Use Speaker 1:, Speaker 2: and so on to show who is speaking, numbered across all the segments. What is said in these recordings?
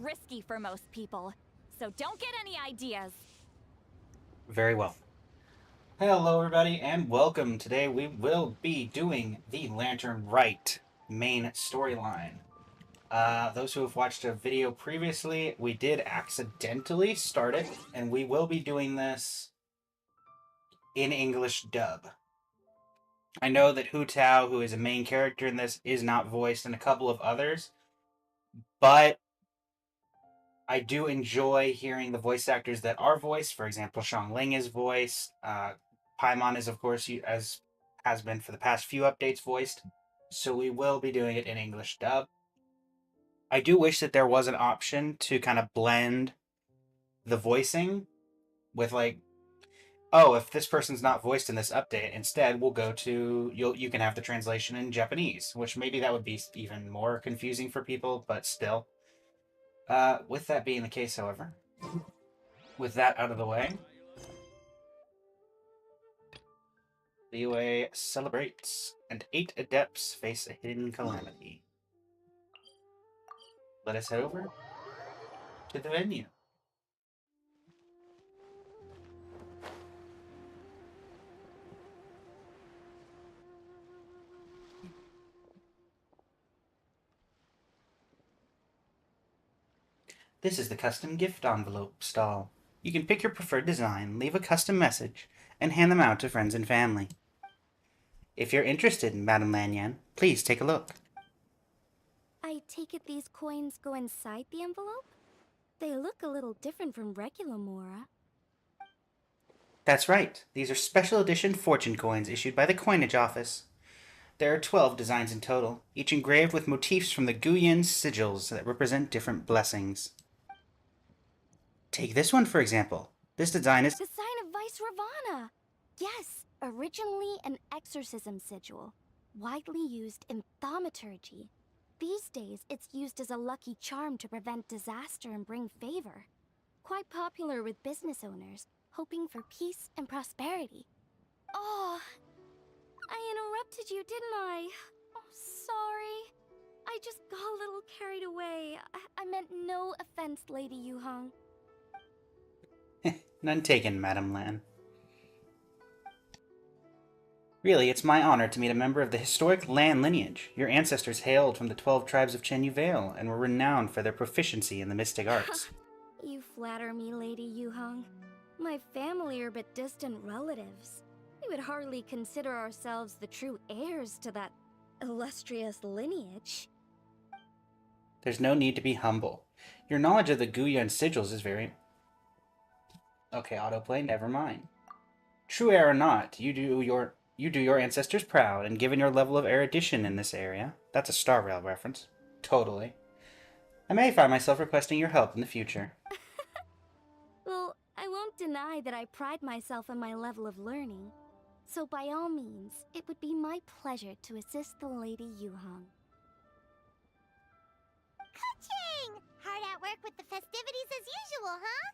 Speaker 1: risky for most people, so don't get any ideas.
Speaker 2: Very well. Hello, everybody, and welcome. Today we will be doing the Lantern Rite main storyline. Those who have watched a video previously, we did accidentally start it, and we will be doing this in English dub. I know that Hu Tao, who is a main character in this, is not voiced, and a couple of others, but I do enjoy hearing the voice actors that are voiced. For example, Shang Ling is voiced. Paimon is, of course, as has been for the past few updates, voiced. So we will be doing it in English dub. I do wish that there was an option to kind of blend the voicing with like, oh, if this person's not voiced in this update, instead we'll go to you can have the translation in Japanese, which maybe that would be even more confusing for people, but still. With that being the case, however, with that out of the way, the UA celebrates, and 8 adepts face a hidden calamity. Let us head over to the venue. This is the custom gift envelope stall. You can pick your preferred design, leave a custom message, and hand them out to friends and family. If you're interested, Madame Lanyan, please take a look.
Speaker 3: I take it these coins go inside the envelope? They look a little different from regular Mora.
Speaker 2: That's right. These are special edition fortune coins issued by the coinage office. There are 12 designs in total, each engraved with motifs from the Guyan sigils that represent different blessings. Take this one, for example. This design is...
Speaker 3: The sign of Vice Ravana! Yes, originally an exorcism sigil, widely used in thaumaturgy. These days, it's used as a lucky charm to prevent disaster and bring favor. Quite popular with business owners, hoping for peace and prosperity. Oh, I interrupted you, didn't I? Oh, sorry. I just got a little carried away. I meant no offense, Lady Yuhang.
Speaker 2: None taken, Madame Lan. Really, it's my honor to meet a member of the historic Lan lineage. Your ancestors hailed from the 12 tribes of Chen Yu Vale and were renowned for their proficiency in the mystic arts.
Speaker 3: You flatter me, Lady Yuhang. My family are but distant relatives. We would hardly consider ourselves the true heirs to that illustrious lineage.
Speaker 2: There's no need to be humble. Your knowledge of the Guyan sigils is very... Okay, autoplay, never mind. True heir or not, you do your ancestors proud, and given your level of erudition in this area, that's a Star Rail reference. Totally. I may find myself requesting your help in the future.
Speaker 3: Well, I won't deny that I pride myself on my level of learning. So by all means, it would be my pleasure to assist the Lady Yuhang.
Speaker 4: Ka-ching! Hard at work with the festivities as usual, huh?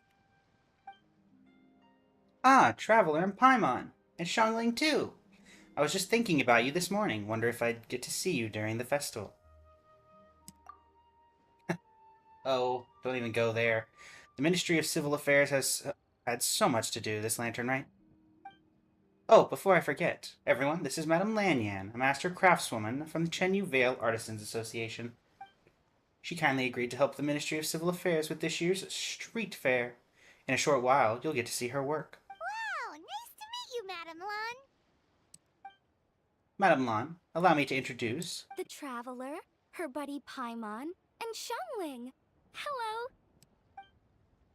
Speaker 2: Ah, Traveler and Paimon. And Shangling too. I was just thinking about you this morning. Wonder if I'd get to see you during the festival. Oh, don't even go there. The Ministry of Civil Affairs has had so much to do this lantern, right? Oh, before I forget, everyone, this is Madame Lanyan, a master craftswoman from the Chen Yu Vale Artisans Association. She kindly agreed to help the Ministry of Civil Affairs with this year's street fair. In a short while, you'll get to see her work.
Speaker 4: Wow, nice to meet you, Madam Lan.
Speaker 2: Madame Lan, allow me to introduce...
Speaker 3: The Traveler, her buddy Paimon, and Xiangling. Hello.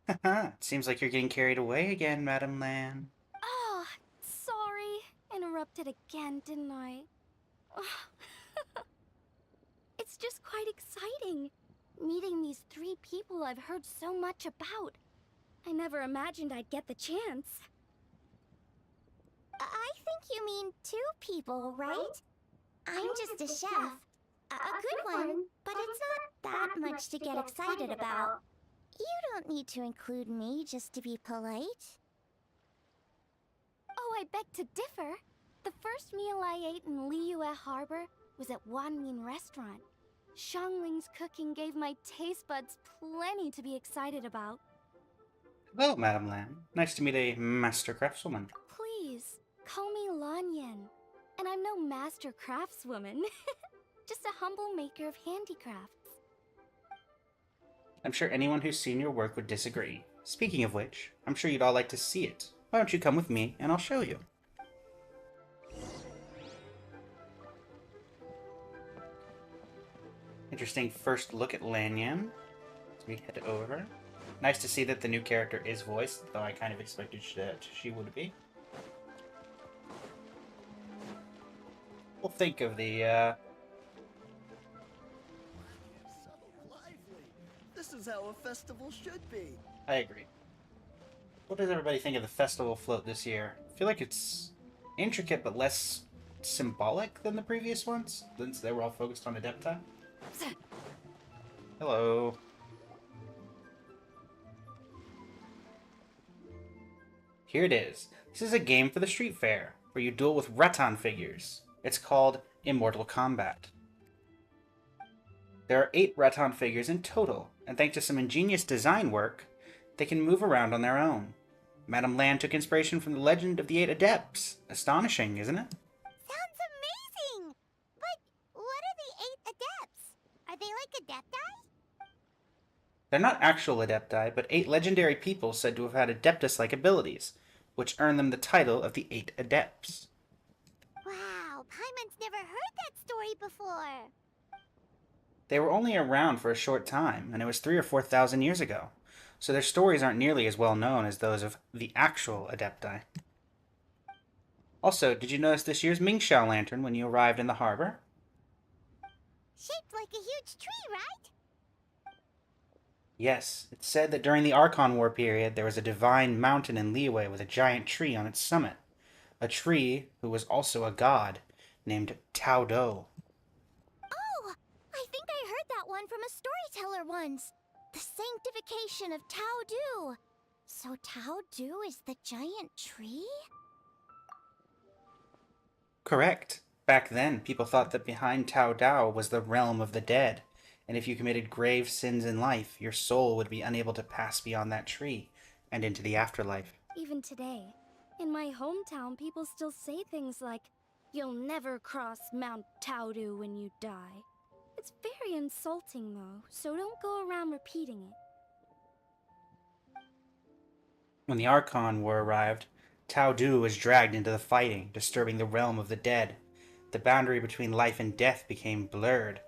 Speaker 2: Haha, it seems like you're getting carried away again, Madame Lan.
Speaker 3: Oh, sorry. Interrupted again, didn't I? It's just quite exciting. Meeting these 3 people I've heard so much about. I never imagined I'd get the chance.
Speaker 4: I think you mean 2 people, right? I'm just a chef. A good one, but it's not that much to get excited about. You don't need to include me just to be polite.
Speaker 3: Oh, I beg to differ. The first meal I ate in Liyue Harbor was at Wanmin Restaurant. Xiangling's cooking gave my taste buds plenty to be excited about.
Speaker 2: Hello, Madam Lan. Nice to meet a master craftswoman.
Speaker 3: Please, call me Lanyan. And I'm no master craftswoman. Just a humble maker of handicrafts.
Speaker 2: I'm sure anyone who's seen your work would disagree. Speaking of which, I'm sure you'd all like to see it. Why don't you come with me and I'll show you. Interesting first look at Lanyan. As we head over. Nice to see that the new character is voiced, though I kind of expected she would be. We'll think of the,
Speaker 5: So lively. This is how a festival should be.
Speaker 2: I agree. What does everybody think of the festival float this year? I feel like it's intricate but less symbolic than the previous ones, since they were all focused on Adepti. Hello. Here it is. This is a game for the street fair, where you duel with Rattan figures. It's called Immortal Combat. There are 8 Rattan figures in total, and thanks to some ingenious design work, they can move around on their own. Madame Lan took inspiration from the legend of the 8 Adepts. Astonishing, isn't it?
Speaker 4: Sounds amazing! But what are the 8 adepts? Are they like adepti?
Speaker 2: They're not actual Adepti, but 8 legendary people said to have had Adeptus-like abilities, which earned them the title of the 8 Adepts.
Speaker 4: Wow, Paimon's never heard that story before.
Speaker 2: They were only around for a short time, and it was 3,000 or 4,000 years ago, so their stories aren't nearly as well known as those of the actual Adepti. Also, did you notice this year's Mingxiao lantern when you arrived in the harbor?
Speaker 4: Shaped like a huge tree, right?
Speaker 2: Yes, it's said that during the Archon War period there was a divine mountain in Liyue with a giant tree on its summit. A tree who was also a god, named Tao Do.
Speaker 4: Oh, I think I heard that one from a storyteller once. The sanctification of Tao Du. So Tao Du is the giant tree?
Speaker 2: Correct. Back then, people thought that behind Tao Dao was the realm of the dead, and if you committed grave sins in life, your soul would be unable to pass beyond that tree and into the afterlife.
Speaker 3: Even today, in my hometown, people still say things like, "You'll never cross Mount Taodu when you die." It's very insulting, though, so don't go around repeating it.
Speaker 2: When the Archon War arrived, Tao Du was dragged into the fighting, disturbing the realm of the dead. The boundary between life and death became blurred,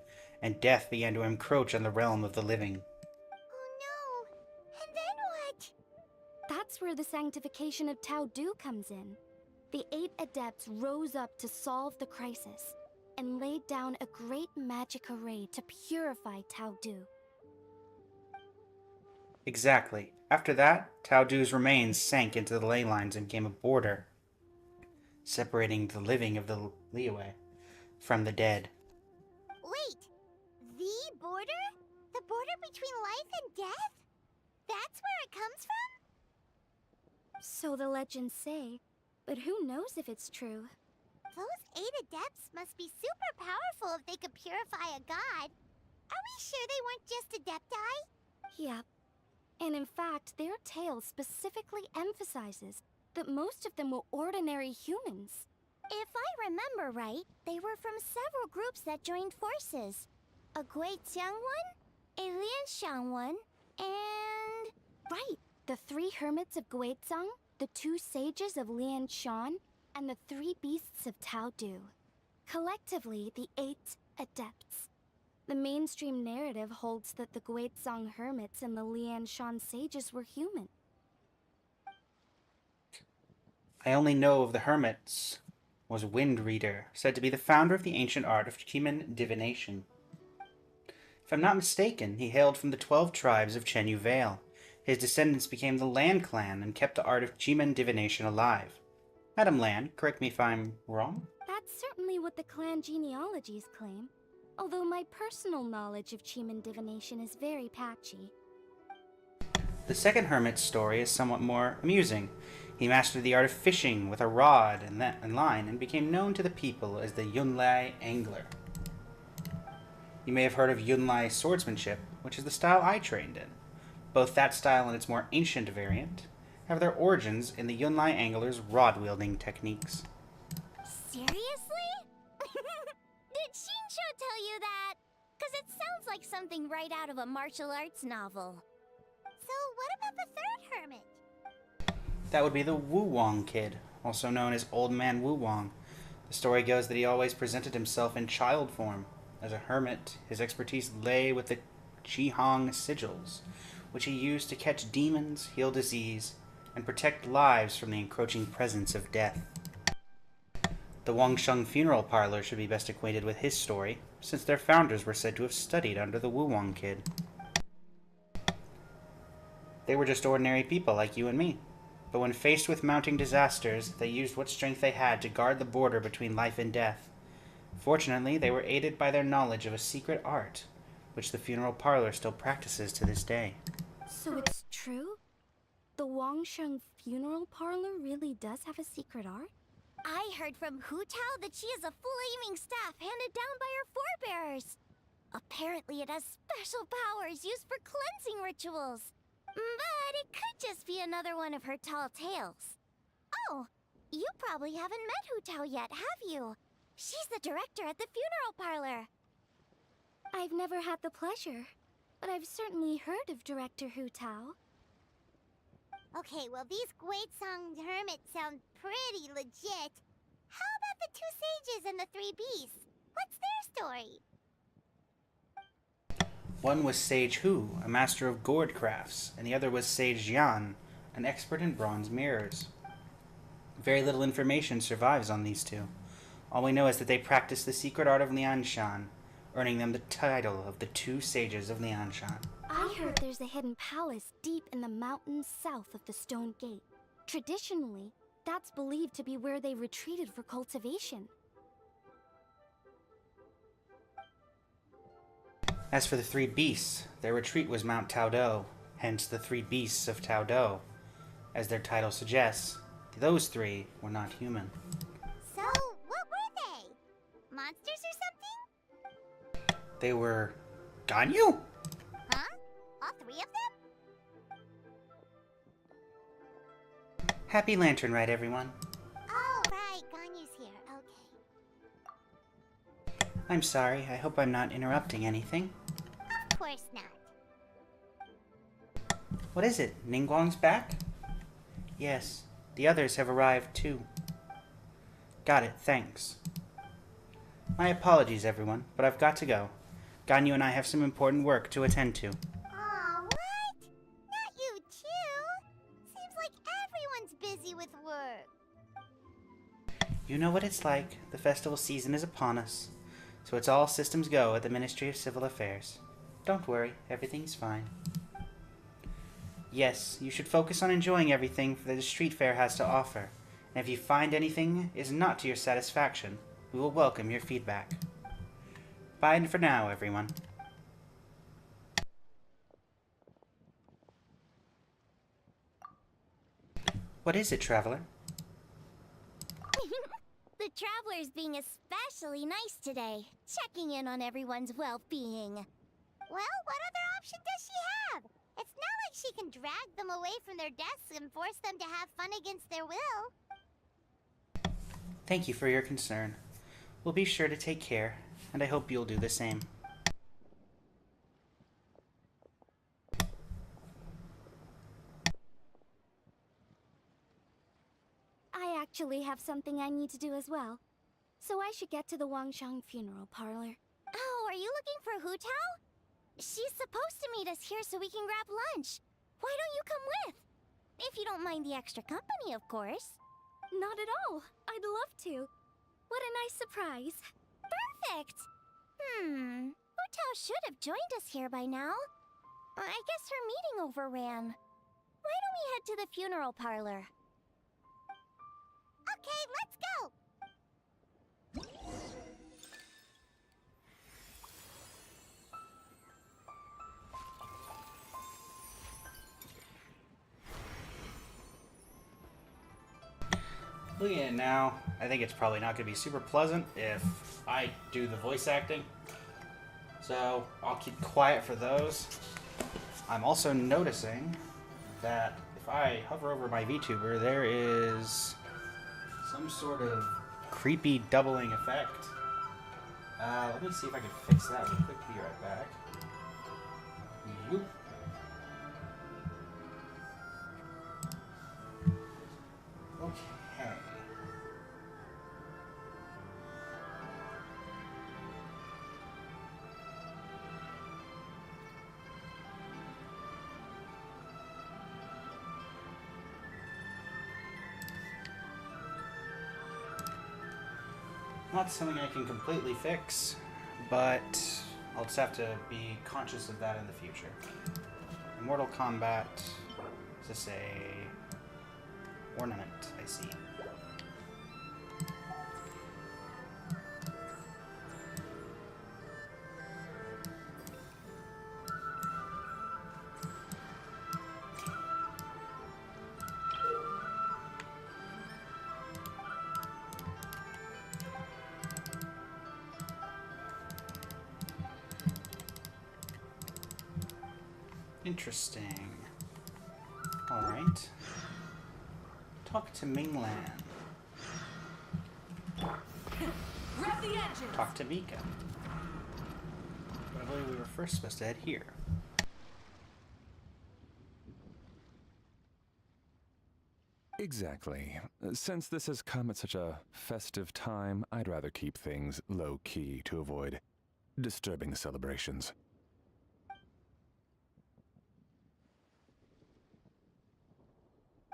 Speaker 2: and death began to encroach on the realm of the living.
Speaker 4: Oh no! And then what?
Speaker 3: That's where the sanctification of Tao Du comes in. The 8 adepts rose up to solve the crisis, and laid down a great magic array to purify Tao Du.
Speaker 2: Exactly. After that, Tao Du's remains sank into the ley lines and became a border, separating the living of the Liyue from the dead.
Speaker 4: Wait, the border? The border between life and death? That's where it comes from?
Speaker 3: So the legends say, but who knows if it's true?
Speaker 4: Those 8 adepts must be super powerful if they could purify a god. Are we sure they weren't just adepti?
Speaker 3: Yep. And in fact, their tale specifically emphasizes that most of them were ordinary humans.
Speaker 4: If I remember right, they were from several groups that joined forces. A Guixiang one, a Lianxiang one, and...
Speaker 3: Right, the 3 hermits of Guizhang, the 2 sages of Lianshan, and the 3 beasts of Tao Du. Collectively, the 8 adepts. The mainstream narrative holds that the Guizhang hermits and the Lianshan sages were human.
Speaker 2: I only know of the hermits was Wind Reader, said to be the founder of the ancient art of Chiman divination. If I'm not mistaken, he hailed from the 12 tribes of Chenyu Vale. His descendants became the Lan clan and kept the art of Chiman divination alive. Madam Lan, correct me if I'm wrong?
Speaker 3: That's certainly what the clan genealogies claim, although my personal knowledge of Chiman divination is very patchy.
Speaker 2: The second hermit's story is somewhat more amusing. He mastered the art of fishing with a rod and line and became known to the people as the Yunlai Angler. You may have heard of Yunlai swordsmanship, which is the style I trained in. Both that style and its more ancient variant have their origins in the Yunlai angler's rod-wielding techniques.
Speaker 4: Seriously? Did Shinsho tell you that? Because it sounds like something right out of a martial arts novel. So what about the third hermit?
Speaker 2: That would be the Wu Wong kid, also known as Old Man Wu Wong. The story goes that he always presented himself in child form. As a hermit, his expertise lay with the Qihong sigils, which he used to catch demons, heal disease, and protect lives from the encroaching presence of death. The Wangsheng funeral parlor should be best acquainted with his story, since their founders were said to have studied under the Wu Wong kid. They were just ordinary people like you and me. But when faced with mounting disasters, they used what strength they had to guard the border between life and death. Fortunately, they were aided by their knowledge of a secret art, which the funeral parlor still practices to this day.
Speaker 3: So it's true? The Wangsheng funeral parlor really does have a secret art?
Speaker 4: I heard from Hu Tao that she has a flaming staff handed down by her forebears. Apparently it has special powers used for cleansing rituals. But it could just be another one of her tall tales. Oh, you probably haven't met Hu Tao yet, have you? She's the director at the funeral parlor.
Speaker 3: I've never had the pleasure, but I've certainly heard of Director Hu Tao.
Speaker 4: Okay, well these Guizhong hermits sound pretty legit. How about the two sages and the three beasts? What's their story?
Speaker 2: One was Sage Hu, a master of gourd crafts, and the other was Sage Yan, an expert in bronze mirrors. Very little information survives on these two. All we know is that they practice the secret art of Lianshan, earning them the title of the Two Sages of Lianshan.
Speaker 3: I heard there's a hidden palace deep in the mountains south of the Stone Gate. Traditionally, that's believed to be where they retreated for cultivation.
Speaker 2: As for the three beasts, their retreat was Mount Taodo, hence the Three Beasts of Taodo. As their title suggests, those three were not human.
Speaker 4: So, what were they? Monsters or something?
Speaker 2: They were... Ganyu?
Speaker 4: Huh? All three of them?
Speaker 2: Happy Lantern Rite, everyone.
Speaker 4: Oh, right, Ganyu's here, okay.
Speaker 2: I'm sorry, I hope I'm not interrupting anything.
Speaker 4: Of course not.
Speaker 2: What is it? Ningguang's back? Yes, the others have arrived too. Got it, thanks. My apologies, everyone, but I've got to go. Ganyu and I have some important work to attend to.
Speaker 4: Aw, what? Not you too? Seems like everyone's busy with work.
Speaker 2: You know what it's like. The festival season is upon us. So it's all systems go at the Ministry of Civil Affairs. Don't worry, everything's fine. Yes, you should focus on enjoying everything that the street fair has to offer. And if you find anything is not to your satisfaction, we will welcome your feedback. Bye for now, everyone. What is it, traveler?
Speaker 4: The traveler's being especially nice today, checking in on everyone's well-being. Well, what other option does she have? It's not like she can drag them away from their desks and force them to have fun against their will.
Speaker 2: Thank you for your concern. We'll be sure to take care, and I hope you'll do the same.
Speaker 3: I actually have something I need to do as well. So I should get to the Wangsheng funeral parlor.
Speaker 4: Oh, are you looking for Hu Tao? She's supposed to meet us here so we can grab lunch. Why don't you come with? If you don't mind the extra company, of course.
Speaker 3: Not at all. I'd love to. What a nice surprise.
Speaker 4: Perfect! Hu Tao should have joined us here by now. I guess her meeting overran. Why don't we head to the funeral parlor? Okay, let's go!
Speaker 2: Looking at it now, I think it's probably not going to be super pleasant if I do the voice acting. So I'll keep quiet for those. I'm also noticing that if I hover over my VTuber, there is some sort of creepy doubling effect. Let me see if I can fix that real quick. Be right back. Yoop. Okay. Not something I can completely fix, but I'll just have to be conscious of that in the future. Mortal Kombat. Is this a ornament? I see. Interesting. Alright. Talk to Minglan.
Speaker 1: Rev the engine!
Speaker 2: Talk to Mika. But I believe we were first supposed to head here.
Speaker 6: Exactly. Since this has come at such a festive time, I'd rather keep things low-key to avoid disturbing the celebrations.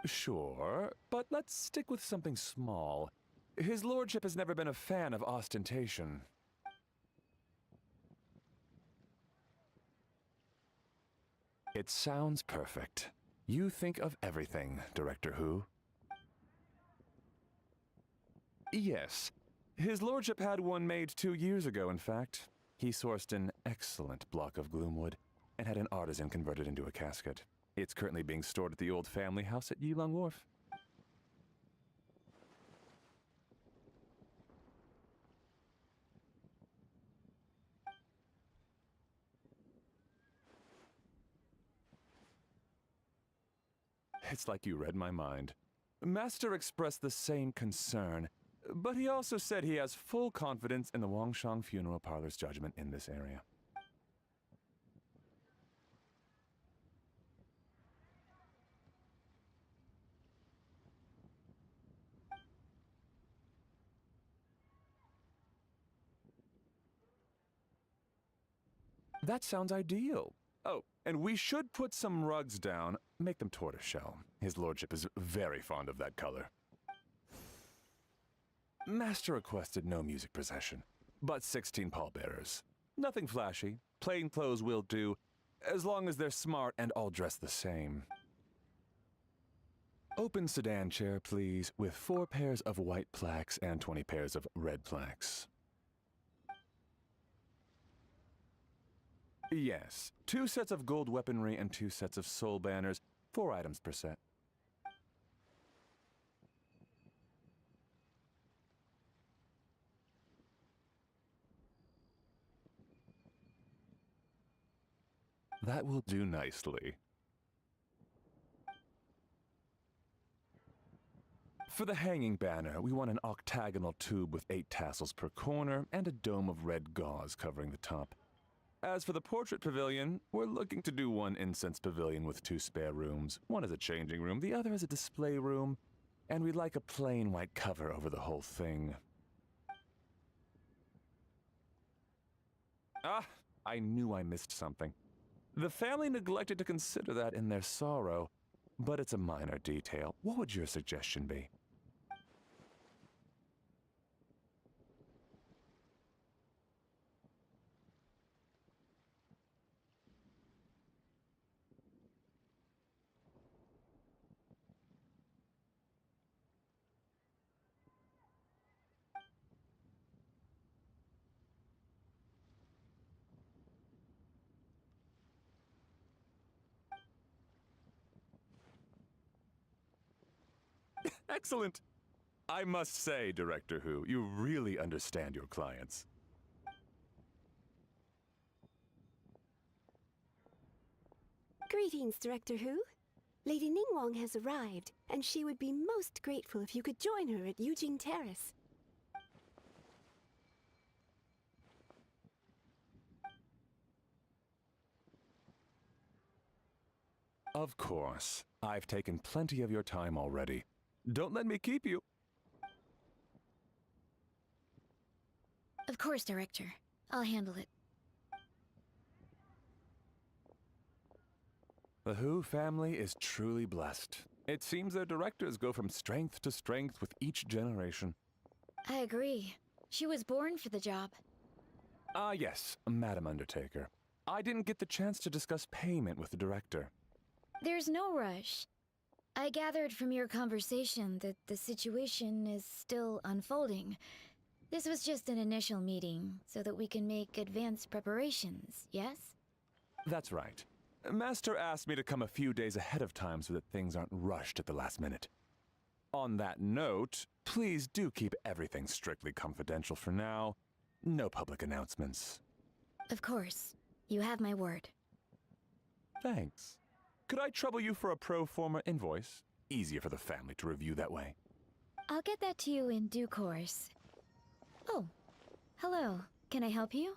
Speaker 6: Sure, but let's stick with something small. His lordship has never been a fan of ostentation. It sounds perfect. You think of everything, Director Who. Yes. His lordship had one made 2 years ago, in fact. He sourced an excellent block of gloomwood and had an artisan convert it into a casket. It's currently being stored at the old family house at Yilong Wharf. It's like you read my mind. Master expressed the same concern, but he also said he has full confidence in the Wangshang Funeral Parlor's judgment in this area. That sounds ideal. Oh, and we should put some rugs down. Make them tortoiseshell. His lordship is very fond of that color. Master requested no music procession, but 16 pallbearers. Nothing flashy. Plain clothes will do, as long as they're smart and all dressed the same. Open sedan chair, please, with 4 pairs of white plaques and 20 pairs of red plaques. Yes, 2 sets of gold weaponry and 2 sets of soul banners, 4 items per set. That will do nicely. For the hanging banner, we want an octagonal tube with 8 tassels per corner and a dome of red gauze covering the top. As for the portrait pavilion, we're looking to do one incense pavilion with 2 spare rooms. One as a changing room, the other as a display room, and we'd like a plain white cover over the whole thing. Ah, I knew I missed something. The family neglected to consider that in their sorrow, but it's a minor detail. What would your suggestion be? Excellent! I must say, Director Who, you really understand your clients.
Speaker 7: Greetings, Director Hu. Lady Ningguang has arrived, and she would be most grateful if you could join her at Yujing Terrace.
Speaker 6: Of course. I've taken plenty of your time already. Don't let me keep you.
Speaker 1: Of course, Director. I'll handle it.
Speaker 6: The Hu family is truly blessed. It seems their directors go from strength to strength with each generation.
Speaker 1: I agree. She was born for the job.
Speaker 6: Ah, yes, Madam Undertaker. I didn't get the chance to discuss payment with the director.
Speaker 1: There's no rush. I gathered from your conversation that the situation is still unfolding. This was just an initial meeting, so that we can make advanced preparations, yes?
Speaker 6: That's right. Master asked me to come a few days ahead of time so that things aren't rushed at the last minute. On that note, please do keep everything strictly confidential for now. No public announcements.
Speaker 1: Of course. You have my word.
Speaker 6: Thanks. Could I trouble you for a pro forma invoice? Easier for the family to review that way.
Speaker 1: I'll get that to you in due course. Oh, hello. Can I help you?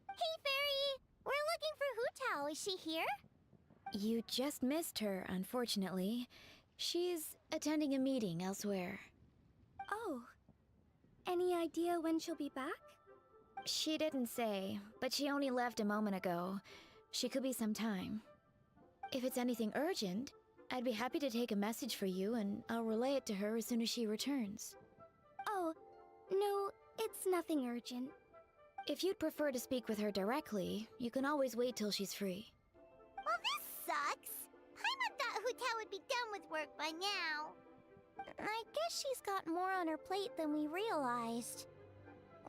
Speaker 4: Hey, Fairy! We're looking for Hu Tao. Is she here?
Speaker 1: You just missed her, unfortunately. She's attending a meeting elsewhere.
Speaker 3: Oh. Any idea when she'll be back?
Speaker 1: She didn't say, but she only left a moment ago. She could be some time. If it's anything urgent, I'd be happy to take a message for you and I'll relay it to her as soon as she returns.
Speaker 3: Oh, no, it's nothing urgent.
Speaker 1: If you'd prefer to speak with her directly, you can always wait till she's free.
Speaker 4: Well, this sucks. Paimon thought Hu Tao would be done with work by now. I guess she's got more on her plate than we realized.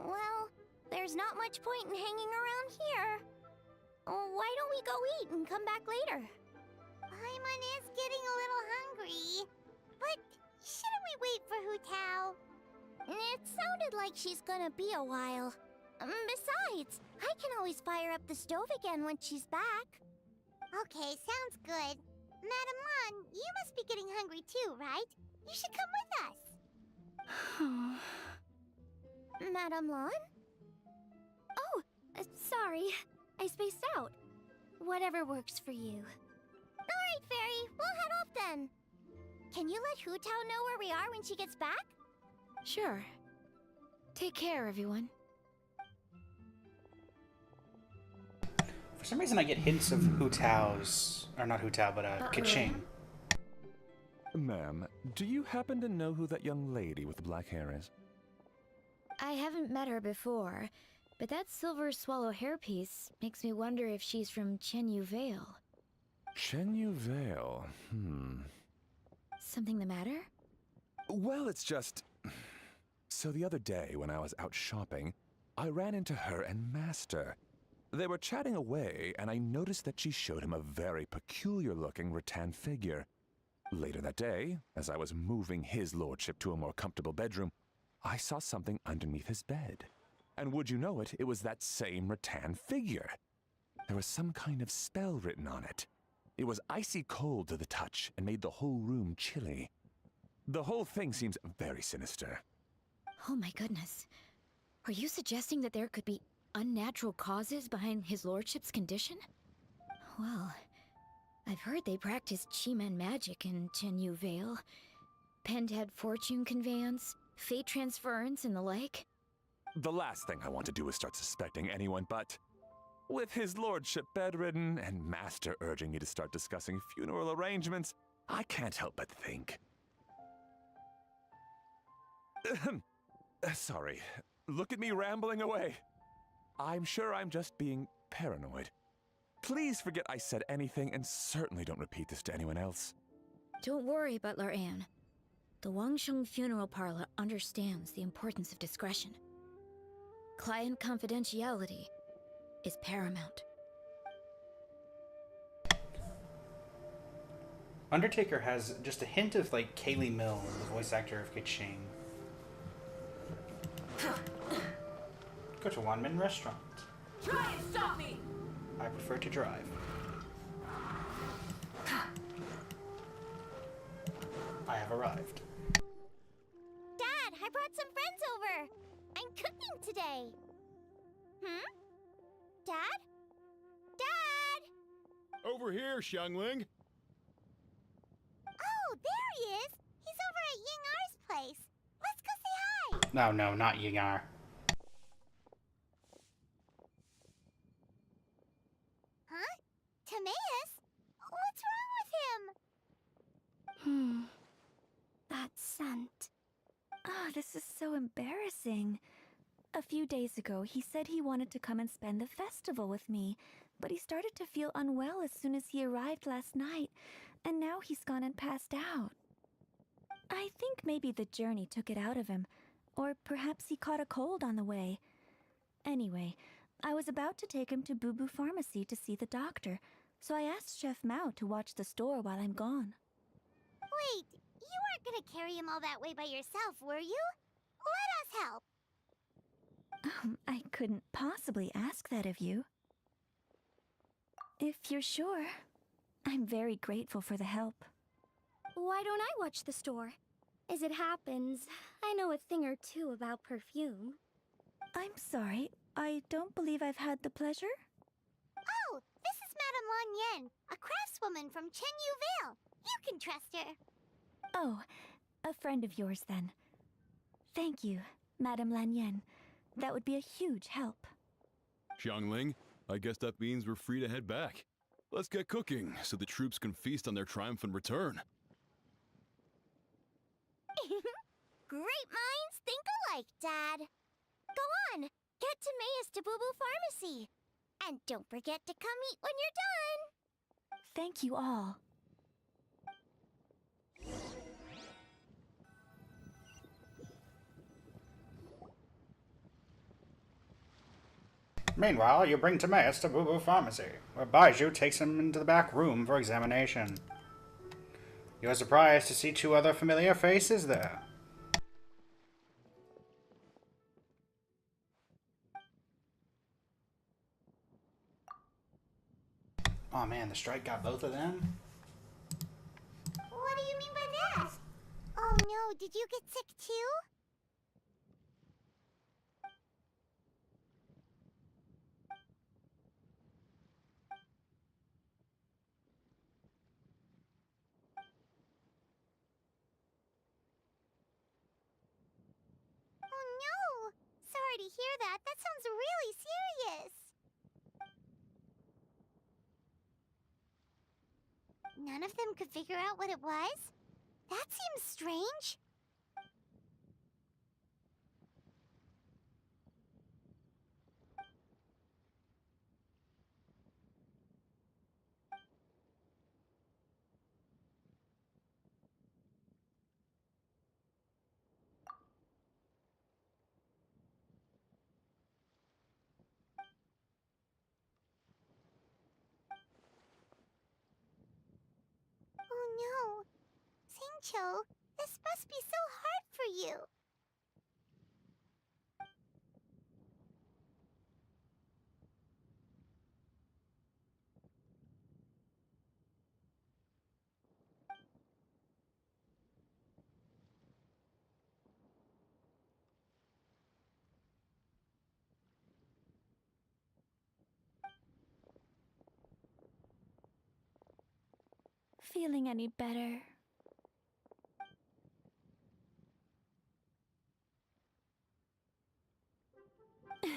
Speaker 4: Well, there's not much point in hanging around here. Why don't we go eat and come back later? Paimon is getting a little hungry. But shouldn't we wait for Hu Tao? It sounded like she's gonna be a while. Besides, I can always fire up the stove again when she's back. Okay, sounds good. Madam Lan, you must be getting hungry too, right? You should come with us. Madam Lan?
Speaker 3: Oh, sorry. I spaced out. Whatever works for you.
Speaker 4: Alright, Fairy. We'll head off then. Can you let Hu Tao know where we are when she gets back?
Speaker 1: Sure. Take care, everyone.
Speaker 2: For some reason, I get hints of Hu Tao's, or not Hu Tao, but Keqing.
Speaker 6: Ma'am, do you happen to know who that young lady with the black hair is?
Speaker 1: I haven't met her before, but that silver swallow hairpiece makes me wonder if she's from Chenyu Vale.
Speaker 6: Chenyu Vale,
Speaker 1: Something the matter?
Speaker 6: Well, it's just... So the other day, when I was out shopping, I ran into her and Master. They were chatting away, and I noticed that she showed him a very peculiar-looking rattan figure. Later that day, as I was moving his lordship to a more comfortable bedroom, I saw something underneath his bed. And would you know it, it was that same rattan figure. There was some kind of spell written on it. It was icy cold to the touch and made the whole room chilly. The whole thing seems very sinister.
Speaker 1: Oh my goodness. Are you suggesting that there could be unnatural causes behind his lordship's condition? Well, I've heard they practice Chi-Man magic in Chenyu Vale. Pentad fortune conveyance, fate transference, and the like.
Speaker 6: The last thing I want to do is start suspecting anyone, but... with his lordship bedridden and Master urging me to start discussing funeral arrangements, I can't help but think. Sorry. Look at me rambling away. I'm sure I'm just being paranoid. Please forget I said anything and certainly don't repeat this to anyone else.
Speaker 1: Don't worry, Butler Anne. The Wangsheng Funeral Parlor understands the importance of discretion. Client confidentiality is paramount.
Speaker 2: Undertaker has just a hint of like Kaylee Mills, the voice actor of Keqing. Go to Wanmin Restaurant.
Speaker 8: Try and stop me!
Speaker 2: I prefer to drive. arrived.
Speaker 4: Dad, I brought some friends over. I'm cooking today. Dad? Dad?
Speaker 8: Over here, Xiangling.
Speaker 4: Oh, there he is. He's over at Ying-Ar's place. Let's go say hi.
Speaker 2: No, no, not Yingar.
Speaker 4: Huh? Timaeus? What's wrong with him?
Speaker 3: That scent. Oh, this is so embarrassing. A few days ago, he said he wanted to come and spend the festival with me, but he started to feel unwell as soon as he arrived last night, and now he's gone and passed out. I think maybe the journey took it out of him, or perhaps he caught a cold on the way. Anyway, I was about to take him to Boo Boo Pharmacy to see the doctor, so I asked Chef Mao to watch the store while I'm gone.
Speaker 4: Wait, you weren't gonna carry him all that way by yourself, were you? Let us help.
Speaker 3: I couldn't possibly ask that of you. If you're sure, I'm very grateful for the help.
Speaker 9: Why don't I watch the store? As it happens, I know a thing or two about perfume.
Speaker 3: I'm sorry, I don't believe I've had the pleasure.
Speaker 4: Oh, this is Madame Lan Yen, a craftswoman from Chenyu Vale. You can trust her.
Speaker 3: Oh, a friend of yours then. Thank you, Madame Lan Yen. That would be a huge help.
Speaker 8: Xiangling, I guess that means we're free to head back. Let's get cooking so the troops can feast on their triumphant return.
Speaker 4: Great minds think alike, Dad. Go on, get Timaeus to Boo Boo Pharmacy. And don't forget to come eat when you're done.
Speaker 3: Thank you all.
Speaker 2: Meanwhile, you bring Timaeus to Boo Boo Pharmacy, where Baiju takes him into the back room for examination. You are surprised to see two other familiar faces there. Oh man, the strike got both of them?
Speaker 4: What do you mean by that? Oh no, did you get sick too? Oh no! Sorry to hear that. That sounds really serious. None of them could figure out what it was? That seems strange. Oh no. Singcho, this must be so hard for you.
Speaker 3: Feeling any better?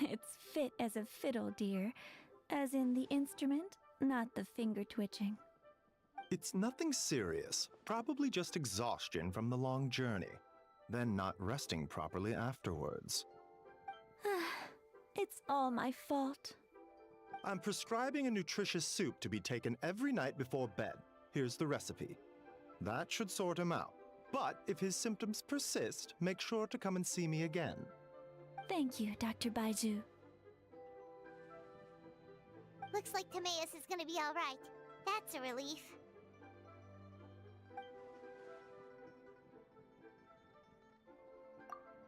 Speaker 3: It's fit as a fiddle, dear. As in the instrument, not the finger twitching.
Speaker 10: It's nothing serious, probably just exhaustion from the long journey, then not resting properly afterwards.
Speaker 3: It's all my fault.
Speaker 10: I'm prescribing a nutritious soup to be taken every night before bed. Here's the recipe. That should sort him out. But if his symptoms persist, make sure to come and see me again.
Speaker 3: Thank you, Dr. Baiju.
Speaker 4: Looks like Timaeus is gonna be alright. That's a relief.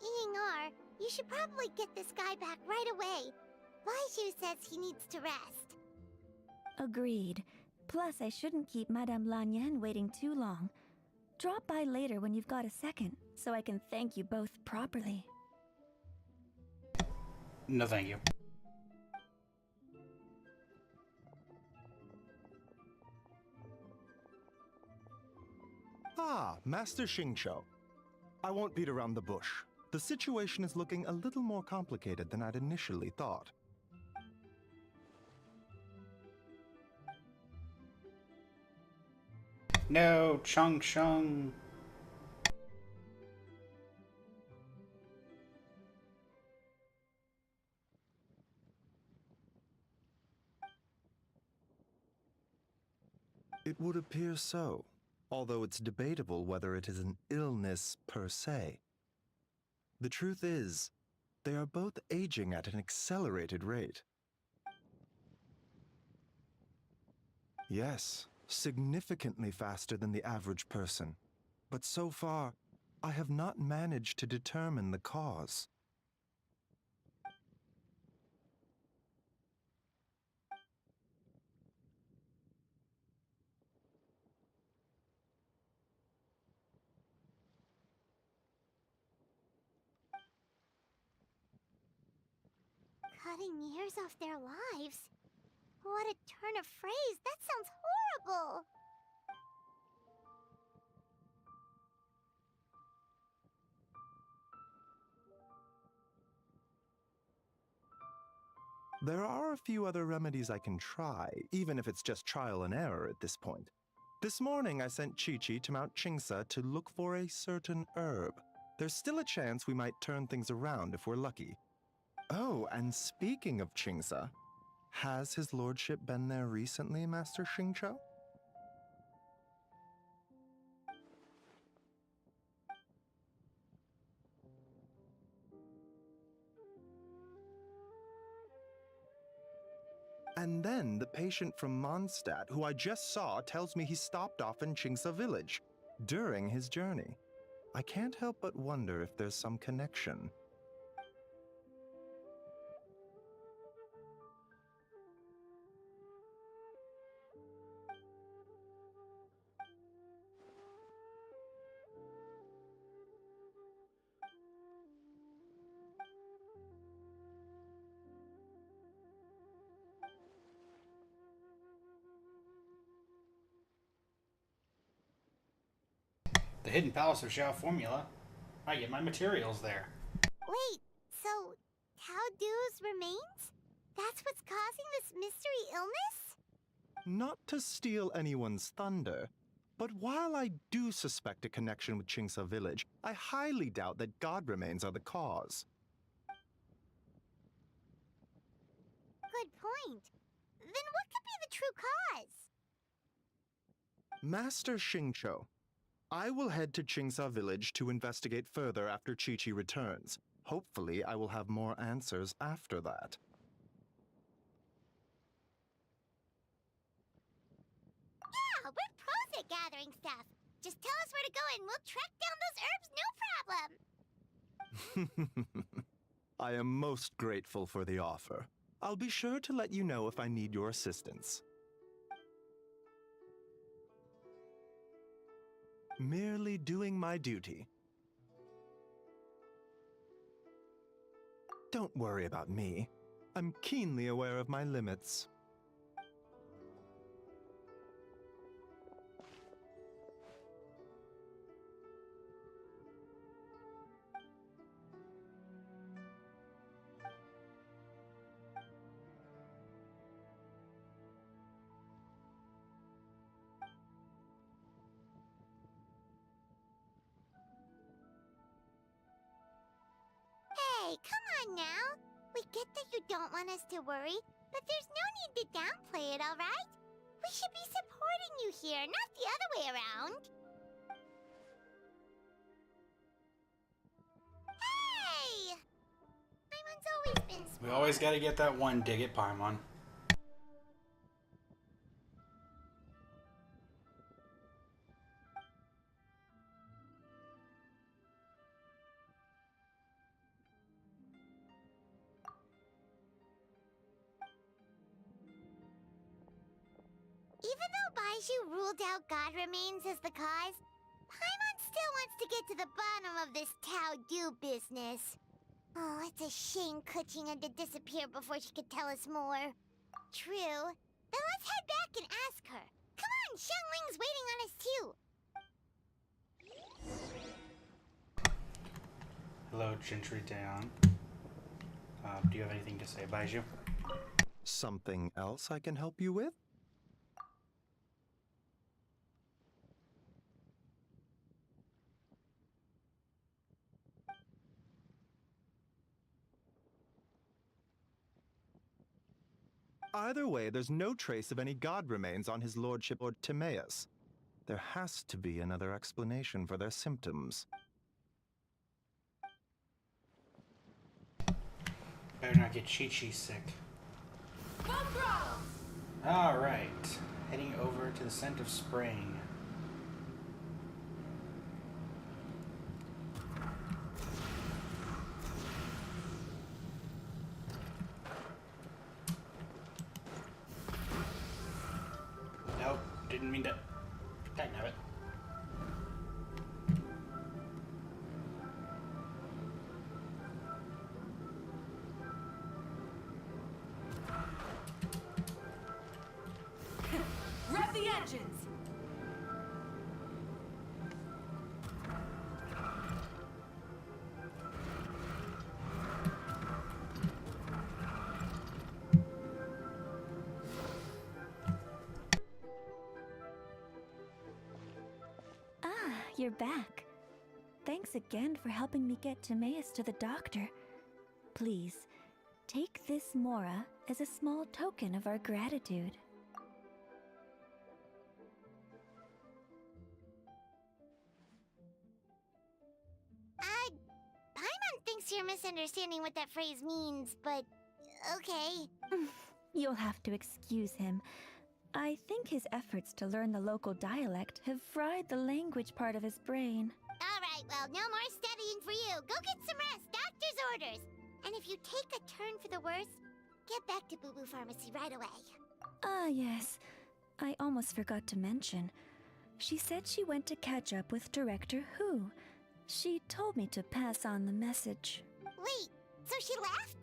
Speaker 4: Ying-Ar, you should probably get this guy back right away. Baiju says he needs to rest.
Speaker 3: Agreed. Plus, I shouldn't keep Madame Lan Yen waiting too long.
Speaker 9: Drop by later when you've got a second, so I can thank you both properly.
Speaker 2: No, thank you.
Speaker 10: Ah, Master Xingqiu. I won't beat around the bush. The situation is looking a little more complicated than I'd initially thought.
Speaker 2: No, Chung Chung.
Speaker 10: It would appear so, although it's debatable whether it is an illness per se. The truth is, they are both aging at an accelerated rate. Yes, significantly faster than the average person. But so far, I have not managed to determine the cause.
Speaker 4: Cutting years off their lives? What a turn of phrase! That sounds horrible!
Speaker 10: There are a few other remedies I can try, even if it's just trial and error at this point. This morning I sent Chi-Chi to Mount Qingsa to look for a certain herb. There's still a chance we might turn things around if we're lucky. Oh, and speaking of Qingsa, has his lordship been there recently, Master Xingqiu? And then the patient from Mondstadt, who I just saw, tells me he stopped off in Qingsa village during his journey. I can't help but wonder if there's some connection.
Speaker 2: The Hidden Palace of Xiao formula. I get my materials there.
Speaker 4: Wait, so Taodu's remains? That's what's causing this mystery illness?
Speaker 10: Not to steal anyone's thunder, but while I do suspect a connection with Qingsa village, I highly doubt that god remains are the cause.
Speaker 4: Good point. Then what could be the true cause?
Speaker 10: Master Xingqiu, I will head to Qingsa village to investigate further after Chi-Chi returns. Hopefully, I will have more answers after that.
Speaker 4: Yeah, we're pros at gathering stuff. Just tell us where to go and we'll track down those herbs, no problem.
Speaker 10: I am most grateful for the offer. I'll be sure to let you know if I need your assistance. Merely doing my duty. Don't worry about me. I'm keenly aware of my limits.
Speaker 4: Hey, come on now. We get that you don't want us to worry, but there's no need to downplay it, alright? We should be supporting you here, not the other way around. Hey! Paimon's always been smart.
Speaker 2: We always gotta get that one dig at Paimon.
Speaker 4: Even though Baizhu ruled out God remains as the cause, Paimon wants to get to the bottom of this Tao Du business. Oh, it's a shame Kuching had to disappear before she could tell us more. True. Then let's head back and ask her. Come on, Xiangling's waiting on us too.
Speaker 2: Hello, Gentry Daeon. Do you have anything to say, Baiju?
Speaker 10: Something else I can help you with? Either way, there's no trace of any god remains on his lordship or Timaeus. There has to be another explanation for their symptoms.
Speaker 2: Better not get Chi-Chi sick. Alright. Heading over to the scent of spring. Nope, didn't mean to. Dang it.
Speaker 11: Rev the engines!
Speaker 12: Ah, you're back. Thanks again for helping me get Timaeus to the doctor. Please, take this Mora as a small token of our gratitude.
Speaker 4: Paimon thinks you're misunderstanding what that phrase means, but okay.
Speaker 12: You'll have to excuse him. I think his efforts to learn the local dialect have fried the language part of his brain.
Speaker 4: Alright, well, no more studying for you. Go get some rest, doctor's orders. And if you take a turn for the worse, get back to Boo Boo Pharmacy right away.
Speaker 12: Ah, yes. I almost forgot to mention. She said she went to catch up with Director Hu. She told me to pass on the message.
Speaker 4: Wait, so she left?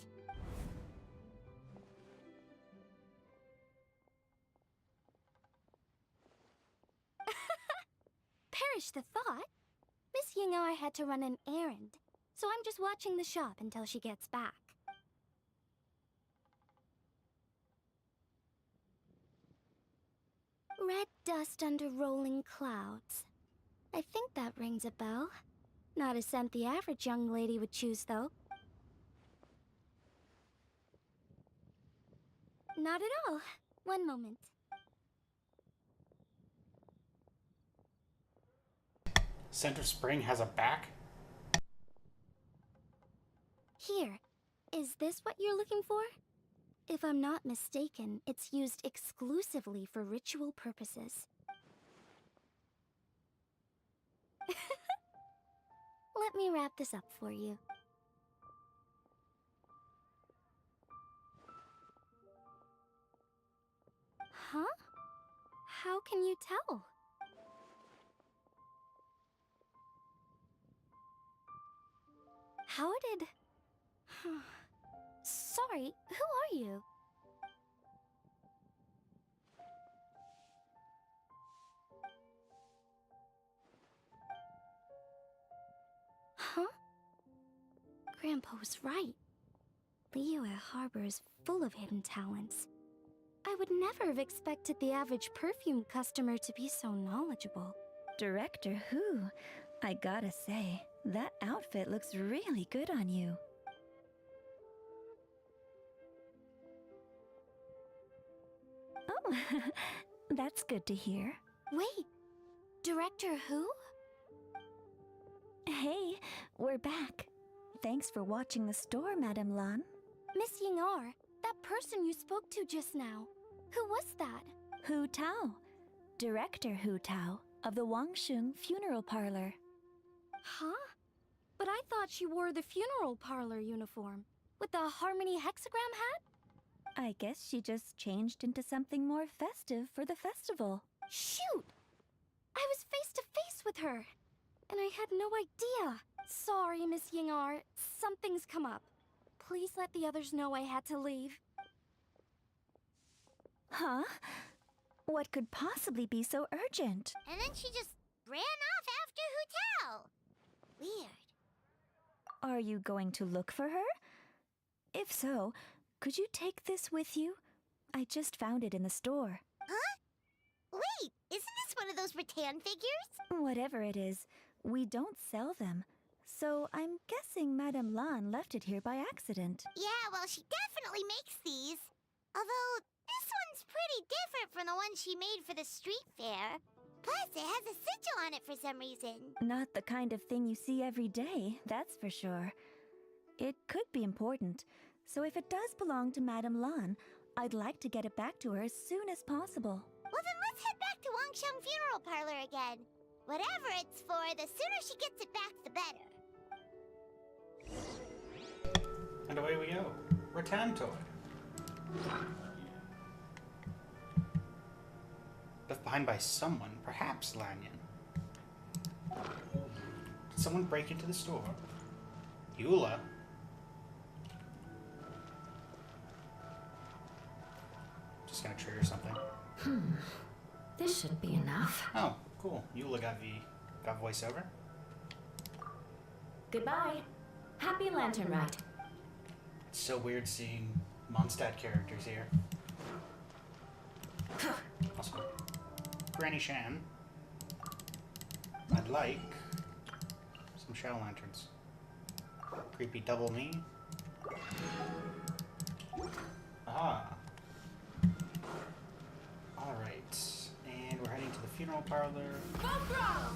Speaker 3: Perish the thought. Miss Ying I had to run an errand, so I'm just watching the shop until she gets back. Red dust under rolling clouds. I think that rings a bell. Not a scent the average young lady would choose, though. Not at all. One moment.
Speaker 2: Scent of spring has a back?
Speaker 3: Here. Is this what you're looking for? If I'm not mistaken, it's used exclusively for ritual purposes. Let me wrap this up for you. Huh? How can you tell? How did... Sorry, who are you? Huh? Grandpa was right. Liyue Harbor is full of hidden talents. I would never have expected the average perfume customer to be so knowledgeable.
Speaker 12: Director Hu, I gotta say, that outfit looks really good on you. Oh, that's good to hear.
Speaker 3: Wait, Director Hu?
Speaker 12: Hey, we're back. Thanks for watching the store, Madame Lan.
Speaker 3: Miss Ying-ar, that person you spoke to just now. Who was that?
Speaker 12: Hu Tao. Director Hu Tao of the Wangsheng Funeral Parlor.
Speaker 3: Huh? But I thought she wore the funeral parlor uniform. With the Harmony hexagram hat?
Speaker 12: I guess she just changed into something more festive for the festival.
Speaker 3: Shoot! I was face to face with her.
Speaker 9: and I had no idea. Sorry, Miss Yingar. Something's come up. Please let the others know I had to leave.
Speaker 12: Huh? What could possibly be so urgent?
Speaker 4: And then she just ran off after Hu Tao. Weird.
Speaker 12: Are you going to look for her? If so, could you take this with you? I just found it in the store.
Speaker 4: Huh? Wait, isn't this one of those rattan figures?
Speaker 12: Whatever it is, we don't sell them. So I'm guessing Madame Lan left it here by accident.
Speaker 4: Yeah, well, she definitely makes these. Although, this one's pretty different from the one she made for the street fair. Plus, it has a sigil on it for some reason.
Speaker 12: Not the kind of thing you see every day, that's for sure. It could be important, so if it does belong to Madame Lan, I'd like to get it back to her as soon as possible.
Speaker 4: Well, then let's head back to Wangsheng Funeral Parlor again. Whatever it's for, the sooner she gets it back, the better.
Speaker 2: And away we go. Rattan toy. Left behind by someone, perhaps Lanyan. Did someone break into the store? Eula? Just gonna trigger something.
Speaker 13: This should be enough.
Speaker 2: Oh, cool. Eula got voiceover.
Speaker 13: Goodbye. Happy Lantern Rite.
Speaker 2: It's so weird seeing Mondstadt characters here. Awesome. Granny Shan. I'd like some shadow lanterns. Creepy double me. Ah. Alright. And we're heading to the funeral parlor.
Speaker 11: Full throttle!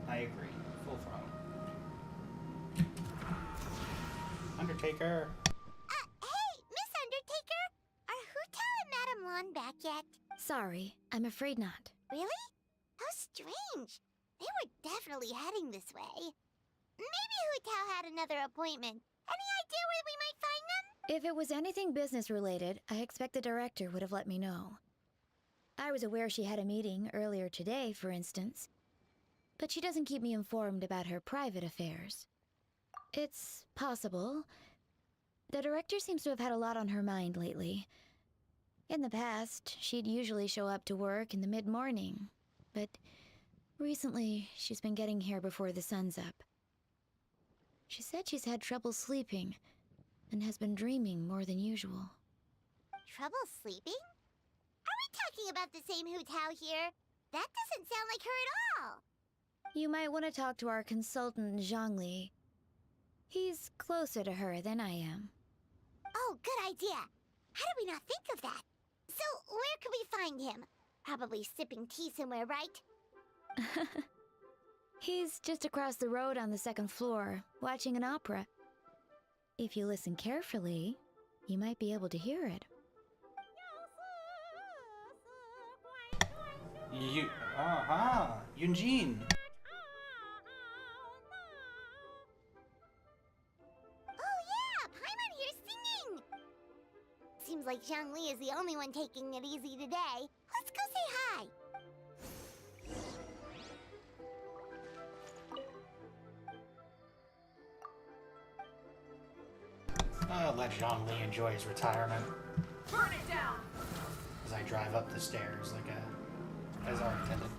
Speaker 2: I agree. Full throttle. Undertaker.
Speaker 4: Hey, Miss Undertaker! Are Hu Tao and Madame Lan back yet?
Speaker 1: Sorry, I'm afraid not.
Speaker 4: Really? How strange. They were definitely heading this way. Maybe Hu Tao had another appointment. Any idea where we might find them?
Speaker 1: If it was anything business related, I expect the director would have let me know. I was aware she had a meeting earlier today, for instance. But she doesn't keep me informed about her private affairs. It's possible. The director seems to have had a lot on her mind lately. In the past, she'd usually show up to work in the mid-morning. But recently, she's been getting here before the sun's up. She said she's had trouble sleeping and has been dreaming more than usual.
Speaker 4: Trouble sleeping? Are we talking about the same Hu Tao here? That doesn't sound like her at all.
Speaker 1: You might want to talk to our consultant, Zhongli. He's closer to her than I am.
Speaker 4: Oh, good idea. How did we not think of that? So, where could we find him? Probably sipping tea somewhere, right?
Speaker 1: He's just across the road on the second floor, watching an opera. If you listen carefully, you might be able to hear it.
Speaker 2: Yunjin.
Speaker 4: Oh yeah, Paimon here's singing! Seems like Zhongli is the only one taking it easy today. Let's go say hi.
Speaker 2: Let Zhongli enjoy his retirement.
Speaker 11: Burn it down!
Speaker 2: As I drive up the stairs as our intended.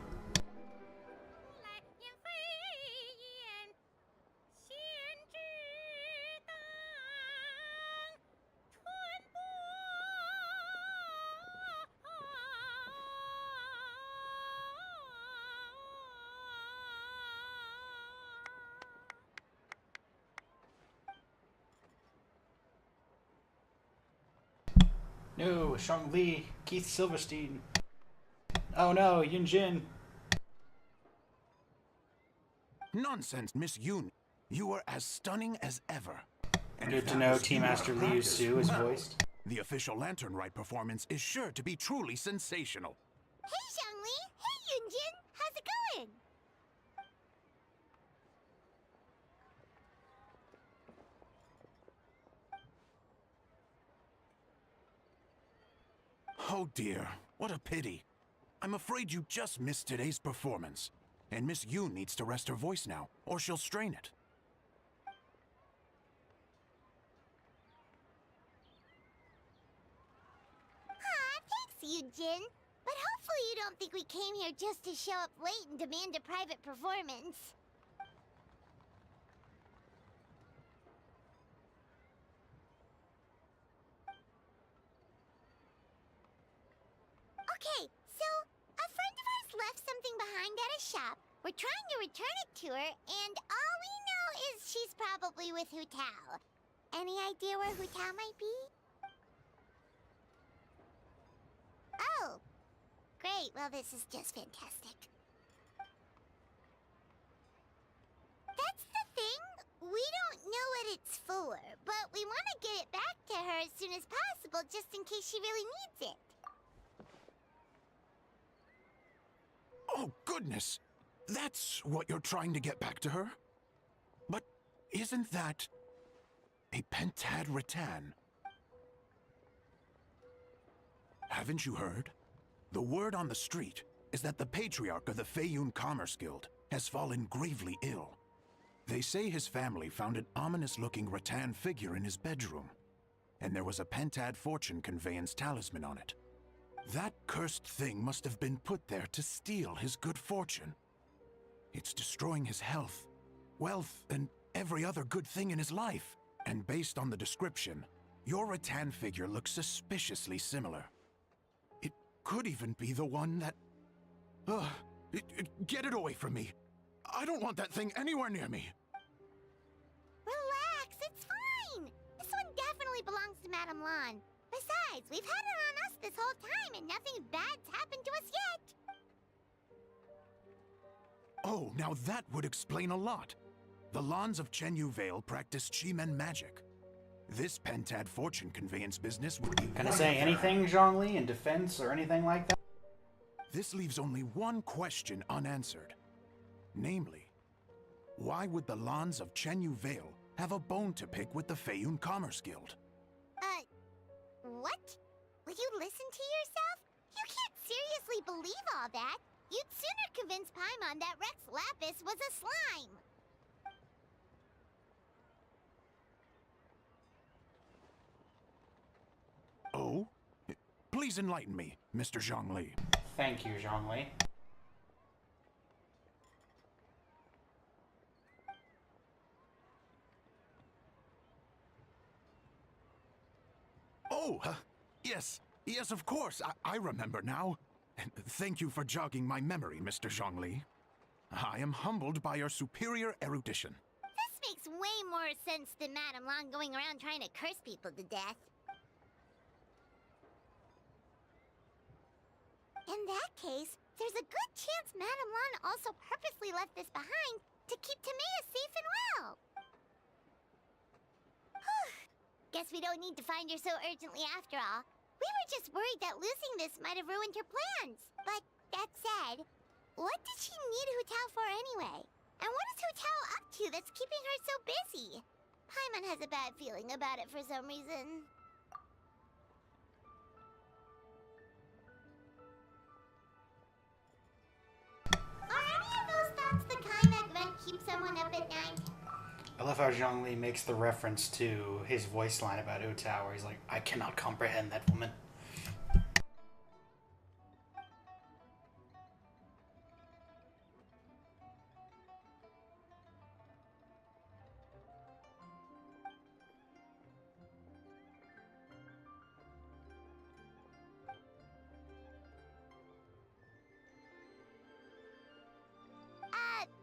Speaker 2: No, Shang Li, Keith Silverstein. Oh no, Yunjin.
Speaker 14: Nonsense, Miss Yun. You were as stunning as ever. And
Speaker 2: Good
Speaker 14: if
Speaker 2: to
Speaker 14: that
Speaker 2: know
Speaker 14: was
Speaker 2: Tea
Speaker 14: you
Speaker 2: Master
Speaker 14: at
Speaker 2: Liu
Speaker 14: practice,
Speaker 2: Su is
Speaker 14: well,
Speaker 2: voiced.
Speaker 14: The official Lantern Rite performance is sure to be truly sensational.
Speaker 4: Hey, Zhongli! Hey, Yunjin! How's it going?
Speaker 14: Oh dear, what a pity. I'm afraid you just missed today's performance. And Miss Yoon needs to rest her voice now, or she'll strain it.
Speaker 4: Thanks, Yujin. But hopefully you don't think we came here just to show up late and demand a private performance. Okay, so a friend of ours left something behind at a shop. We're trying to return it to her, and all we know is she's probably with Hu Tao. Any idea where Hu Tao might be? Oh, great. Well, this is just fantastic. That's the thing. We don't know what it's for, but we want to get it back to her as soon as possible just in case she really needs it.
Speaker 14: Oh, goodness! That's what you're trying to get back to her? But isn't that a pentad rattan? Haven't you heard? The word on the street is that the patriarch of the Feiyun Commerce Guild has fallen gravely ill. They say his family found an ominous-looking rattan figure in his bedroom, and there was a pentad fortune conveyance talisman on it. That cursed thing must have been put there to steal his good fortune. It's destroying his health, wealth, and every other good thing in his life. And based on the description, your rattan figure looks suspiciously similar. It could even be the one that... get it away from me. I don't want that thing anywhere near me.
Speaker 4: Relax, it's fine. This one definitely belongs to Madame Lan. Besides, we've had it on us this whole time and nothing bad's happened to us yet.
Speaker 14: Oh, now that would explain a lot. The Lans of Chenyu Vale practice Chi-Men magic. This pentad fortune conveyance business would be...
Speaker 2: Can I say anything, Zhongli, in defense or anything like that?
Speaker 14: This leaves only one question unanswered. Namely, why would the Lans of Chenyu Vale have a bone to pick with the Feiyun Commerce Guild?
Speaker 4: What? Will you listen to yourself? You can't seriously believe all that. You'd sooner convince Paimon that Rex Lapis was a slime.
Speaker 14: Oh? Please enlighten me, Mr. Zhongli.
Speaker 2: Thank you, Zhongli.
Speaker 14: Oh, yes, of course. I remember now. Thank you for jogging my memory, Mr. Zhongli. I am humbled by your superior erudition.
Speaker 4: This makes way more sense than Madame Lan going around trying to curse people to death. In that case, there's a good chance Madame Lan also purposely left this behind to keep Timea safe and well. Guess we don't need to find her so urgently after all. We were just worried that losing this might have ruined her plans. But that said, what did she need Hu Tao for anyway? And what is Hu Tao up to that's keeping her so busy? Paimon has a bad feeling about it for some reason. Are any of those thoughts the kind that might keep someone up at night?
Speaker 2: I love how Zhongli makes the reference to his voice line about Hu Tao, where he's like, I cannot comprehend that woman.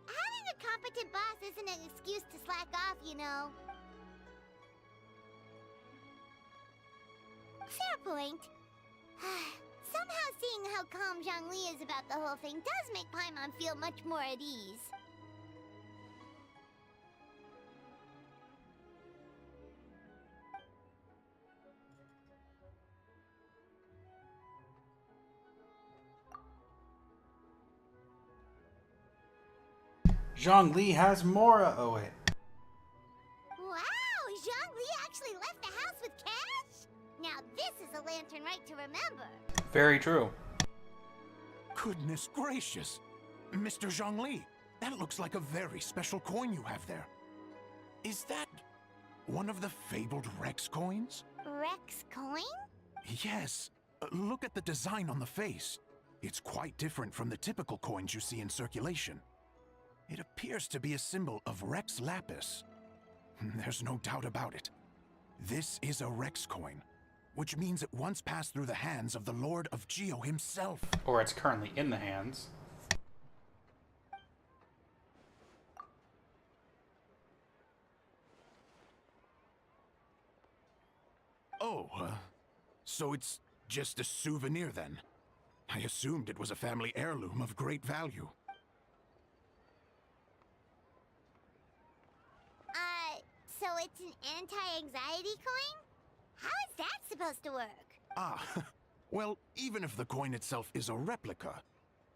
Speaker 4: Having a competent boss isn't an excuse to slack off, you know. Fair point. Somehow seeing how calm Zhongli is about the whole thing does make Paimon feel much more at ease.
Speaker 2: Zhongli has Mora. Oh, wait.
Speaker 4: Wow, Zhongli actually left the house with cash? Now this is a lantern right to remember.
Speaker 2: Very true.
Speaker 14: Goodness gracious! Mr. Zhongli, that looks like a very special coin you have there. Is that one of the fabled Rex coins?
Speaker 4: Rex coin?
Speaker 14: Yes. Look at the design on the face. It's quite different from the typical coins you see in circulation. It appears to be a symbol of Rex Lapis. There's no doubt about it. This is a Rex coin, which means it once passed through the hands of the Lord of Geo himself.
Speaker 2: Or it's currently in the hands.
Speaker 14: Oh, so it's just a souvenir then? I assumed it was a family heirloom of great value.
Speaker 4: So it's an anti-anxiety coin? How is that supposed to work?
Speaker 14: Ah, well, even if the coin itself is a replica,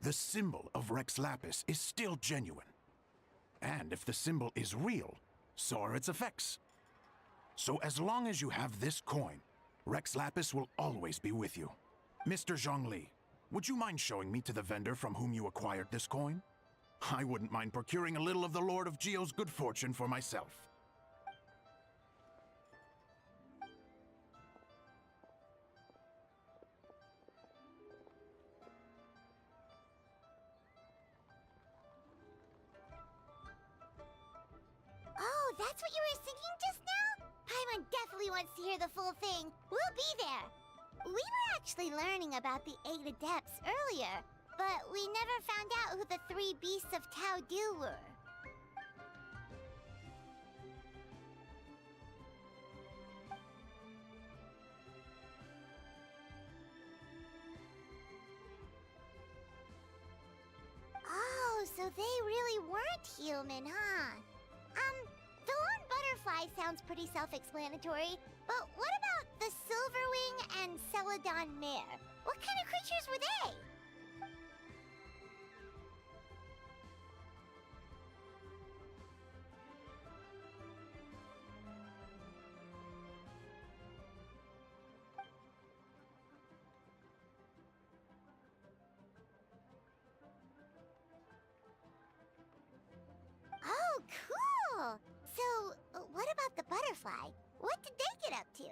Speaker 14: the symbol of Rex Lapis is still genuine. And if the symbol is real, so are its effects. So as long as you have this coin, Rex Lapis will always be with you. Mr. Zhongli, would you mind showing me to the vendor from whom you acquired this coin? I wouldn't mind procuring a little of the Lord of Geo's good fortune for myself.
Speaker 4: Oh, that's what you were singing just now? Paimon definitely wants to hear the full thing. We'll be there. We were actually learning about the 8 Adepts earlier, but we never found out who the 3 Beasts of Tao Du were. Oh, so they really weren't human, huh? The lone butterfly sounds pretty self-explanatory, but what about the Silverwing and Celadon mare? What kind of creatures were they? Oh, cool! So, what about the butterfly? What did they get up to?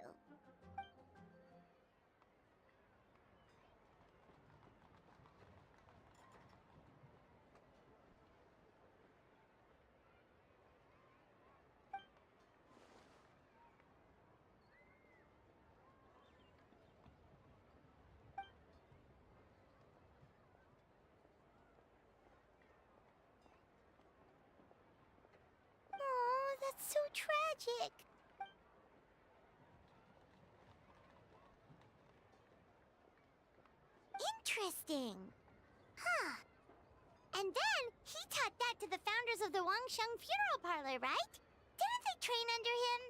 Speaker 4: Oh, that's so tragic. Interesting. Huh. And then he taught that to the founders of the Wangsheng Funeral Parlor, right? Didn't they train under him?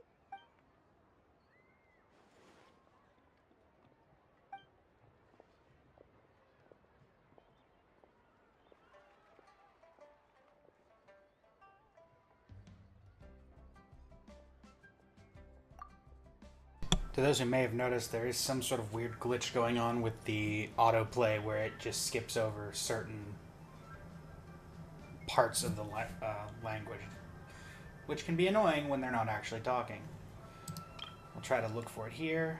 Speaker 2: To those who may have noticed, there is some sort of weird glitch going on with the autoplay where it just skips over certain parts of the language, which can be annoying when they're not actually talking. We'll try to look for it here.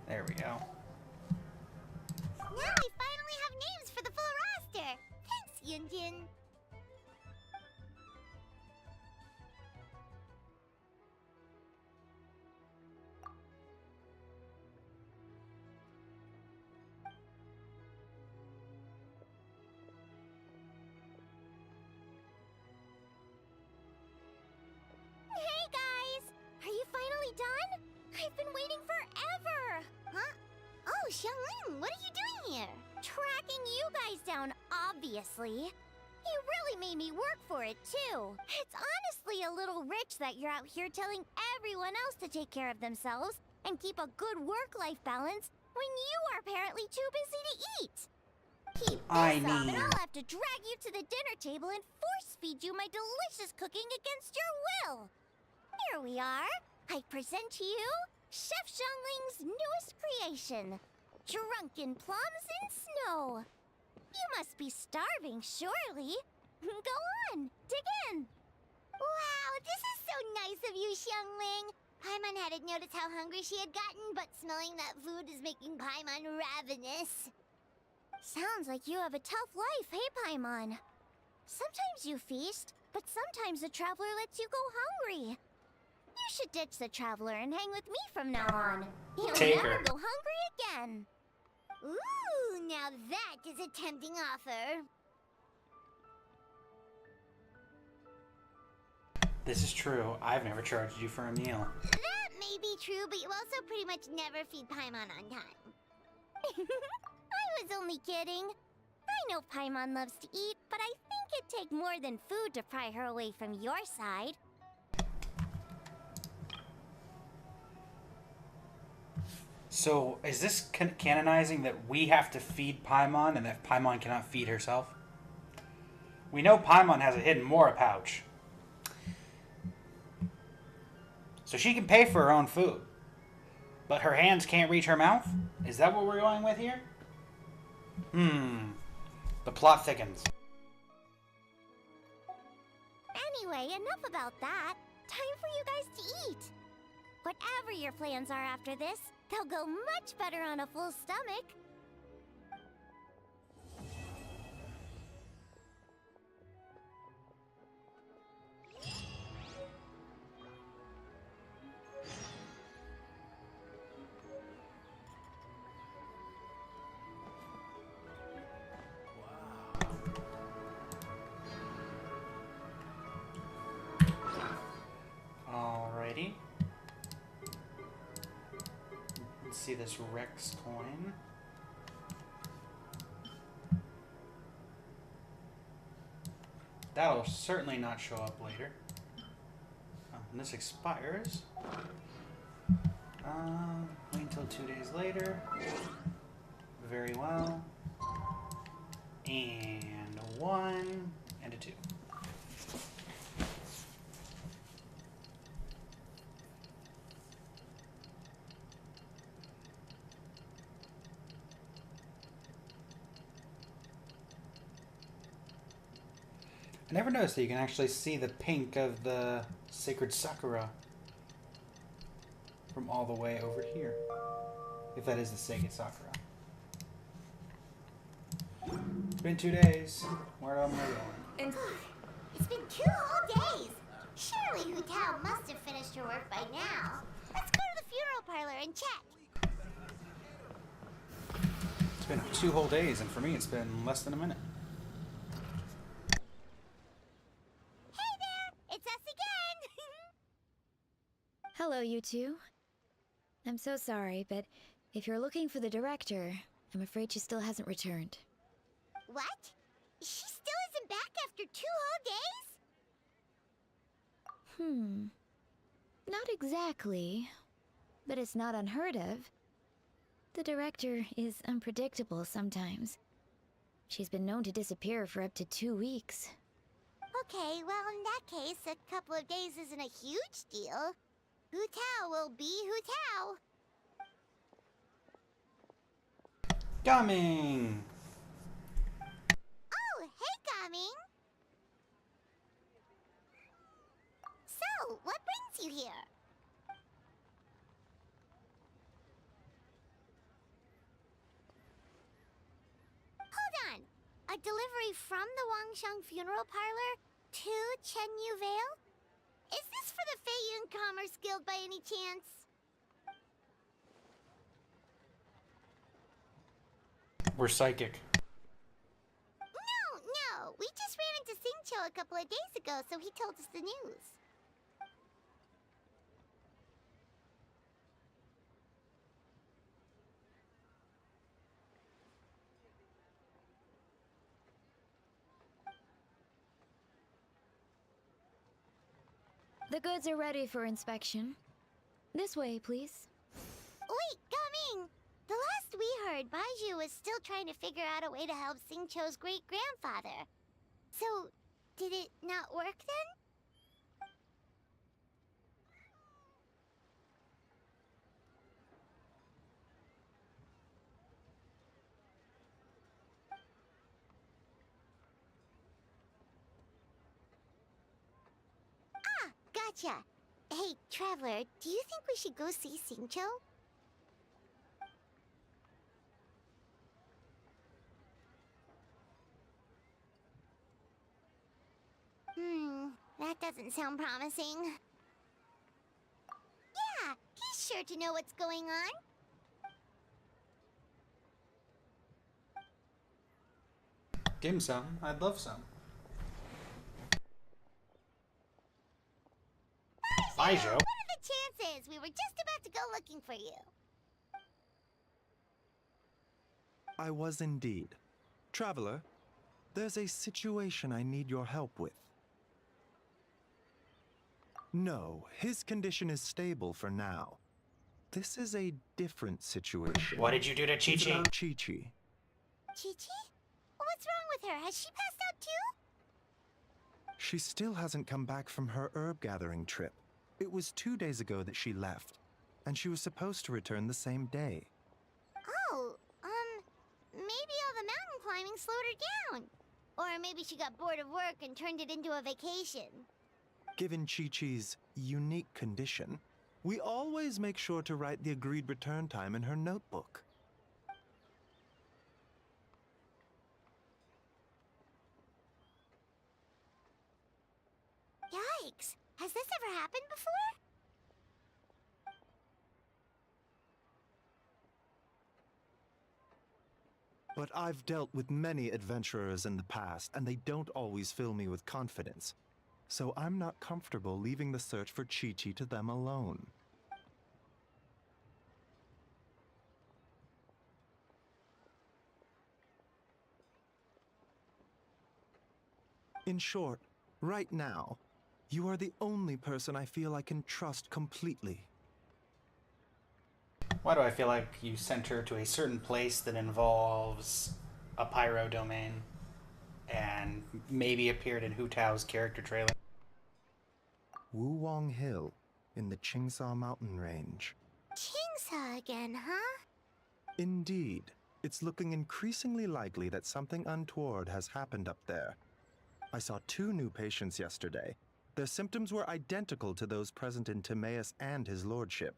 Speaker 2: There we go.
Speaker 4: Now we finally have names for the full roster. Thanks, Yunjin.
Speaker 3: Hey guys! Are you finally done? I've been waiting forever!
Speaker 4: Huh? Oh, Xiangling, what are you doing here?
Speaker 3: Tracking you guys down, obviously. You really made me work for it, too. It's honestly a little rich that you're out here telling everyone else to take care of themselves and keep a good work-life balance when you are apparently too busy to eat. Keep this up and I'll have to drag you to the dinner table and force-feed you my delicious cooking against your will. Here we are. I present to you Chef Xiangling's newest creation,
Speaker 4: Drunken plums in snow. You must be starving, surely. Go on, dig in.
Speaker 15: Wow, this is so nice of you, Xiangling. Paimon hadn't noticed how hungry she had gotten, but smelling that food is making Paimon ravenous.
Speaker 4: Sounds like you have a tough life, hey, Paimon? Sometimes you feast, but sometimes the traveler lets you go hungry. You should ditch the traveler and hang with me from now on. You'll
Speaker 2: Take
Speaker 4: never
Speaker 2: her.
Speaker 4: go hungry again.
Speaker 15: Ooh, now that is a tempting offer.
Speaker 2: This is true. I've never charged you for a meal.
Speaker 15: That may be true, but you also pretty much never feed Paimon on time.
Speaker 4: I was only kidding. I know Paimon loves to eat, but I think it'd take more than food to pry her away from your side.
Speaker 2: So, is this canonizing that we have to feed Paimon and that Paimon cannot feed herself? We know Paimon has a hidden Mora pouch. So she can pay for her own food. But her hands can't reach her mouth? Is that what we're going with here? The plot thickens.
Speaker 4: Anyway, enough about that. Time for you guys to eat. Whatever your plans are after this, they'll go much better on a full stomach.
Speaker 2: Alrighty. Let's see this Rex coin. That'll certainly not show up later. And this expires. Wait until 2 days later. Very well. And a 1 and a 2. I never noticed that you can actually see the pink of the sacred sakura from all the way over here. If that is the sacred sakura. It's been 2 days. Where am I going?
Speaker 15: It's been 2 whole days. Surely Hu Tao must have finished her work by now. Let's go to the funeral parlor and check.
Speaker 2: It's been 2 whole days, and for me it's been less than a minute.
Speaker 15: It's us again!
Speaker 1: Hello, you two. I'm so sorry, but if you're looking for the director, I'm afraid she still hasn't returned.
Speaker 15: What? She still isn't back after 2 whole days?
Speaker 1: Not exactly, but it's not unheard of. The director is unpredictable sometimes. She's been known to disappear for up to 2 weeks.
Speaker 15: Okay, well in that case, a couple of days isn't a huge deal. Hu Tao will be Hu Tao.
Speaker 2: Coming!
Speaker 15: Oh, hey, Gaming! So, what brings you here? Hold on! A delivery from the Wangsheng funeral parlor to Chenyu Vale? Is this for the Feiyun Commerce Guild by any chance?
Speaker 2: We're psychic.
Speaker 15: No. We just ran into Xingqiu a couple of days ago, so he told us the news.
Speaker 1: The goods are ready for inspection. This way, please.
Speaker 15: Wait, Gaming! The last we heard, Baiju was still trying to figure out a way to help Xingqiu's great-grandfather. So, did it not work then? Gotcha. Hey, Traveler, do you think we should go see Xingqiu? That doesn't sound promising. Yeah, he's sure to know what's going on.
Speaker 2: Give him some. I'd love some.
Speaker 15: Baizhu, what are the chances? We were just about to go looking for you.
Speaker 10: I was indeed. Traveler, there's a situation I need your help with. No, his condition is stable for now. This is a different situation.
Speaker 2: What did you do to Chi-Chi?
Speaker 10: It's about Chi-Chi.
Speaker 15: Chi-Chi? What's wrong with her? Has she passed out too?
Speaker 10: She still hasn't come back from her herb gathering trip. It was 2 days ago that she left, and she was supposed to return the same day.
Speaker 15: Oh, maybe all the mountain climbing slowed her down. Or maybe she got bored of work and turned it into a vacation.
Speaker 10: Given Chi-Chi's unique condition, we always make sure to write the agreed return time in her notebook.
Speaker 15: Yikes! Has this ever happened before?
Speaker 10: But I've dealt with many adventurers in the past, and they don't always fill me with confidence. So I'm not comfortable leaving the search for Chi-Chi to them alone. In short, right now, you are the only person I feel I can trust completely.
Speaker 2: Why do I feel like you sent her to a certain place that involves a pyro domain and maybe appeared in Hu Tao's character trailer?
Speaker 10: Wulong Hill, in the Qingsa mountain range.
Speaker 15: Qingsa again, huh?
Speaker 10: Indeed. It's looking increasingly likely that something untoward has happened up there. I saw 2 new patients yesterday. Their symptoms were identical to those present in Timaeus and his lordship.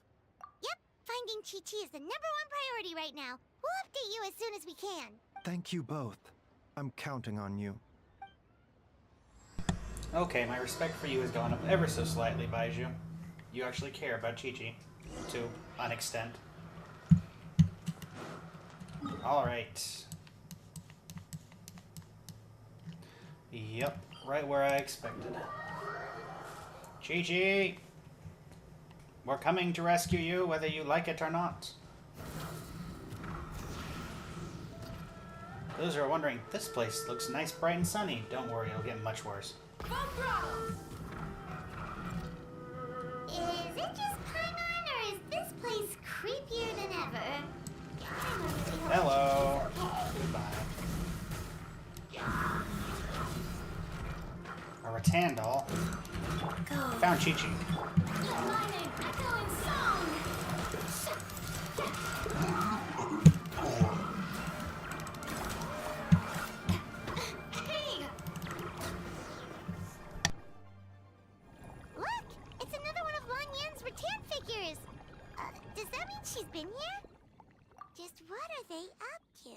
Speaker 15: Yep, finding Chi-Chi is the #1 priority right now. We'll update you as soon as we can.
Speaker 10: Thank you both. I'm counting on you.
Speaker 2: Okay, my respect for you has gone up ever so slightly, Baizhu. You actually care about Chi-Chi, to an extent. Alright. Yep, right where I expected. Chi-Chi! We're coming to rescue you, whether you like it or not. Those who are wondering, this place looks nice, bright, and sunny. Don't worry, it'll get much worse.
Speaker 11: Full throttle!
Speaker 15: Is it just Paimon, or is this place creepier than ever?
Speaker 2: Hello. Goodbye. A rattan doll. Found Chi-Chi.
Speaker 11: Lightning, echoing song! Hey!
Speaker 15: Look! It's another one of Lan Yan's rattan figures! Does that mean she's been here? Just what are they up to?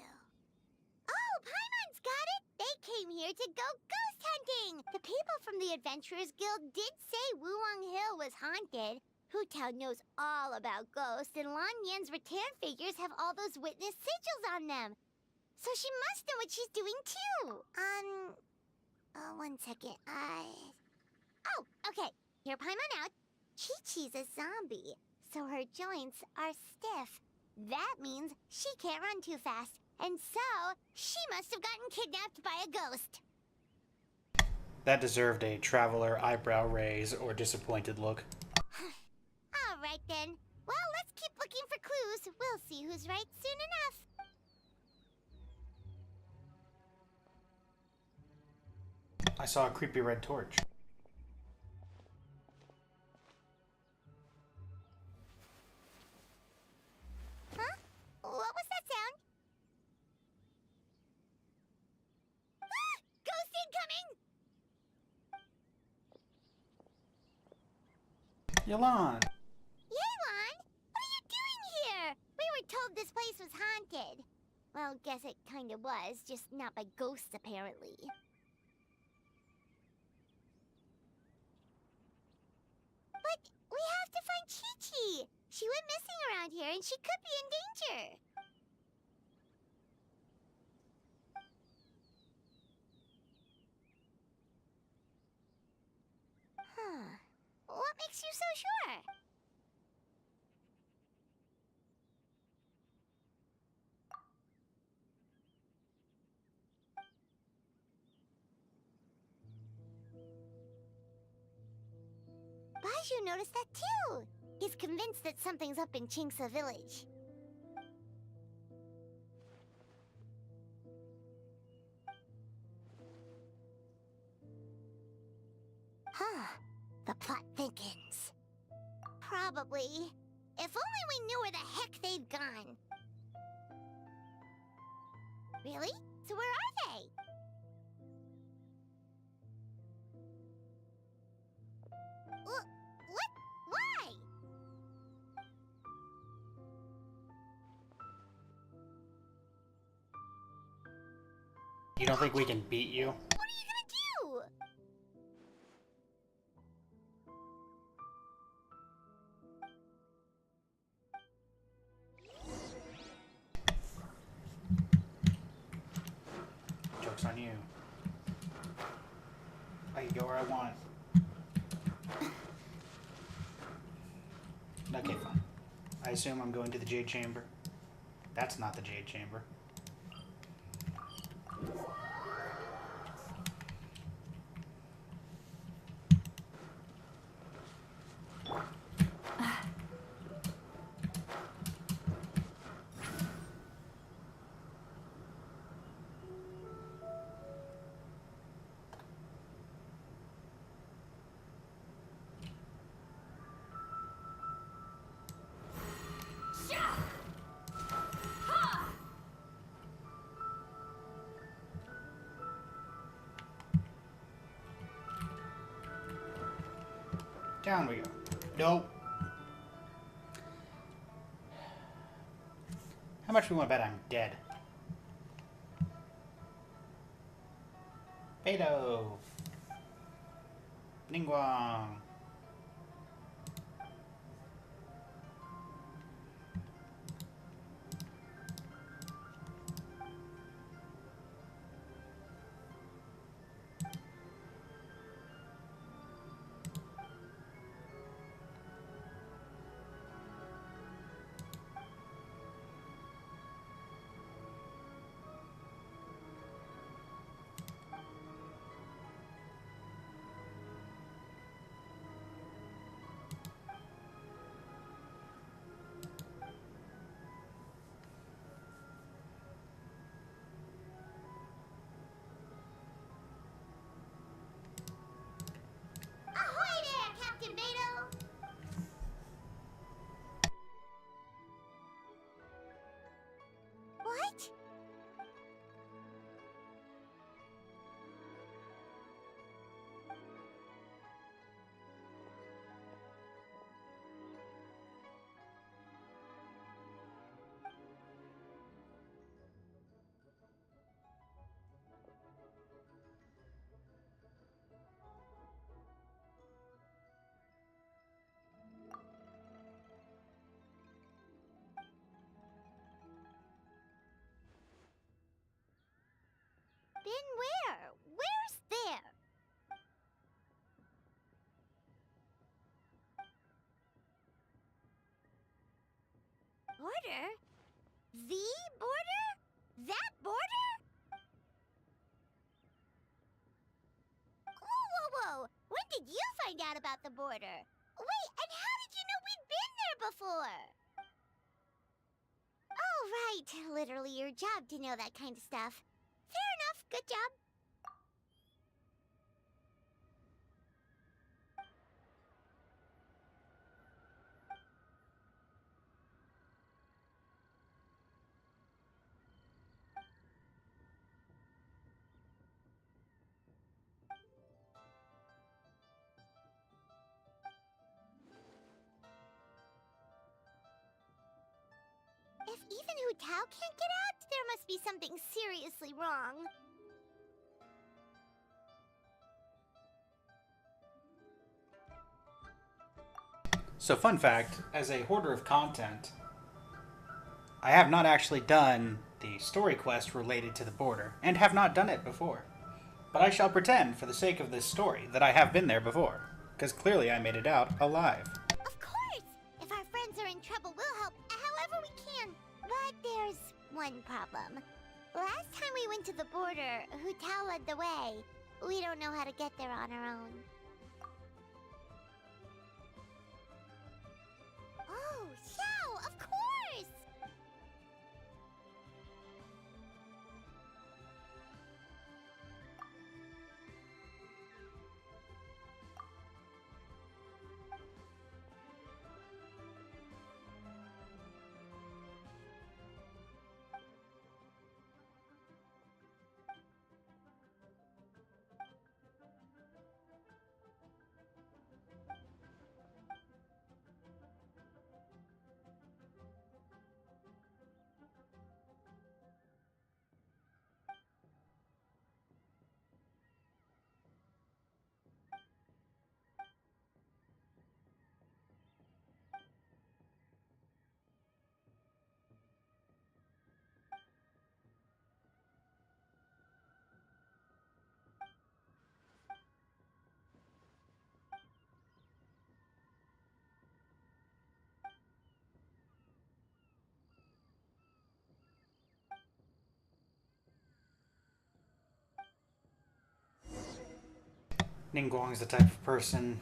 Speaker 15: Oh, Paimon's got it! They came here to go ghost hunting! The people from the Adventurers Guild did say Wulong Hill was haunted. Hu Tao knows all about ghosts, and Lan Yan's rattan figures have all those witness sigils on them. So she must know what she's doing too. 1 second. Oh, okay. Hear Paimon out. Chi-Chi's a zombie, so her joints are stiff. That means she can't run too fast, and so she must have gotten kidnapped by a ghost.
Speaker 2: That deserved a traveler eyebrow raise or disappointed look.
Speaker 15: All right then. Well, let's keep looking for clues. We'll see who's right soon enough.
Speaker 2: I saw a creepy red torch.
Speaker 15: Huh? What was that sound? Ah! Ghost incoming!
Speaker 2: Yolan!
Speaker 15: Yelan, what are you doing here? We were told this place was haunted. Well, guess it kind of was, just not by ghosts, apparently. But we have to find Chi-Chi. She went missing around here, and she could be in danger. Huh. What makes you so sure? Baju noticed that too. He's convinced that something's up in Chinksa village. Huh. The plot thickens. Probably. If only we knew where the heck they'd gone. Really? So where are they? What? Why?
Speaker 2: You don't think we can beat you?
Speaker 15: What are you gonna do?
Speaker 2: Joke's on you. I can go where I want. Okay, fine. I assume I'm going to the Jade Chamber. That's not the Jade Chamber. Down we go. Nope. How much we want to bet I'm dead? Beto. Ningguang.
Speaker 15: Ahoy there, Captain Beto! What? Been where? Where's there? Border? The border? That border? Whoa, whoa, whoa! When did you find out about the border? Wait, and how did you know we'd been there before? Oh, right. Literally your job to know that kind of stuff. Fair enough. Good job. reason Hu Tao can't get out, there must be something seriously wrong.
Speaker 2: So, fun fact, as a hoarder of content, I have not actually done the story quest related to the border, and have not done it before. But I shall pretend, for the sake of this story, that I have been there before, because clearly I made it out alive.
Speaker 15: Of course! If our friends are in trouble, we'll help however we can. But there's one problem. Last time we went to the border, Hu Tao led the way. We don't know how to get there on our own. Oh, Xiao, of course!
Speaker 2: Ningguang's the type of person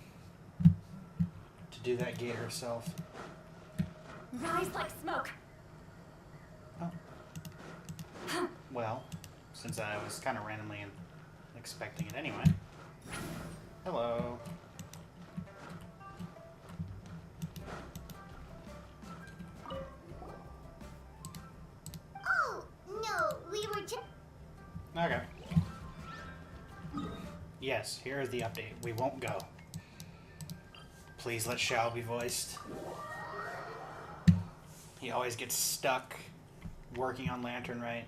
Speaker 2: to do that gate herself.
Speaker 13: Rise like smoke.
Speaker 2: Oh. Well, since I was kind of randomly expecting it anyway. Hello.
Speaker 15: Oh, no, we were just...
Speaker 2: Okay. Yes, here is the update. We won't go. Please let Xiao be voiced. He always gets stuck working on Lantern Rite.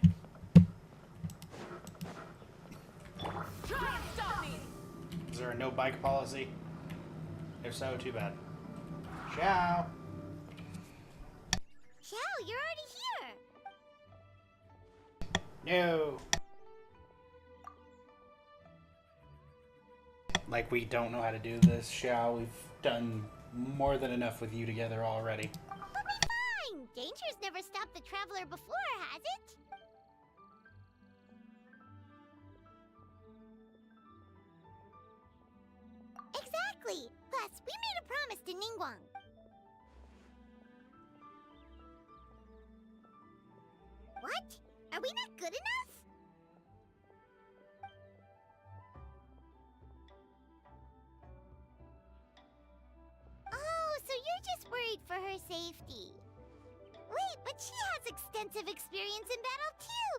Speaker 13: Try and stop me.
Speaker 2: Is there a no bike policy? If so, too bad. Xiao!
Speaker 15: Xiao, you're already here!
Speaker 2: No! Like we don't know how to do this, Xiao. We've done more than enough with you together already.
Speaker 15: We'll be fine! Danger's never stopped the Traveler before, has it? Exactly! Plus, we made a promise to Ningguang. What? Are we not good enough? Oh, so you're just worried for her safety. Wait, but she has extensive experience in battle too!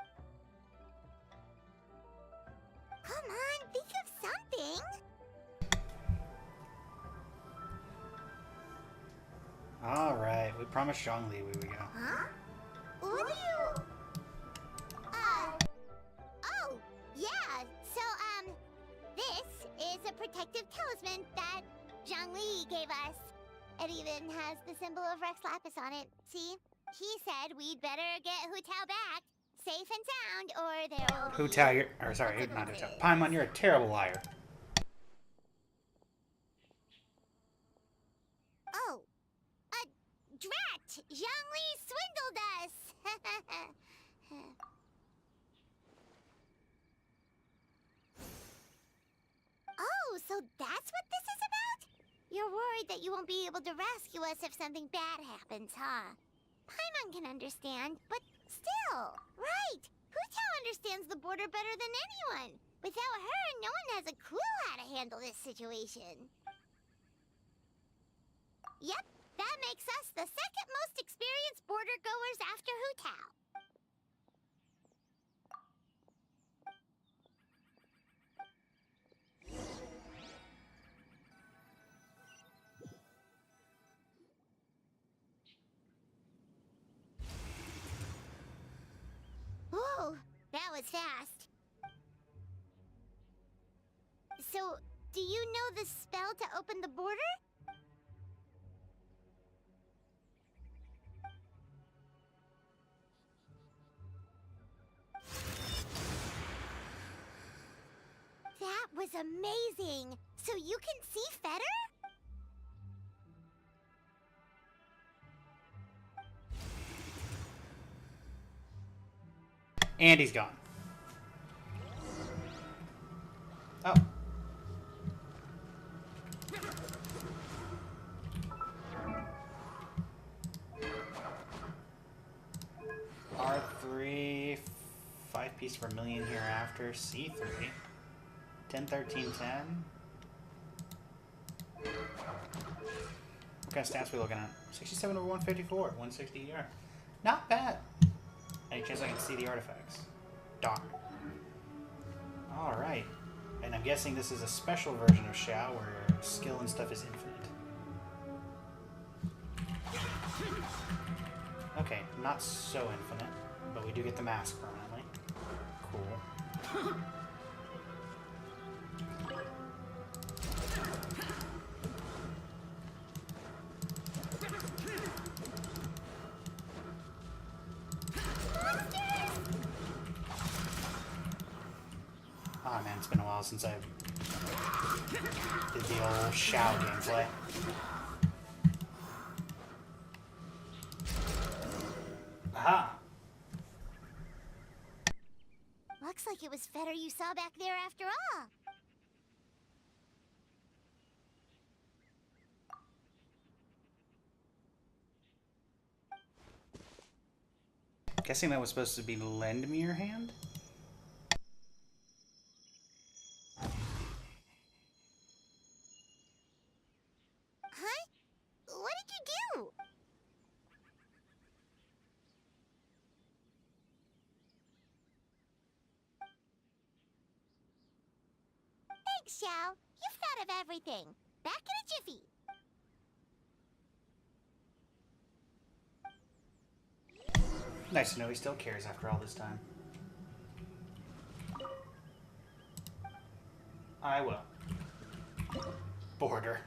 Speaker 15: Come on, think of something!
Speaker 2: Alright, we promised Zhongli we would go.
Speaker 15: Huh? What do you... Oh, yeah, so, this is a protective talisman that Zhongli gave us. It even has the symbol of Rex Lapis on it, see? He said we'd better get Hu Tao back, safe and sound, or there will be...
Speaker 2: Hu Tao, you're... Or sorry, not Hu Tao. Paimon, you're a terrible liar.
Speaker 15: Oh. Drat! Zhongli swindled us! Oh, so that's what this is about? You're worried that you won't be able to rescue us if something bad happens, huh? Paimon can understand, but still, right! Hu Tao understands the border better than anyone. Without her, no one has a clue how to handle this situation. Yep, that makes us the second most experienced border goers after Hu Tao. That was fast. So, do you know the spell to open the border? That was amazing! So you can see Fetter?
Speaker 2: And he's gone. Oh. R3, 5 piece vermilion hereafter, C3, 10, 13, 10. What kind of stats are we looking at? 67 over 154, 160 here. Not bad. Any chance I can see the artifacts? Darn. Alright. And I'm guessing this is a special version of Xiao where skill and stuff is infinite. Okay, not so infinite, but we do get the mask permanently. Cool. Oh man, it's been a while since I did the old Xiao gameplay. Aha!
Speaker 15: Looks like it was Fetter you saw back there after all.
Speaker 2: Guessing that was supposed to be lend me your hand?
Speaker 15: Huh? What did you do? Thanks, Xiao. You've thought of everything. Back in a jiffy.
Speaker 2: Nice to know he still cares after all this time. I will. Border.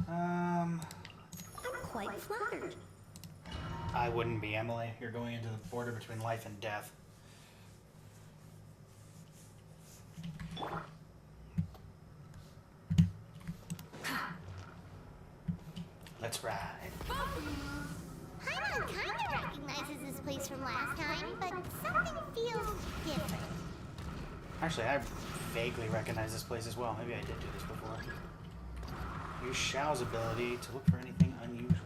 Speaker 12: I'm quite flattered.
Speaker 2: I wouldn't be, Emily. You're going into the border between life and death. Let's ride.
Speaker 15: Paimon kinda recognizes this place from last time, but something feels different.
Speaker 2: Actually, I vaguely recognize this place as well. Maybe I did do this before. Use Xiao's ability to look for anything unusual.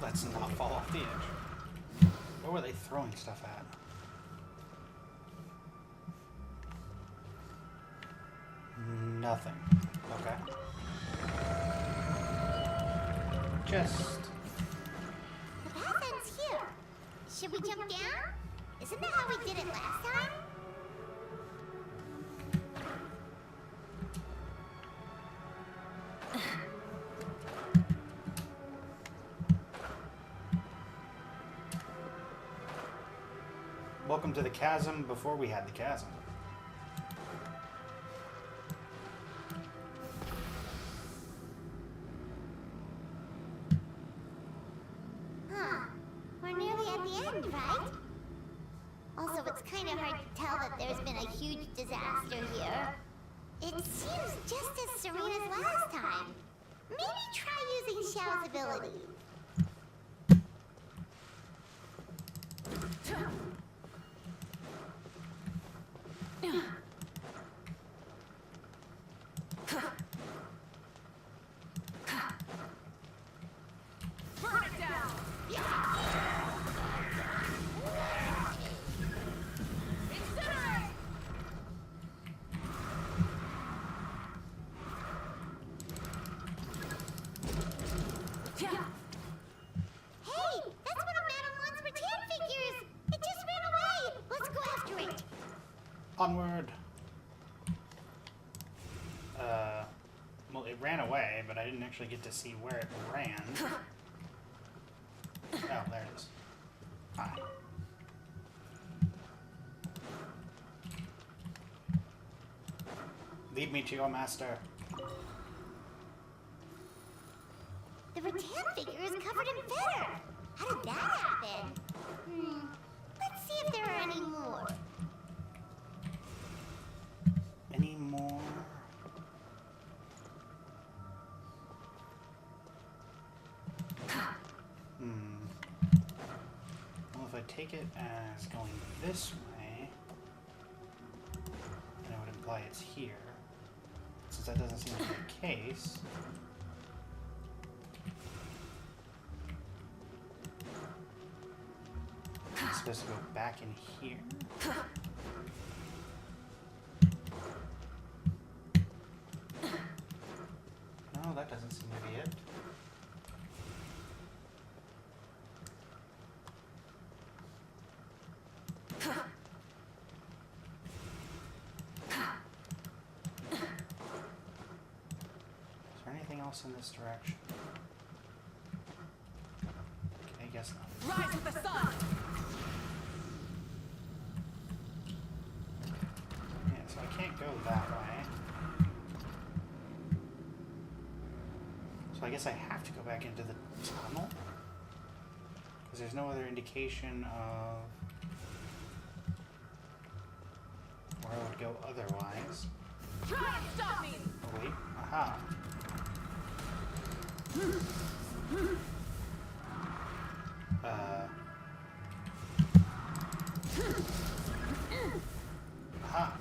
Speaker 2: Let's not fall off the edge. Where were they throwing stuff at? Nothing. Okay. Just...
Speaker 15: The path ends here. Should we jump down? Isn't that how we did it last time?
Speaker 2: Welcome to the chasm before we had the chasm.
Speaker 15: Huh. We're nearly at the end, right? Also, it's kind of hard to tell that there's been a huge disaster here. It seems just as serene as last time. Maybe try using Xiao's ability.
Speaker 13: Burn it down! Incinerate!
Speaker 15: Hey, that's one of Madame Wan's rattan figures! It just ran away! Let's go after it!
Speaker 2: Onward! Well, it ran away, but I didn't actually get to see where it ran. Oh, there it is. Hi. Lead me to your master.
Speaker 15: The rattan figure is covered in feather! How did that happen? Let's see if there are any more.
Speaker 2: Any more? Well, if I take it as going this way, then it would imply it's here. Since that doesn't seem to be the case. It's supposed to go back in here. No, that doesn't seem to be it. Is there anything else in this direction? Okay, I guess not.
Speaker 13: Rise with the sun!
Speaker 2: Yeah, so I can't go that way. So I guess I have to go back into the tunnel? Because there's no other indication of where I would go otherwise.
Speaker 13: Try and stop me!
Speaker 2: Oh wait, aha. Aha.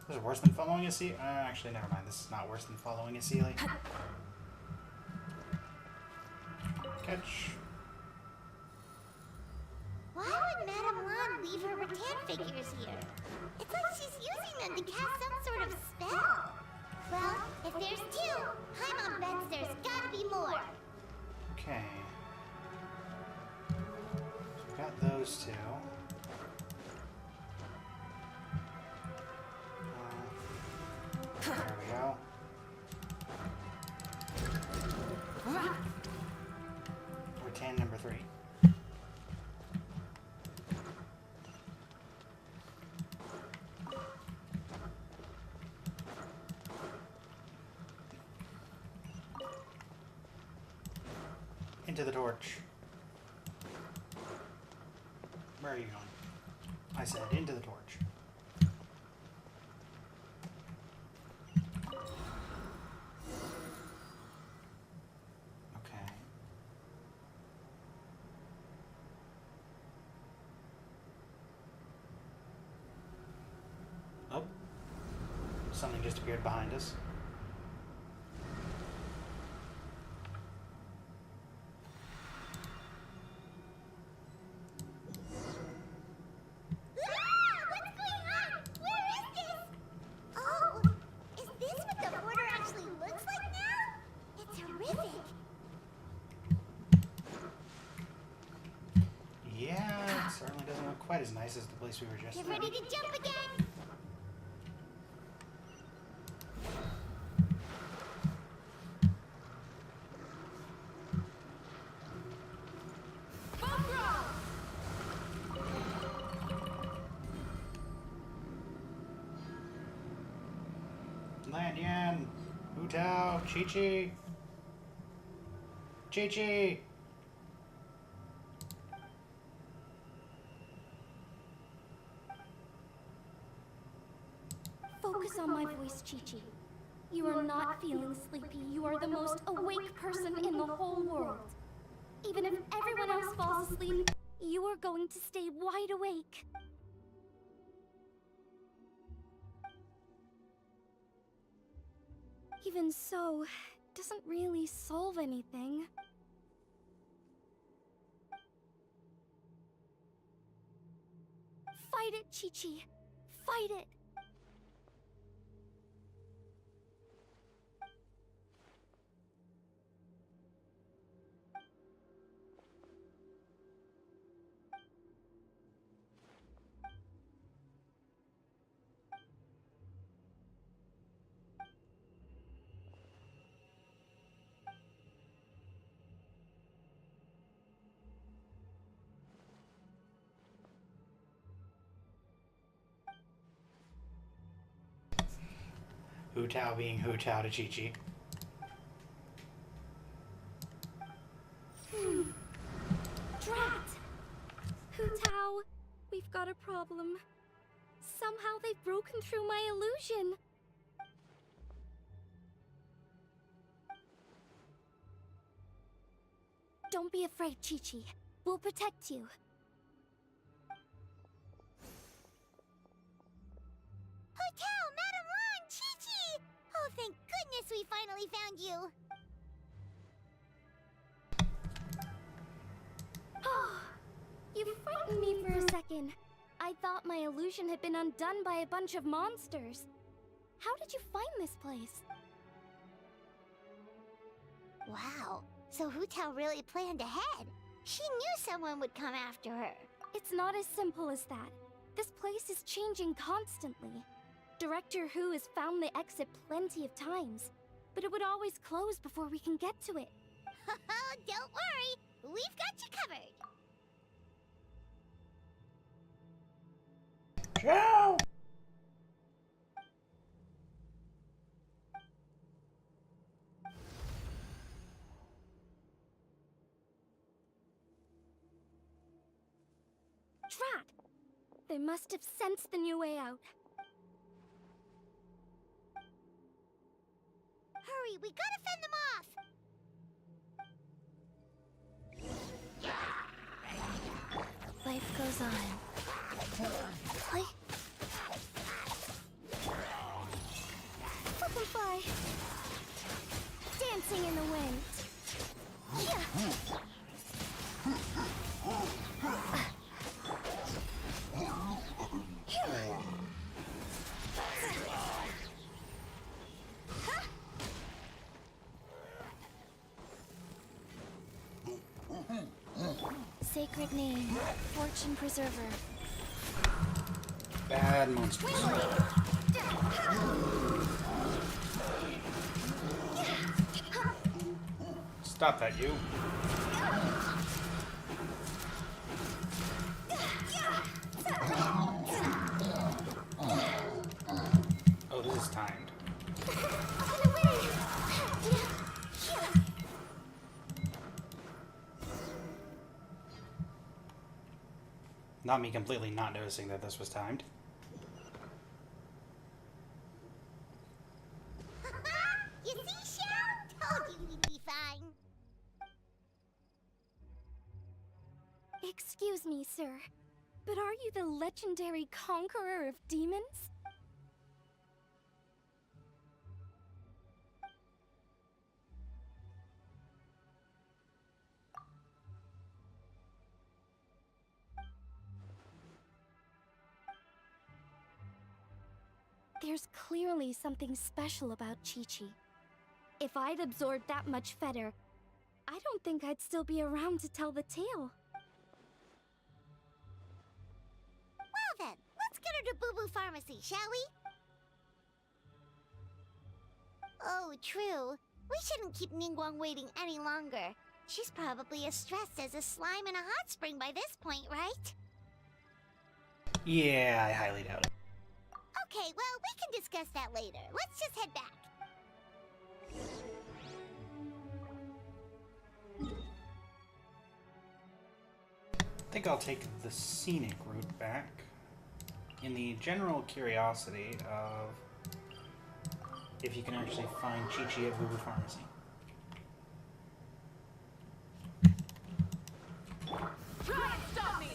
Speaker 2: This is worse than following a sea. Actually, never mind. This is not worse than following a Sealy. Catch.
Speaker 15: Why would Madame Wan leave her rattan figures here? It's like she's using them to cast some sort of spell. Well, if there's two, Paimon bets there's gotta be more.
Speaker 2: Okay. So we've got those two. There we go. Rattan number 3. Into the torch. Where are you going? I said into the torch. Okay. Oh. Something just appeared behind us. Quite as nice as the place we were just
Speaker 15: Get
Speaker 2: in.
Speaker 15: ready to jump again!
Speaker 2: Land Yan! Hu Tao! Chi-Chi! Chi-Chi!
Speaker 9: Focus on my voice, Chi-Chi. You are not feeling sleepy. You are the most awake person in the whole world. Even if everyone else falls asleep, you are going to stay wide awake. Even so, it doesn't really solve anything. Fight it, Chi-Chi. Fight it.
Speaker 2: Hu Tao being Hu Tao to Chi Chi.
Speaker 9: Drat! Hu Tao, we've got a problem. Somehow they've broken through my illusion. Don't be afraid, Chi-Chi. We'll protect you.
Speaker 15: Hotel, Madame Long, Chi-Chi! Oh, thank goodness we finally found you.
Speaker 9: You frightened me for a second. I thought my illusion had been undone by a bunch of monsters. How did you find this place?
Speaker 15: Wow, so Hu Tao really planned ahead. She knew someone would come after her.
Speaker 9: It's not as simple as that. This place is changing constantly. Director Hu has found the exit plenty of times, but it would always close before we can get to it.
Speaker 15: Don't worry, we've got you covered.
Speaker 2: Ciao!
Speaker 9: Drat! They must have sensed the new way out.
Speaker 15: Hurry, we gotta fend them off.
Speaker 1: Life goes on. Play.
Speaker 9: Fly. Dancing in the wind. Yeah.
Speaker 1: Sacred name, Fortune Preserver.
Speaker 2: Bad monsters. Stop that, you. Oh, this is timed. Not me completely not noticing that this was timed.
Speaker 15: You see, Shao? Told you we'd be fine.
Speaker 9: Excuse me, sir, but are you the legendary conqueror of demons? There's clearly something special about Chi-Chi. If I'd absorbed that much fetter, I don't think I'd still be around to tell the tale.
Speaker 15: Well then, let's get her to Boo Boo Pharmacy, shall we? Oh, true. We shouldn't keep Ningguang waiting any longer. She's probably as stressed as a slime in a hot spring by this point, right?
Speaker 2: Yeah, I highly doubt it.
Speaker 15: Okay, well, we can discuss that later. Let's just head back.
Speaker 2: I think I'll take the scenic route back. In the general curiosity of if you can actually find Chi-Chi at Boo Boo Pharmacy.
Speaker 13: Try and stop me!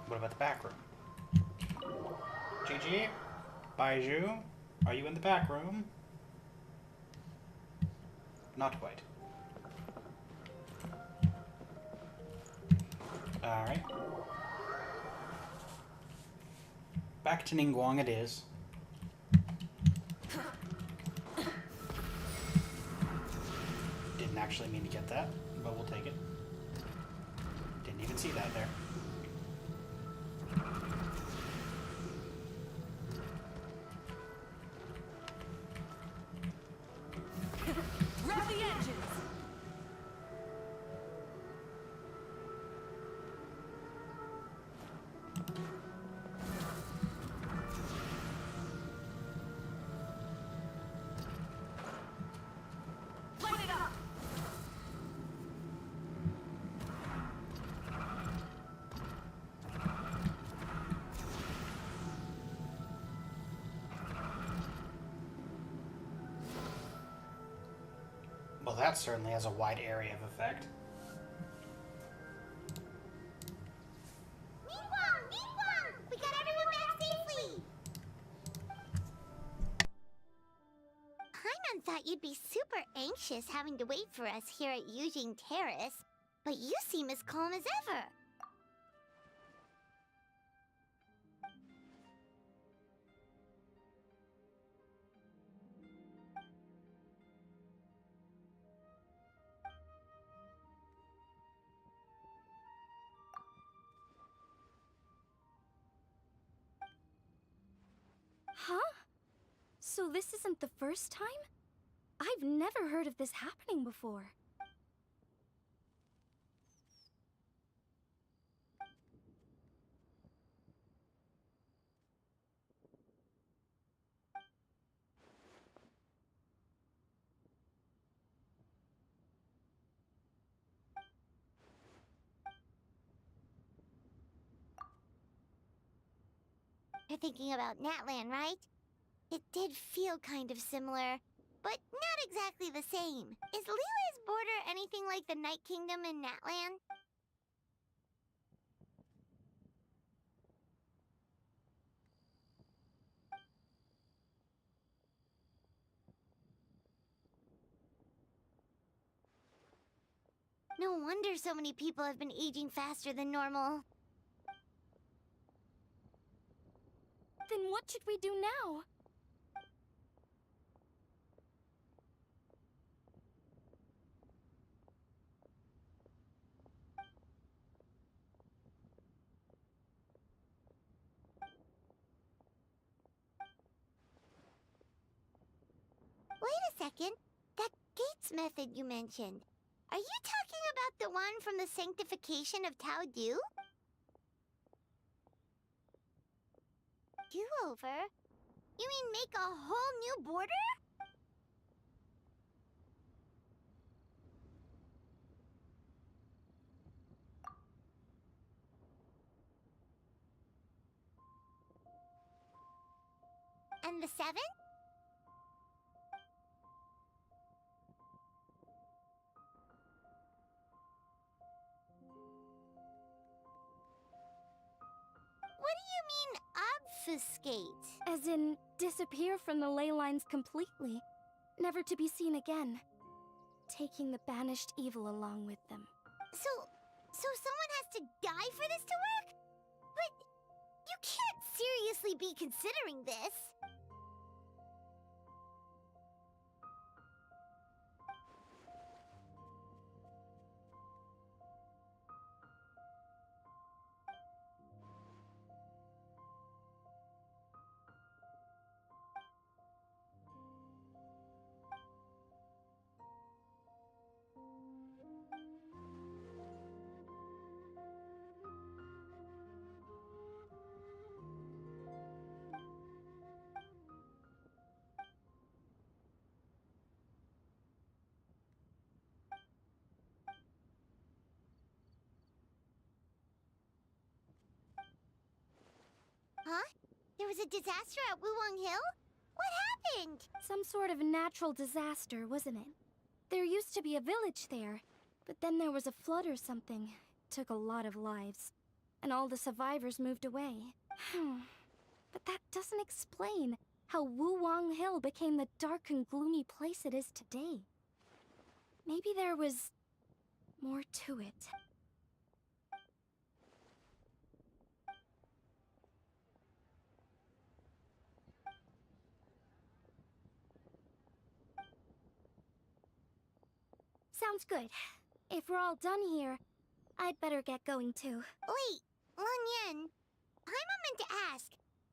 Speaker 2: What about the back room? Chi-Chi? Baiju? Are you in the back room? Not quite. Alright. Back to Ningguang it is. Didn't actually mean to get that, but we'll take it. Didn't even see that there. that certainly has a wide area of effect.
Speaker 15: Ningguang! Ningguang! We got everyone back safely! Paimon thought you'd be super anxious having to wait for us here at Yujing Terrace, but you seem as calm as ever.
Speaker 9: Huh? So this isn't the first time? I've never heard of this happening before.
Speaker 15: You're thinking about Natlan, right? It did feel kind of similar, but not exactly the same. Is Lile's border anything like the Night Kingdom in Natlan? No wonder so many people have been aging faster than normal.
Speaker 9: Then what should we do now?
Speaker 15: Wait a second. That gates method you mentioned. Are you talking about the one from the sanctification of Tao Du? Do-over? You mean make a whole new border? And the 7? What do you mean, obfuscate?
Speaker 9: As in, disappear from the ley lines completely, never to be seen again, taking the banished evil along with them.
Speaker 15: So someone has to die for this to work? But you can't seriously be considering this. Huh? There was a disaster at Wuwang Hill? What happened?
Speaker 9: Some sort of natural disaster, wasn't it? There used to be a village there, but then there was a flood or something. It took a lot of lives, and all the survivors moved away. But that doesn't explain how Wuwang Hill became the dark and gloomy place it is today. Maybe there was more to it. Sounds good. If we're all done here, I'd better get going too.
Speaker 15: Wait, Lan Yan. Paimon meant to ask,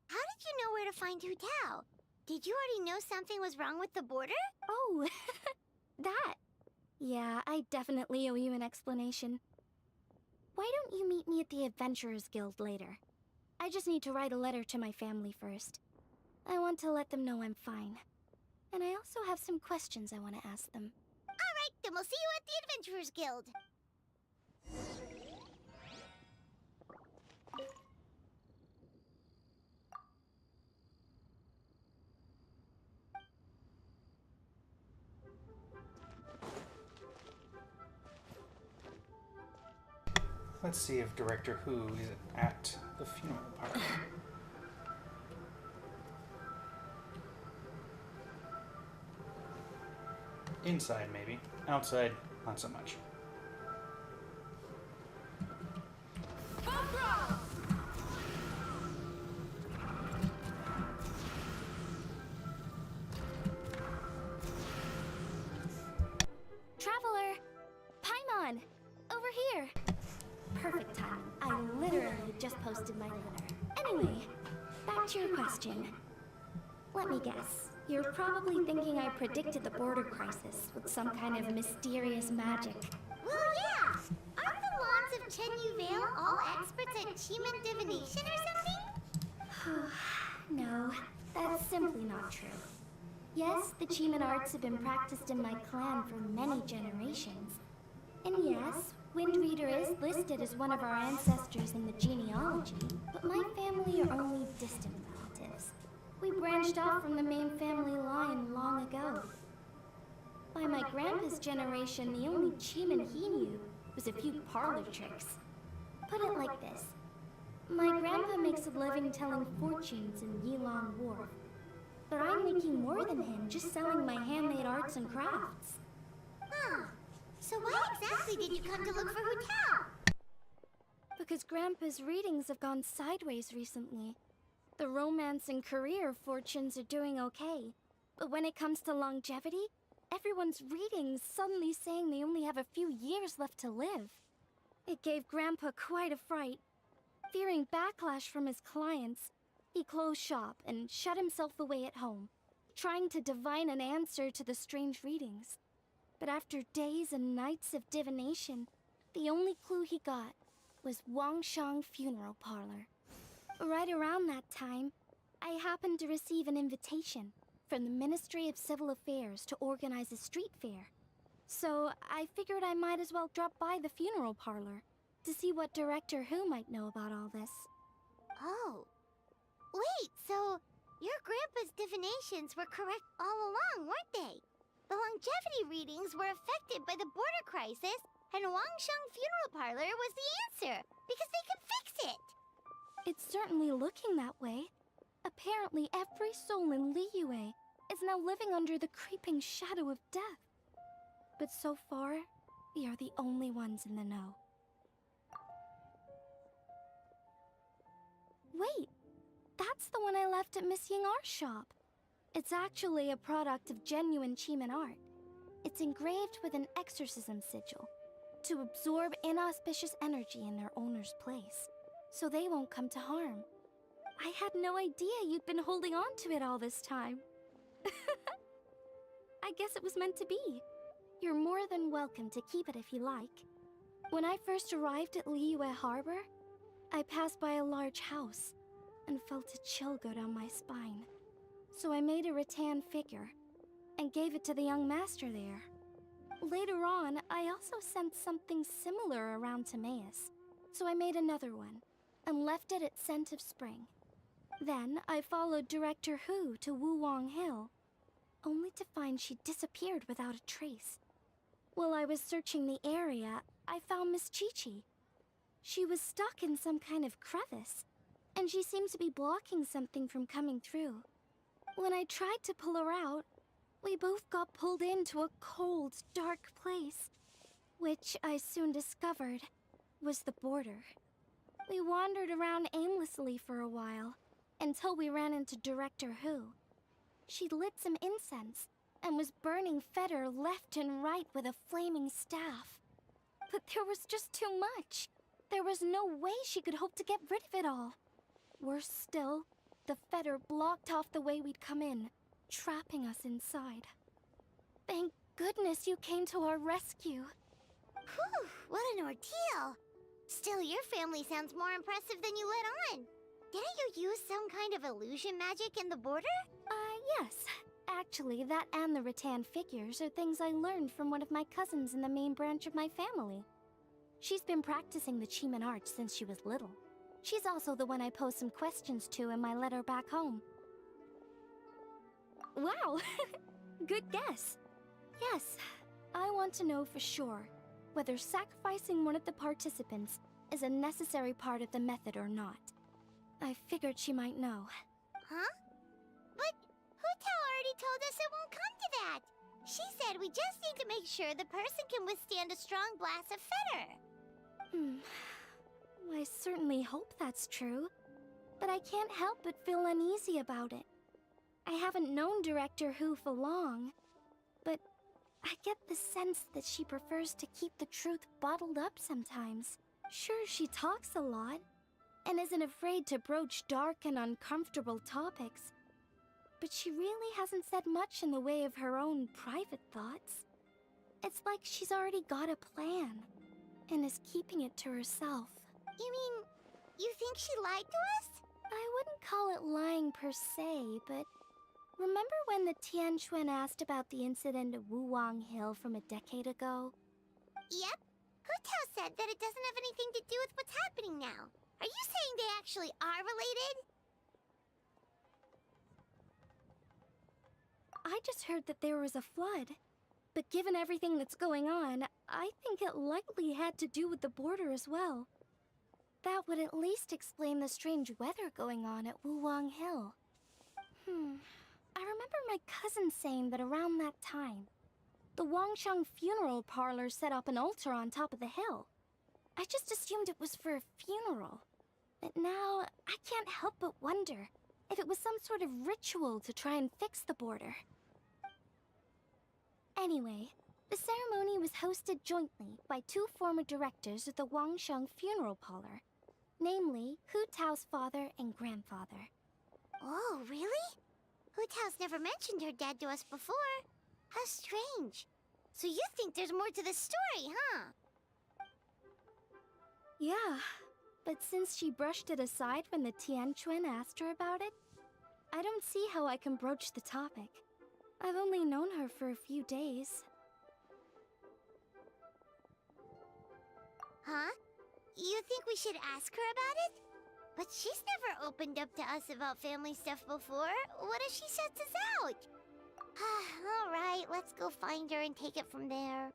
Speaker 15: how did you know where to find Hu Tao? Did you already know something was wrong with the border?
Speaker 9: Oh, that. Yeah, I definitely owe you an explanation. Why don't you meet me at the Adventurers Guild later? I just need to write a letter to my family first. I want to let them know I'm fine. And I also have some questions I want to ask them.
Speaker 15: Alright, then we'll see you at the Adventurers Guild.
Speaker 2: Let's see if Director Who is at the funeral parlor. Inside, maybe. Outside, not so much.
Speaker 3: Traveler! Paimon! Over here! Perfect time. I literally just posted my letter. Anyway, back to your question. Let me guess. You're probably thinking I predicted the border crisis with some kind of mysterious magic.
Speaker 15: Well, yeah! Aren't the Lawns of Chen Yu Vale all experts at Chiman divination or something?
Speaker 3: No, that's simply not true. Yes, the Chiman arts have been practiced in my clan for many generations. And yes, Windreader is listed as one of our ancestors in the genealogy, but my family are only distant relatives. We branched off from the main family line long ago. By my grandpa's generation, the only Chiman he knew was a few parlor tricks. Put it like this. My grandpa makes a living telling fortunes in Yilong Wharf, but I'm making more than him just selling my handmade arts and crafts.
Speaker 15: Huh. So why exactly did you come to look for Hu Tao?
Speaker 3: Because Grandpa's readings have gone sideways recently. The romance and career fortunes are doing okay, but when it comes to longevity, everyone's readings suddenly saying they only have a few years left to live. It gave Grandpa quite a fright. Fearing backlash from his clients, he closed shop and shut himself away at home, trying to divine an answer to the strange readings. But after days and nights of divination, the only clue he got was Wangshang Funeral Parlor. Right around that time, I happened to receive an invitation from the Ministry of Civil Affairs to organize a street fair. So I figured I might as well drop by the funeral parlor to see what Director Who might know about all this.
Speaker 15: Oh. Wait, so your grandpa's divinations were correct all along, weren't they? The longevity readings were affected by the border crisis, and Wangsheng Funeral Parlor was the answer, because they could fix it.
Speaker 3: It's certainly looking that way. Apparently every soul in Liyue is now living under the creeping shadow of death. But so far, we are the only ones in the know. Wait, that's the one I left at Miss Yingar's shop. It's actually a product of genuine Chiman art. It's engraved with an exorcism sigil to absorb inauspicious energy in their owner's place, so they won't come to harm. I had no idea you'd been holding on to it all this time. I guess it was meant to be. You're more than welcome to keep it if you like. When I first arrived at Liyue Harbor, I passed by a large house and felt a chill go down my spine. So I made a rattan figure and gave it to the young master there. Later on, I also sensed something similar around Timaeus, so I made another one and left it at Scent of Spring. Then I followed Director Who to Wuwang Hill, only to find she disappeared without a trace. While I was searching the area, I found Miss Chi-Chi. She was stuck in some kind of crevice, and she seemed to be blocking something from coming through. When I tried to pull her out, we both got pulled into a cold, dark place, which I soon discovered was the border. We wandered around aimlessly for a while, until we ran into Director Who. She'd lit some incense, and was burning Feder left and right with a flaming staff. But there was just too much. There was no way she could hope to get rid of it all. Worse still, the Feder blocked off the way we'd come in, trapping us inside. Thank goodness you came to our rescue.
Speaker 15: Whew, what an ordeal. Still, your family sounds more impressive than you let on. Didn't you use some kind of illusion magic in the border?
Speaker 3: Yes. Actually, that and the rattan figures are things I learned from one of my cousins in the main branch of my family. She's been practicing the Chiman arts since she was little. She's also the one I posed some questions to in my letter back home. Wow! Good guess. Yes, I want to know for sure whether sacrificing one of the participants
Speaker 9: is a necessary part of the method or not. I figured she might know.
Speaker 15: Huh? But Hutao already told us it won't come to that. She said we just need to make sure the person can withstand a strong blast of fetter.
Speaker 9: I certainly hope that's true, but I can't help but feel uneasy about it. I haven't known Director Hu for long, but I get the sense that she prefers to keep the truth bottled up sometimes. Sure, she talks a lot, and isn't afraid to broach dark and uncomfortable topics, but she really hasn't said much in the way of her own private thoughts. It's like she's already got a plan, and is keeping it to herself.
Speaker 15: You mean, you think she lied to us?
Speaker 9: I wouldn't call it lying per se, but remember when the Tianquan asked about the incident at Wuwang Hill from a decade ago?
Speaker 15: Yep. Hutao said that it doesn't have anything to do with what's happening now. Are you saying they actually are related?
Speaker 9: I just heard that there was a flood. But given everything that's going on, I think it likely had to do with the border as well. That would at least explain the strange weather going on at Wuwang Hill. I remember my cousin saying that around that time, the Wangsheng funeral parlor set up an altar on top of the hill. I just assumed it was for a funeral. But now, I can't help but wonder if it was some sort of ritual to try and fix the border. Anyway, the ceremony was hosted jointly by two former directors of the Wangsheng funeral parlor, namely Hu Tao's father and grandfather.
Speaker 15: Oh, really? Hutao's never mentioned her dad to us before. How strange. So you think there's more to the story, huh?
Speaker 9: Yeah, but since she brushed it aside when the Tianquan asked her about it, I don't see how I can broach the topic. I've only known her for a few days.
Speaker 15: Huh? You think we should ask her about it? But she's never opened up to us about family stuff before. What if she shuts us out? Alright, let's go find her and take it from there.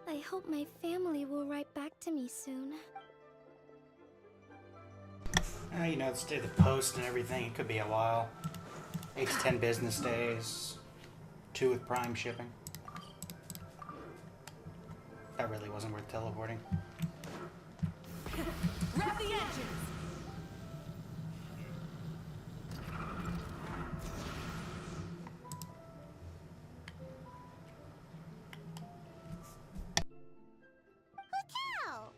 Speaker 9: I hope my family will write back to me soon.
Speaker 2: You know, it's the post and everything. It could be a while. 8 to 10 business days. 2 with Prime shipping. That really wasn't worth teleporting.
Speaker 13: Rev the engines!
Speaker 15: Hutao!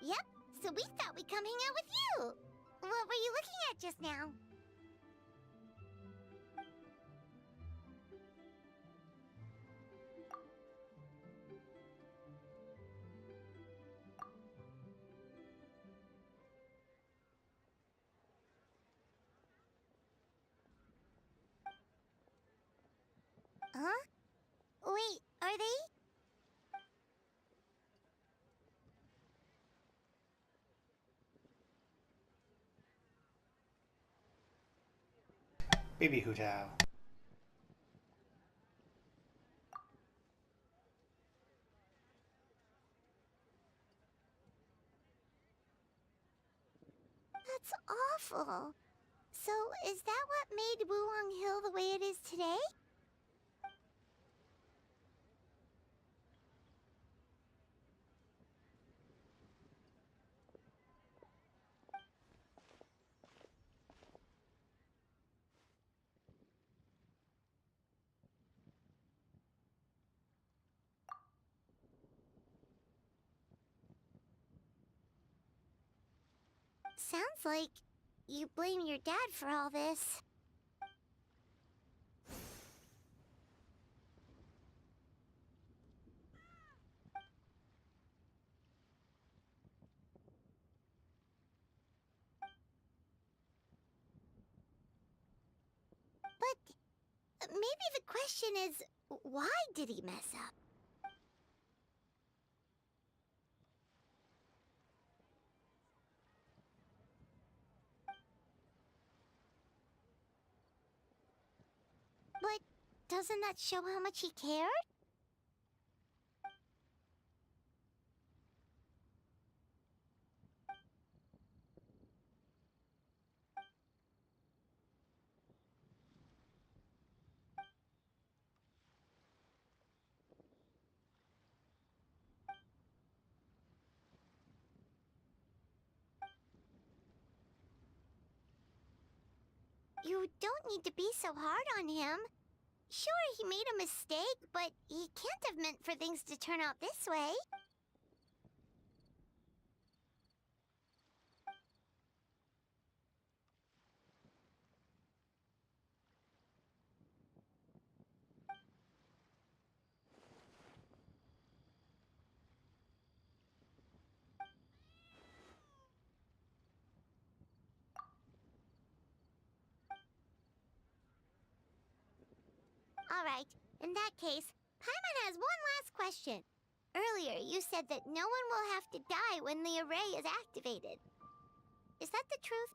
Speaker 15: Yep, so we thought we'd come hang out with you. What were you looking at just now? Huh? Wait, are they?
Speaker 2: Baby Hutao.
Speaker 15: That's awful. So, is that what made Wuwang Hill the way it is today? Sounds like you blame your dad for all this. But maybe the question is, why did he mess up? Doesn't that show how much he cared? You don't need to be so hard on him. Sure, he made a mistake, but he can't have meant for things to turn out this way. Alright, in that case, Paimon has one last question. Earlier, you said that no one will have to die when the array is activated. Is that the truth?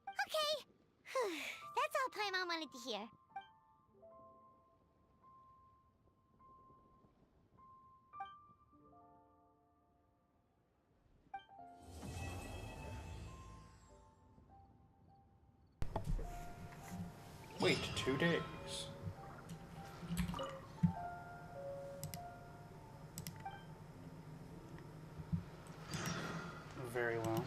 Speaker 15: Okay! That's all Paimon wanted to hear.
Speaker 2: Wait 2 days. Very well.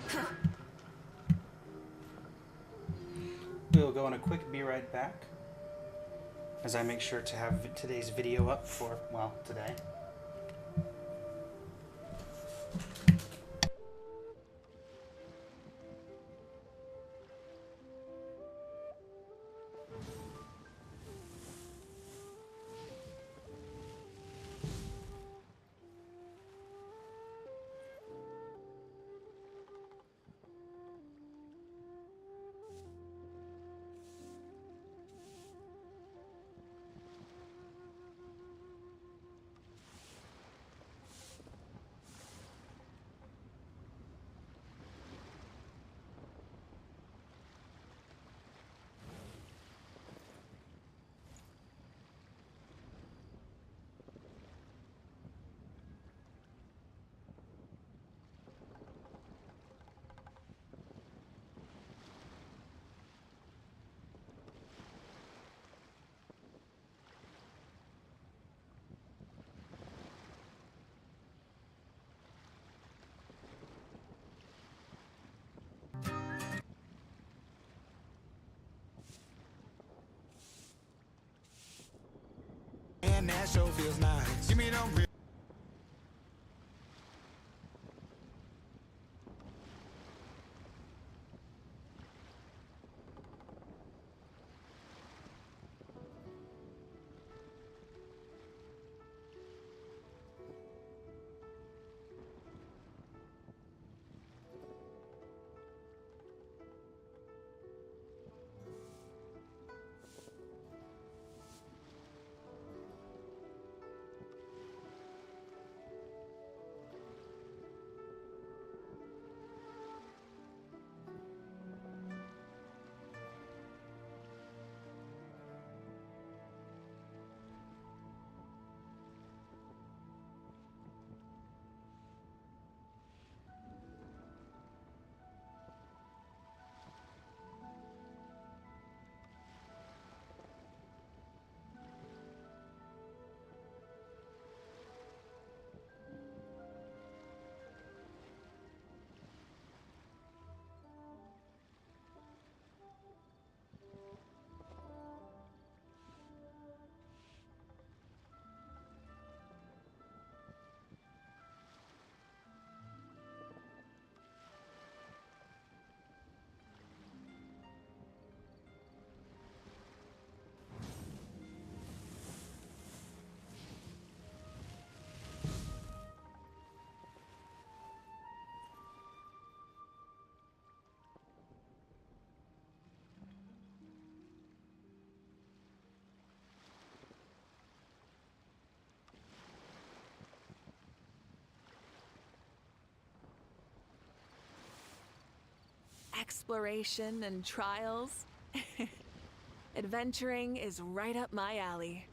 Speaker 2: We will go on a quick be right back as I make sure to have today's video up for, well, today.
Speaker 16: And that show feels nice. Give me them real.
Speaker 13: Exploration and trials. Adventuring is right up my alley.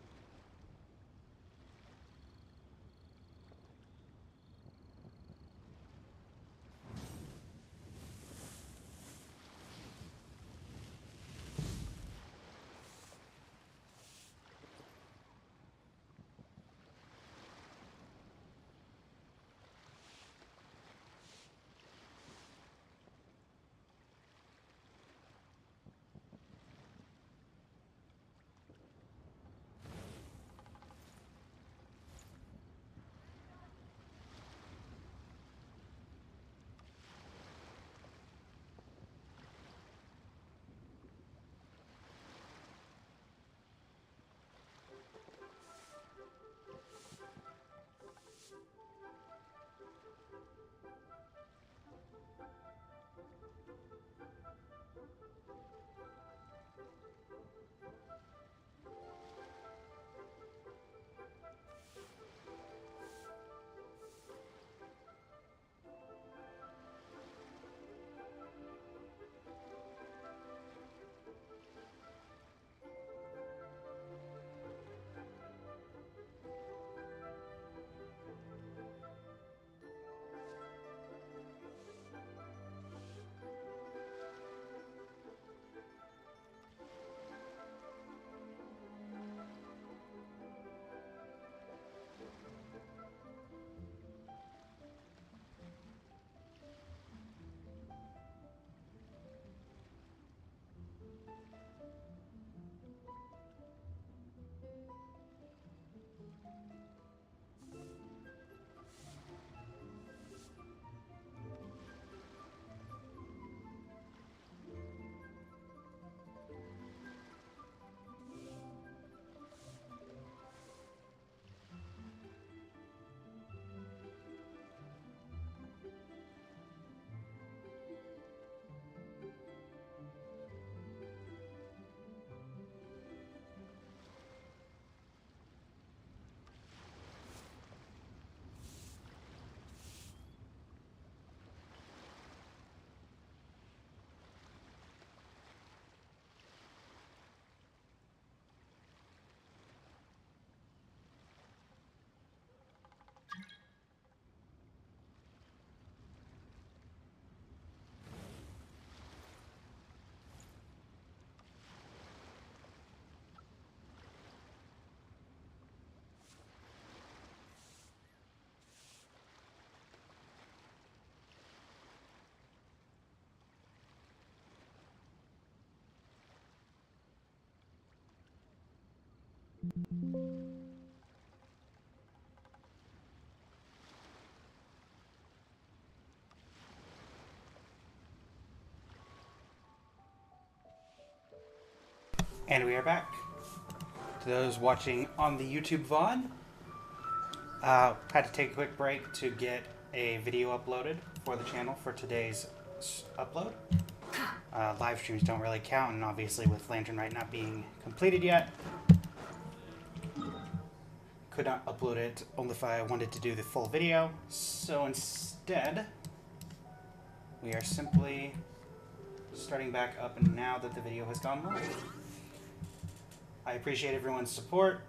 Speaker 2: And we are back. To those watching on the YouTube VOD, had to take a quick break to get a video uploaded for the channel for today's upload. Live streams don't really count, and obviously with Lantern Rite not being completed yet, could not upload it only if I wanted to do the full video. So instead, we are simply starting back up and now that the video has gone live. I appreciate everyone's support.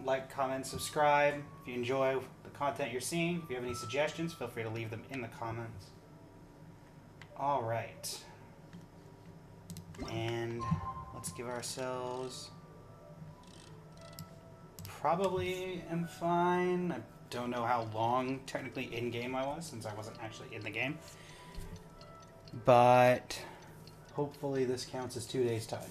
Speaker 2: Like, comment, subscribe. If you enjoy the content you're seeing, if you have any suggestions, feel free to leave them in the comments. Alright. And let's give ourselves... Probably am fine. I don't know how long technically in-game I was, since I wasn't actually in the game. But hopefully this counts as 2 days' time.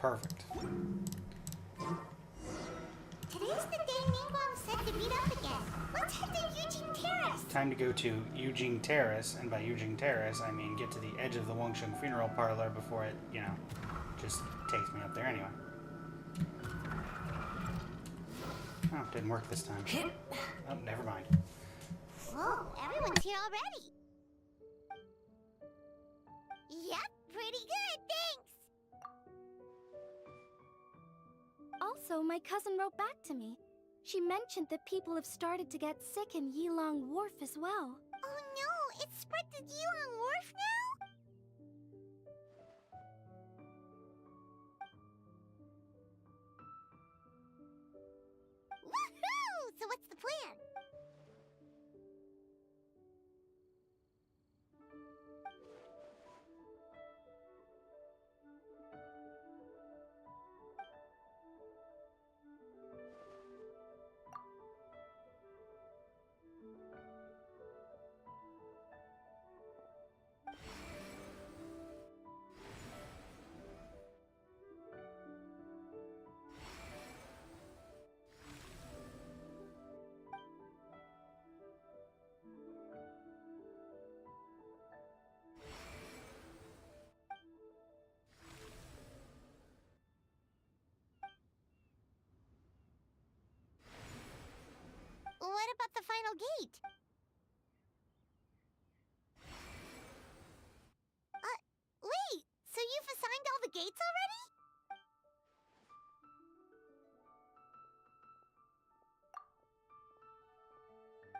Speaker 2: Perfect.
Speaker 15: Today's the day Ningguang said to meet up again. Let's head to Eugene Terrace.
Speaker 2: Time to go to Eugene Terrace, and by Eugene Terrace, I mean get to the edge of the Wangsheng funeral parlor before it, you know, just takes me up there anyway. Oh, didn't work this time. Oh, never mind.
Speaker 15: Whoa, everyone's here already. Yep, pretty good, thanks.
Speaker 9: Also, my cousin wrote back to me. She mentioned that people have started to get sick in Yilong Wharf as well.
Speaker 15: Oh no, it's spread to Yilong Wharf now? Woohoo! So what's the plan? What about the final gate? Wait, so you've assigned all the gates already?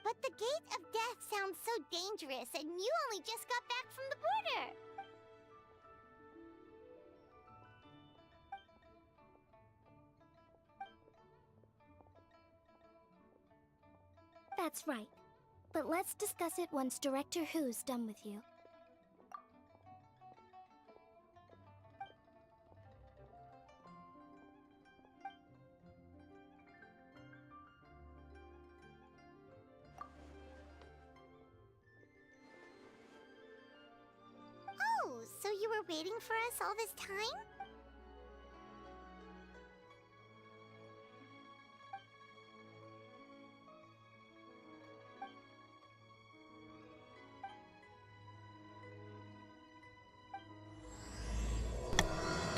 Speaker 15: But the Gate of Death sounds so dangerous, and you only just got back from the border.
Speaker 9: That's right. But let's discuss it once Director Who's done with you.
Speaker 15: Oh, so you were waiting for us all this time?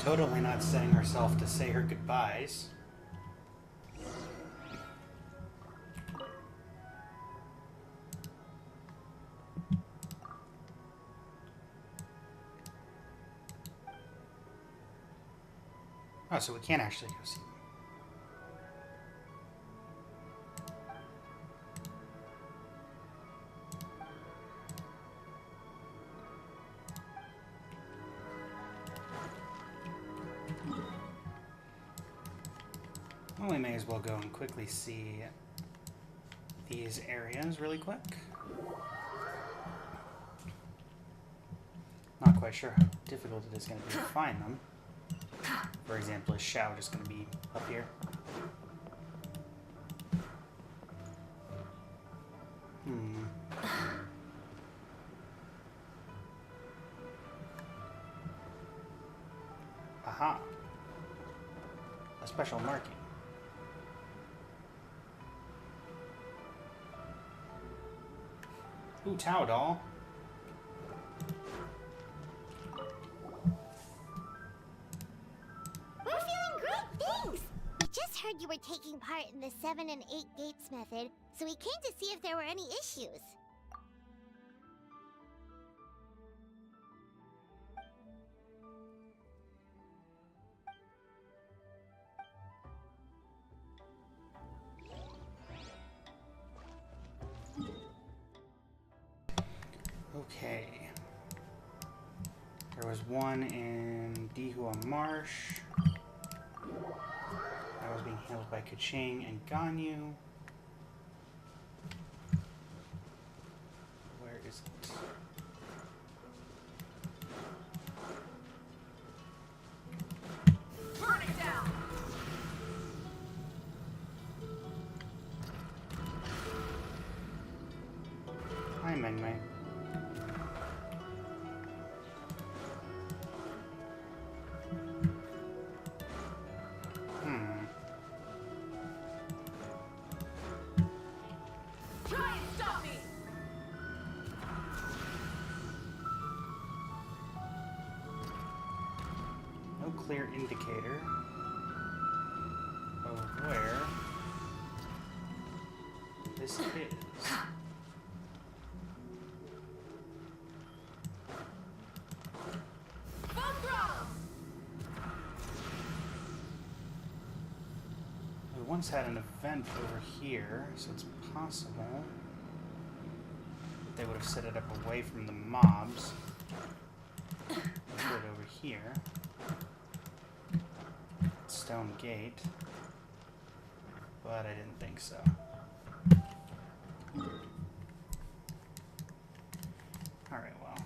Speaker 2: Totally not setting herself to say her goodbyes. Oh, so we can't actually go see them. Well, we may as well go and quickly see these areas really quick. Not quite sure how difficult it is going to be to find them. For example, is Xiao just going to be up here? Aha. A special marking. Ooh, Tao doll.
Speaker 15: We're feeling great, thanks! We just heard you were taking part in the 7 and 8 gates method, so we came to see if there were any issues.
Speaker 2: Okay. There was one in Dihua Marsh. That was being handled by Kaching and Ganyu. Where is it?
Speaker 11: Burn it down!
Speaker 2: Hi, Meng Meng.
Speaker 11: Try and stop me!
Speaker 2: No clear indicator of where this is.
Speaker 11: Full throttle!
Speaker 2: once had an event over here, so it's possible that they would have set it up away from the mobs. Put it over here. Stone gate. But I didn't think so. Alright, well.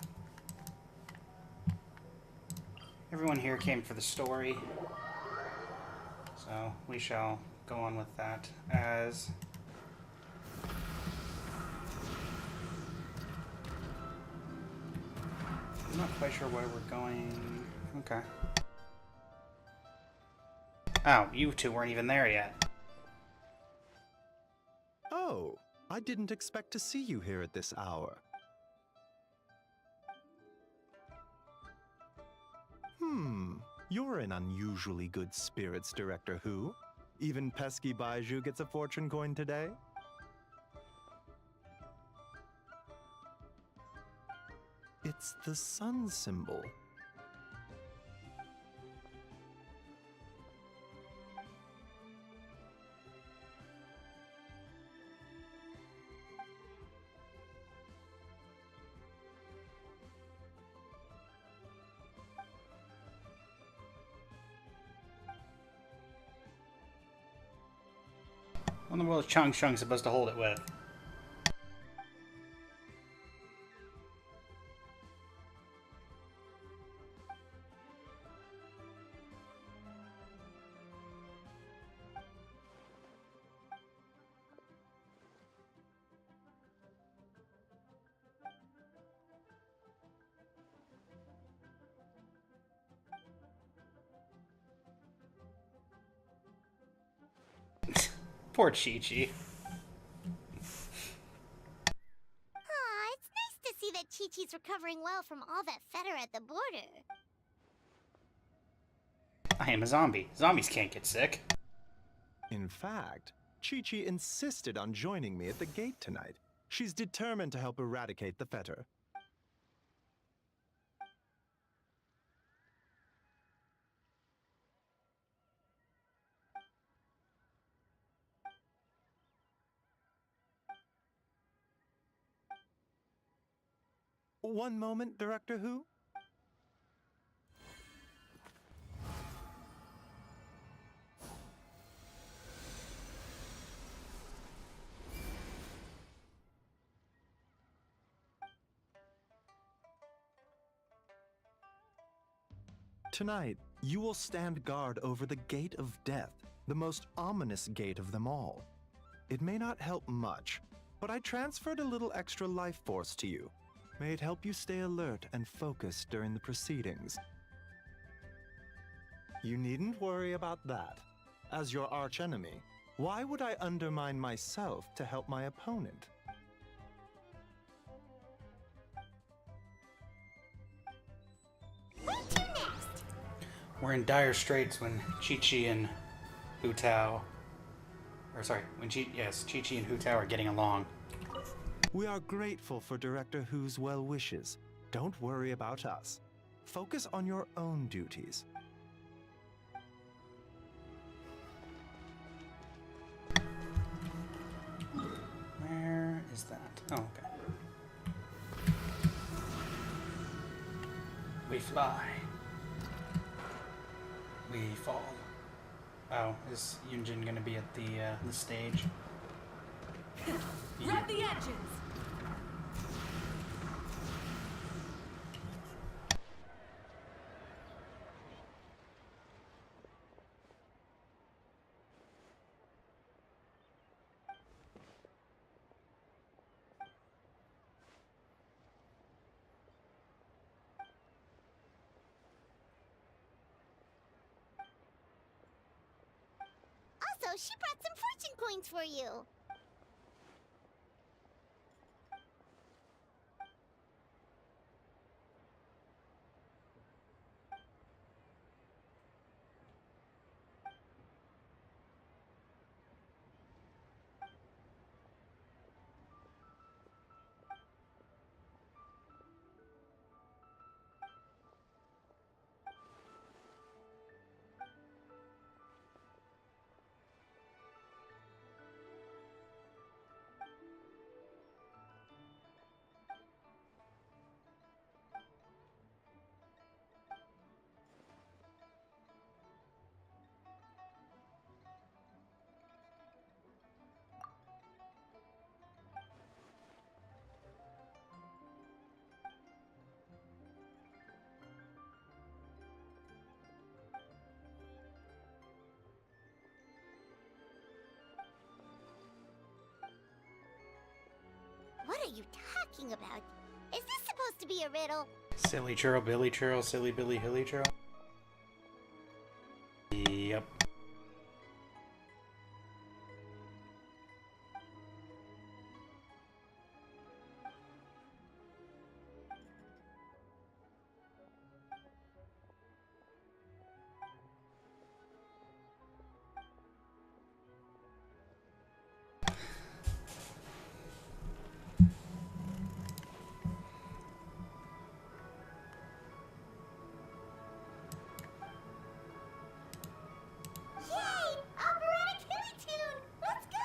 Speaker 2: Everyone here came for the story. So we shall go on with that as... I'm not quite sure where we're going. Okay. Oh, you two weren't even there yet.
Speaker 10: Oh, I didn't expect to see you here at this hour. You're in unusually good spirits, Director Who. Even pesky Baiju gets a fortune coin today? It's the sun symbol.
Speaker 2: What in the world is Chong Shung supposed to hold it with? Poor Chi-Chi.
Speaker 15: Aw, it's nice to see that Chi-Chi's recovering well from all that fetter at the border.
Speaker 2: I am a zombie. Zombies can't get sick.
Speaker 10: In fact, Chi-Chi insisted on joining me at the gate tonight. She's determined to help eradicate the fetter. One moment, Director Who. Tonight, you will stand guard over the Gate of Death, the most ominous gate of them all. It may not help much, but I transferred a little extra life force to you. May it help you stay alert and focused during the proceedings. You needn't worry about that. As your archenemy, why would I undermine myself to help my opponent?
Speaker 2: We're in dire straits when Chi-Chi and Hu Tao... Or sorry, when Chi-Chi and Hu Tao are getting along.
Speaker 10: We are grateful for Director Who's well wishes. Don't worry about us. Focus on your own duties.
Speaker 2: Where is that? Oh, okay. We fly. We fall. Oh, is Yunjin gonna be at the stage?
Speaker 11: Rev the engines!
Speaker 15: Also, she brought some fortune coins for you. What are you talking about? Is this supposed to be a riddle?
Speaker 2: Silly churl, Billy churl, silly Billy, hilly churl. Yep.
Speaker 15: Yay! Operatic hilly tune! Let's go!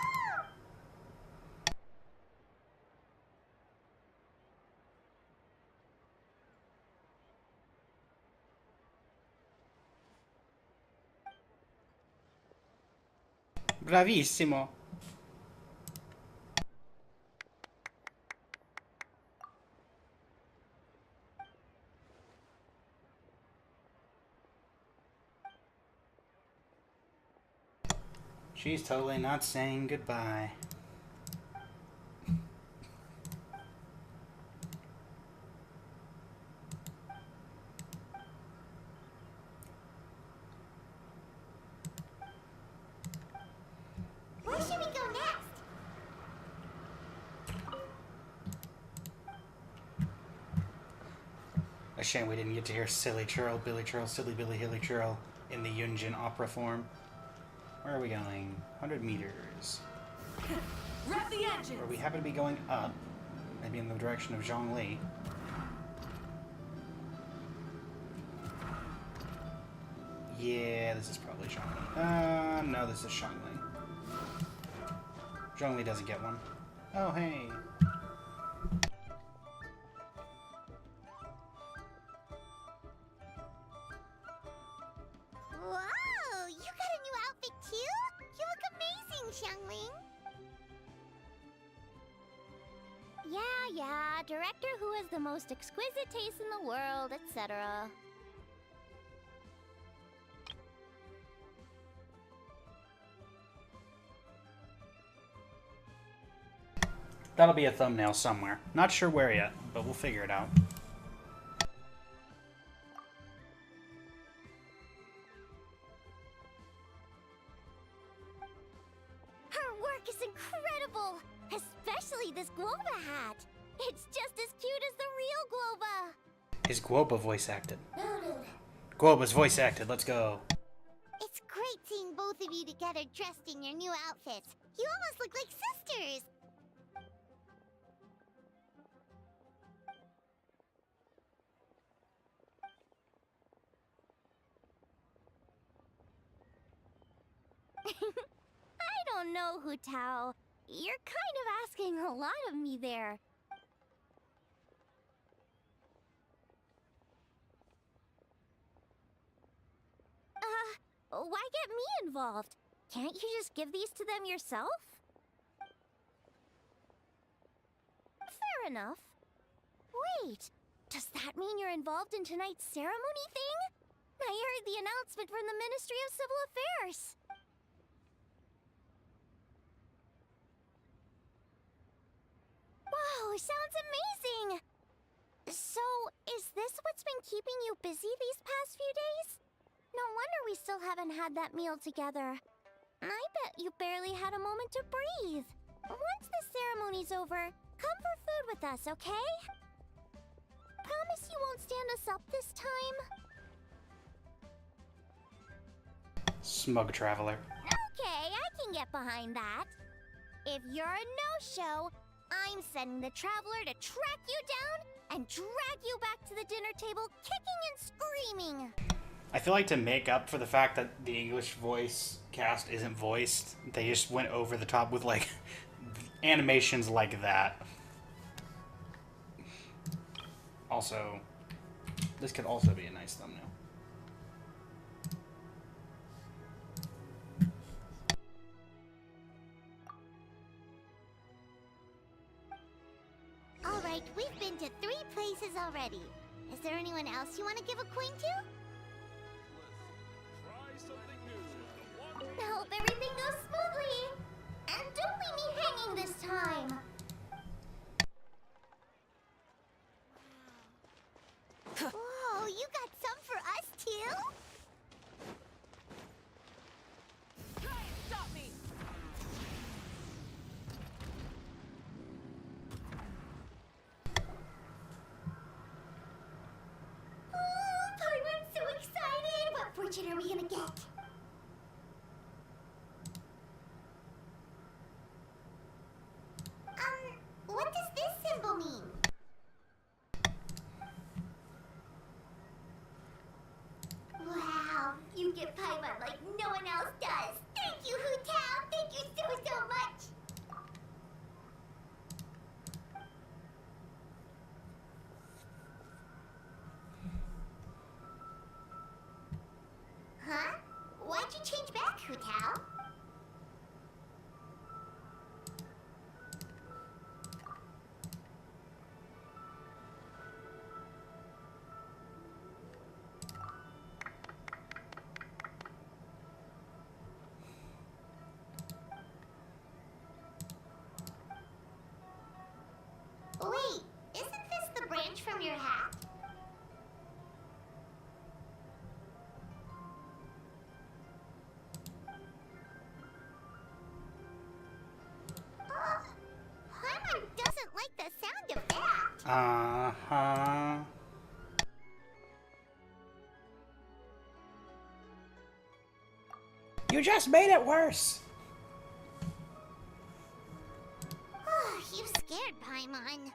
Speaker 2: Bravissimo. She's totally not saying goodbye.
Speaker 15: Where should we go next?
Speaker 2: A shame we didn't get to hear silly churl, Billy churl, silly Billy, hilly churl in the Yunjin opera form. Where are we going? 100 meters.
Speaker 11: Rev the engine!
Speaker 2: Where we happen to be going up, maybe in the direction of Zhongli. Yeah, this is probably Zhongli. No, this is Zhongli. Zhongli doesn't get one. Oh, hey.
Speaker 15: Whoa! You got a new outfit too? You look amazing, Xiangling! Yeah, director who has the most exquisite taste in the world, etc.
Speaker 2: That'll be a thumbnail somewhere. Not sure where yet, but we'll figure it out.
Speaker 15: Her work is incredible! Especially this Guoba hat! It's just as cute as the real Guoba!
Speaker 2: Is Guoba voice acted? Guoba's voice acted, let's go.
Speaker 15: It's great seeing both of you together dressed in your new outfits. You almost look like sisters! I don't know, Hu Tao. You're kind of asking a lot of me there. Why get me involved? Can't you just give these to them yourself? Fair enough. Wait, does that mean you're involved in tonight's ceremony thing? I heard the announcement from the Ministry of Civil Affairs. Wow, sounds amazing! So, is this what's been keeping you busy these past few days? No wonder we still haven't had that meal together. I bet you barely had a moment to breathe. Once the ceremony's over, come for food with us, okay? Promise you won't stand us up this time?
Speaker 2: Smug traveler.
Speaker 15: Okay, I can get behind that. If you're a no-show, I'm sending the traveler to track you down and drag you back to the dinner table kicking and screaming.
Speaker 2: I feel like to make up for the fact that the English voice cast isn't voiced, they just went over the top with, like, animations like that. Also, this could also be a nice thumbnail.
Speaker 15: Alright, we've been to 3 places already. Is there anyone else you want to give a coin to? I hope everything goes smoothly! And don't leave me hanging this time! quite a fact.
Speaker 2: Uh-huh. You just made it worse!
Speaker 15: You scared Paimon.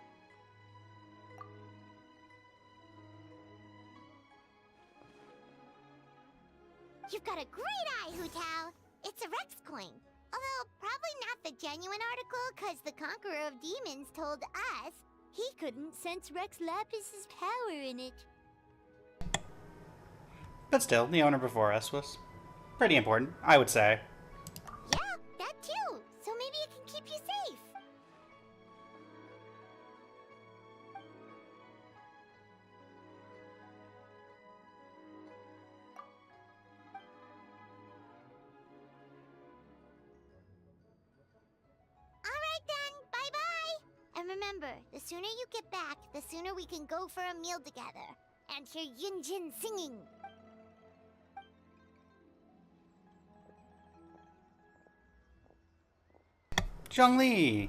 Speaker 15: You've got a great eye, Hu Tao. It's a Rex coin. Although, probably not the genuine article, because the Conqueror of Demons told us he couldn't sense Rex Lapis's power in it.
Speaker 2: But still, the owner before us was pretty important, I would say.
Speaker 15: Yeah, that too. So maybe it can keep you safe. Alright then, bye-bye! And remember, the sooner you get back, the sooner we can go for a meal together. And hear Yunjin singing.
Speaker 2: Zhongli!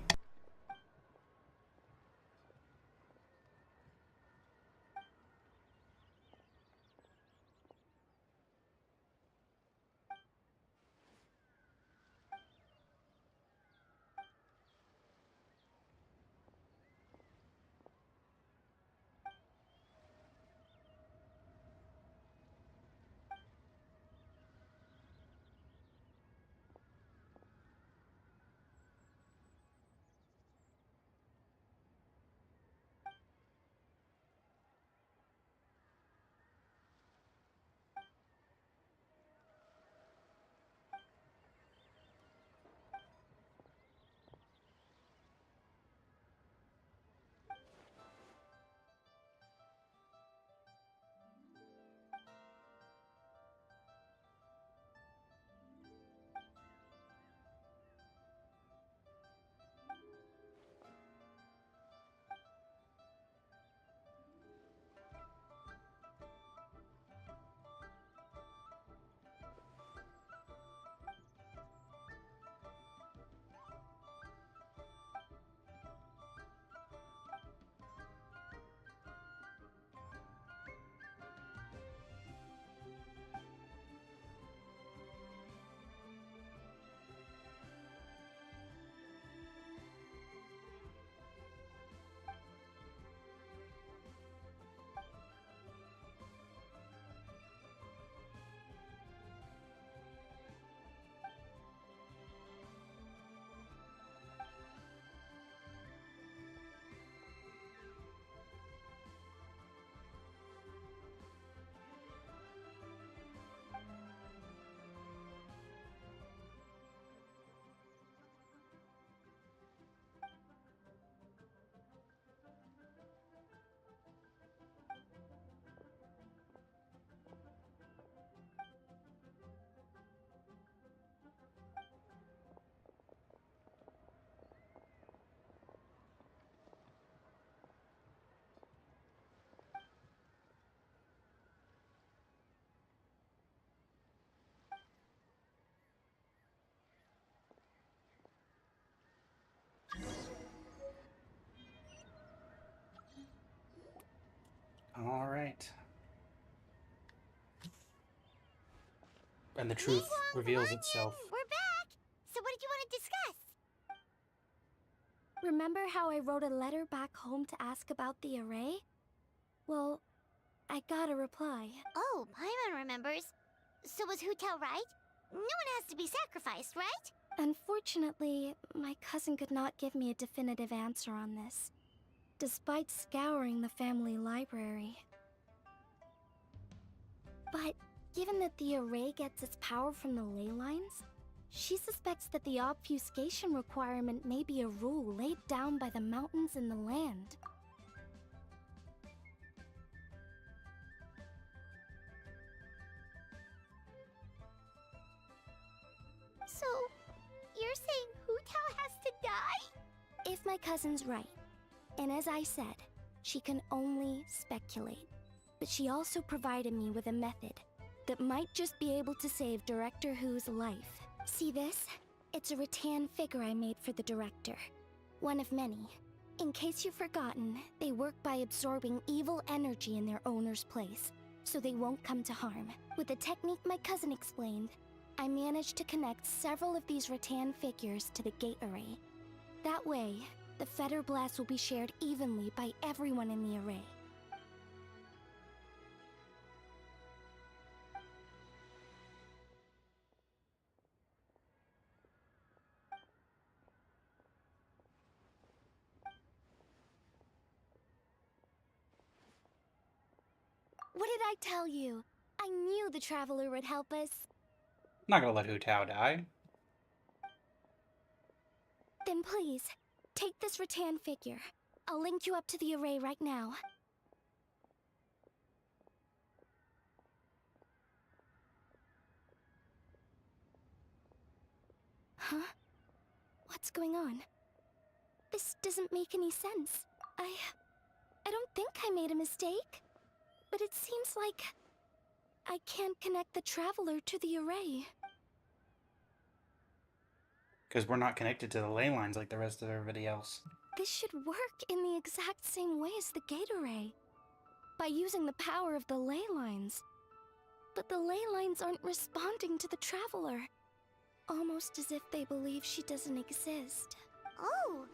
Speaker 2: Alright. And the truth reveals itself.
Speaker 15: We're back! So what did you want to discuss?
Speaker 3: Remember how I wrote a letter back home to ask about the array? Well, I got a reply.
Speaker 15: Oh, Paimon remembers. So was Hu Tao right? No one has to be sacrificed, right?
Speaker 3: Unfortunately, my cousin could not give me a definitive answer on this, despite scouring the family library. But given that the array gets its power from the ley lines, she suspects that the obfuscation requirement may be a rule laid down by the mountains and the land.
Speaker 15: So, you're saying Hu Tao has to die?
Speaker 3: If my cousin's right, and as I said, she can only speculate, but she also provided me with a method that might just be able to save Director Hu's life. See this? It's a rattan figure I made for the director. One of many. In case you've forgotten, they work by absorbing evil energy in their owner's place, so they won't come to harm. With the technique my cousin explained, I managed to connect several of these rattan figures to the gate array. That way, the Fetter Blast will be shared evenly by everyone in the array. What did I tell you? I knew the Traveler would help us.
Speaker 2: I'm not gonna let Hu Tao die.
Speaker 3: Then please, take this rattan figure. I'll link you up to the array right now. Huh? What's going on? This doesn't make any sense. I don't think I made a mistake. But it seems like I can't connect the Traveler to the array.
Speaker 2: Because we're not connected to the ley lines like the rest of everybody else.
Speaker 3: This should work in the exact same way as the gate array, by using the power of the ley lines. But the ley lines aren't responding to the Traveler, almost as if they believe she doesn't exist.
Speaker 15: Oh,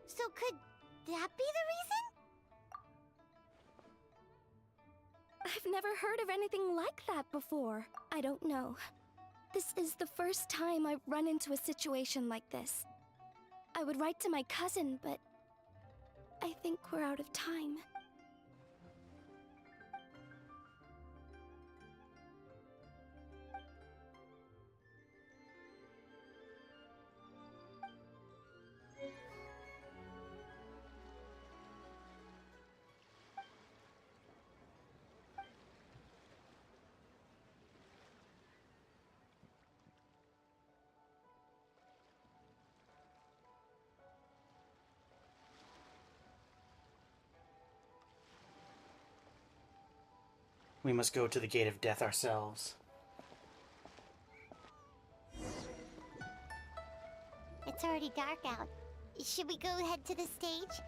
Speaker 15: so could that be the reason?
Speaker 3: I've never heard of anything like that before. I don't know. This is the first time I've run into a situation like this. I would write to my cousin, but I think we're out of time.
Speaker 2: We must go to the Gate of Death ourselves.
Speaker 15: It's already dark out. Should we go head to the stage?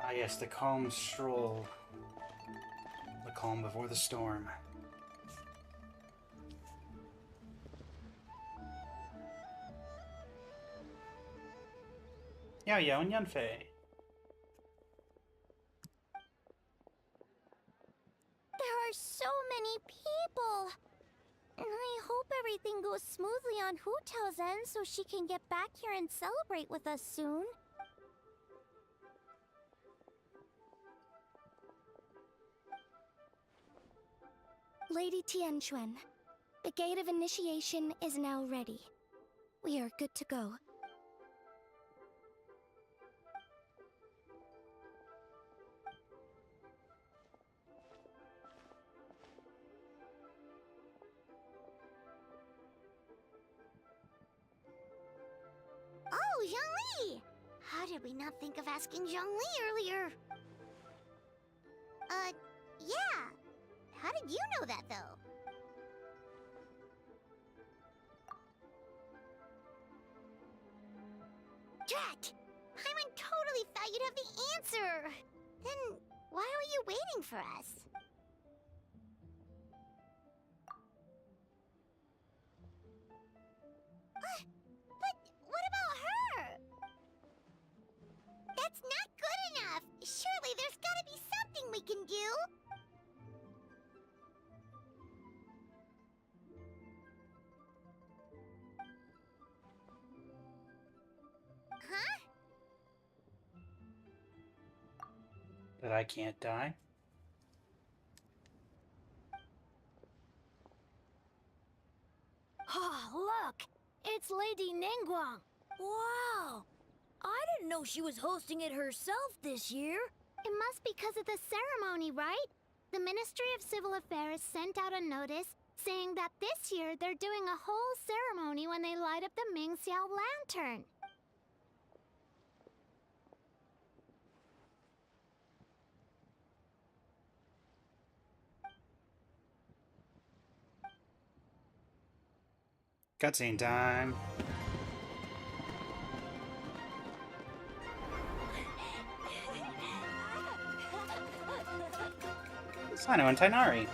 Speaker 2: Ah yes, the calm stroll. The calm before the storm. Yao Yao and Yanfei.
Speaker 4: There are so many people. I hope everything goes smoothly on Hu Tao's end so she can get back here and celebrate with us soon.
Speaker 3: Lady Tianquan, the Gate of Initiation is now ready. We are good to go.
Speaker 15: Oh, Zhongli! How did we not think of asking Zhongli earlier? Yeah. How did you know that, though? Drat! Paimon totally thought you'd have the answer! Then, why were you waiting for us? But what about her? That's not good enough! Surely there's gotta be something we can do! Huh?
Speaker 2: That I can't die?
Speaker 9: Oh, look! It's Lady Ningguang! Wow! I didn't know she was hosting it herself this year.
Speaker 4: It must be because of the ceremony, right?
Speaker 15: The Ministry of Civil Affairs sent out a notice saying that this year they're doing a whole ceremony when they light up the Mingxiao lantern.
Speaker 2: Cutscene time. Sino and Tainari.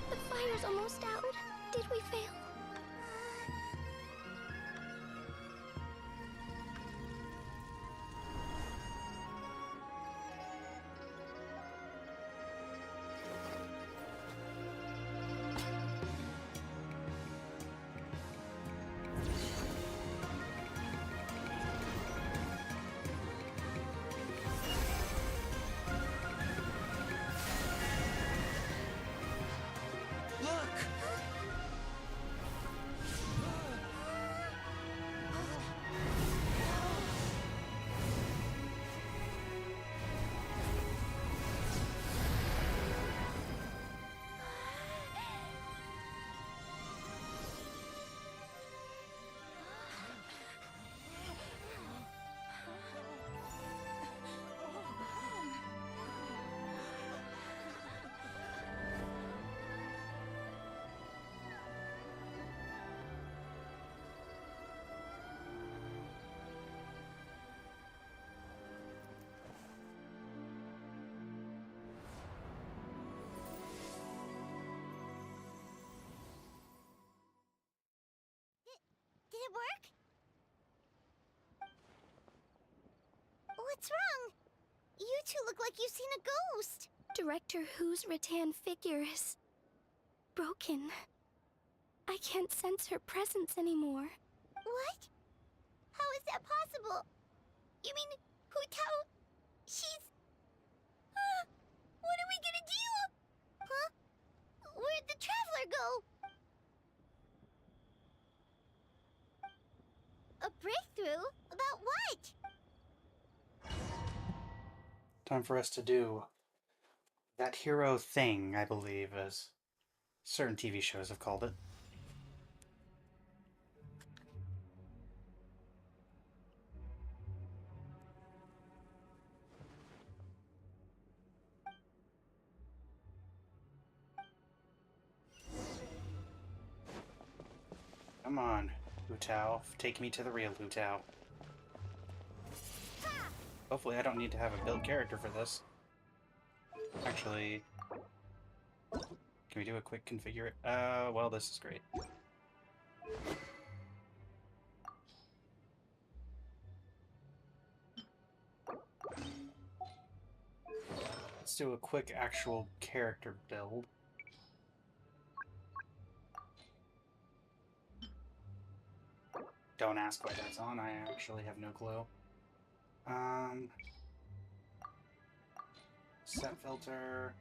Speaker 15: The fire's almost out. Did we fail? Did it work? What's wrong? You two look like you've seen a ghost.
Speaker 3: Director Hu's rattan figure is broken. I can't sense her presence anymore.
Speaker 15: What? How is that possible? You mean Hu Tao? She's... what are we gonna do? Huh? Where'd the Traveler go? A breakthrough? About what?
Speaker 2: Time for us to do that hero thing, I believe, as certain TV shows have called it. Come on, Hu Tao. Take me to the real Hu Tao. Hopefully I don't need to have a build character for this. Actually, can we do a quick configure? Well, this is great. Let's do a quick actual character build. Don't ask why that's on, I actually have no clue. Set filter.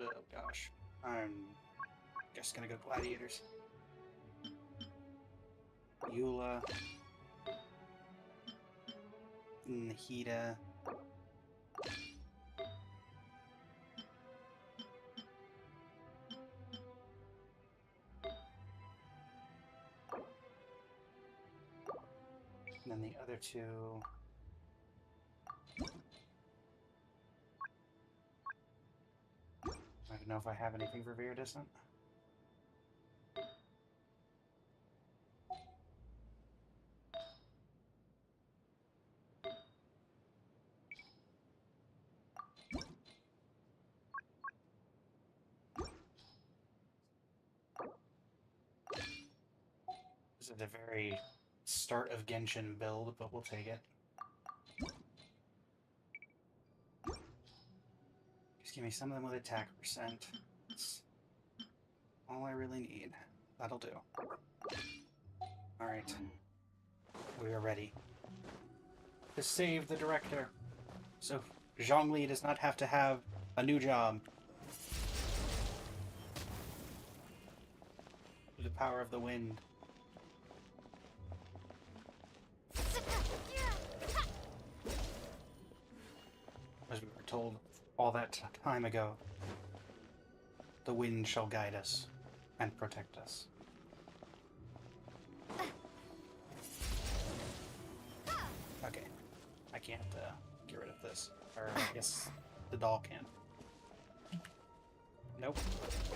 Speaker 2: Oh gosh. I'm just gonna go gladiators. Eula, Nahida. And then the other two. I don't know if I have anything for Viridescent. This is a very start of Genshin build, but we'll take it. Just give me some of them with attack percent. That's all I really need. That'll do. Alright. We are ready to save the director. So Zhongli does not have to have a new job. The power of the wind. As we were told all that time ago, the wind shall guide us and protect us. Okay, I can't get rid of this. Or I guess the doll can. Nope,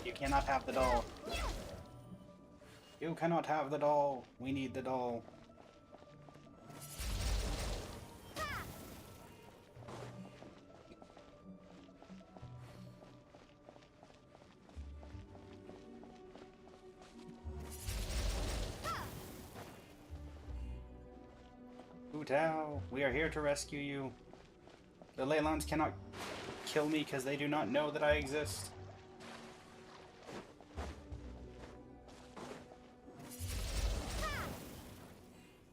Speaker 2: you cannot have the doll. You cannot have the doll. We need the doll. Hu Tao, we are here to rescue you. The Leylons cannot kill me because they do not know that I exist.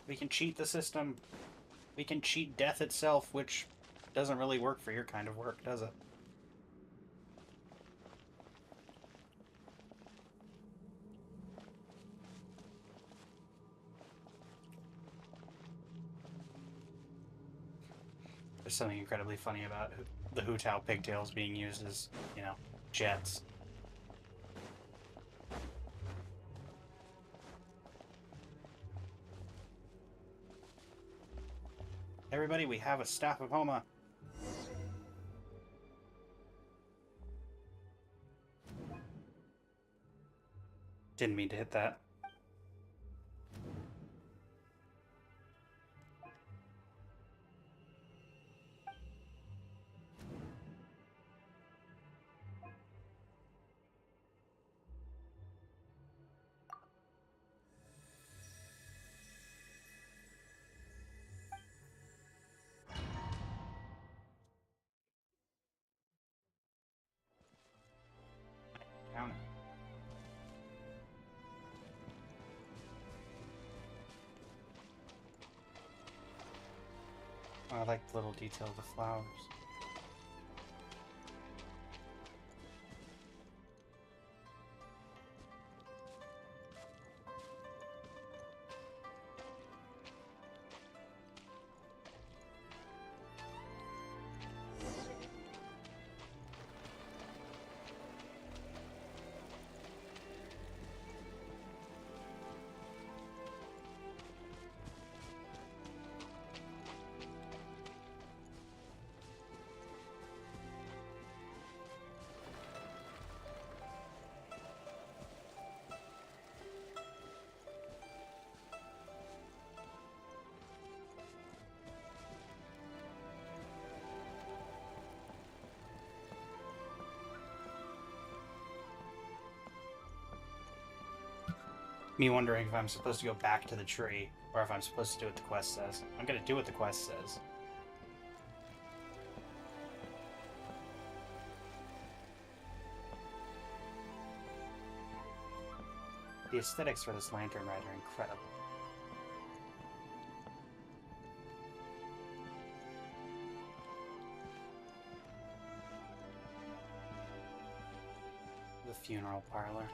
Speaker 2: We can cheat the system. We can cheat death itself, which doesn't really work for your kind of work, does it? There's something incredibly funny about the Hu Tao pigtails being used as, you know, jets. Everybody, we have a Staff of Homa. Didn't mean to hit that. Down it. Oh, I like the little detail of the flowers. Me wondering if I'm supposed to go back to the tree, or if I'm supposed to do what the quest says. I'm gonna do what the quest says. The aesthetics for this lantern ride are incredible. The funeral parlor.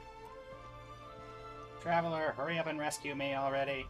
Speaker 2: Traveler, hurry up and rescue me already.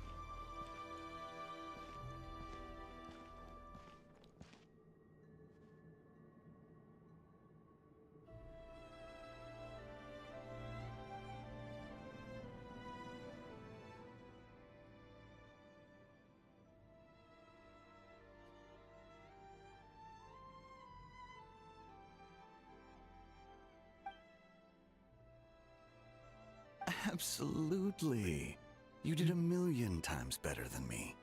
Speaker 14: Absolutely. You did 1,000,000 times better than me.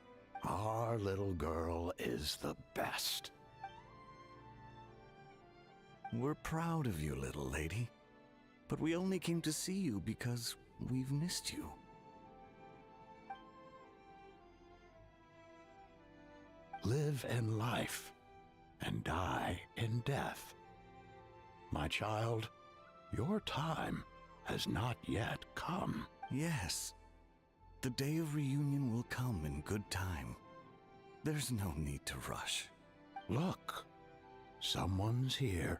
Speaker 14: Our little girl is the best. We're proud of you, little lady. But we only came to see you because we've missed you. Live in life and die in death. My child, your time has not yet come. Yes, the day of reunion will come in good time. There's no need to rush. Look, someone's here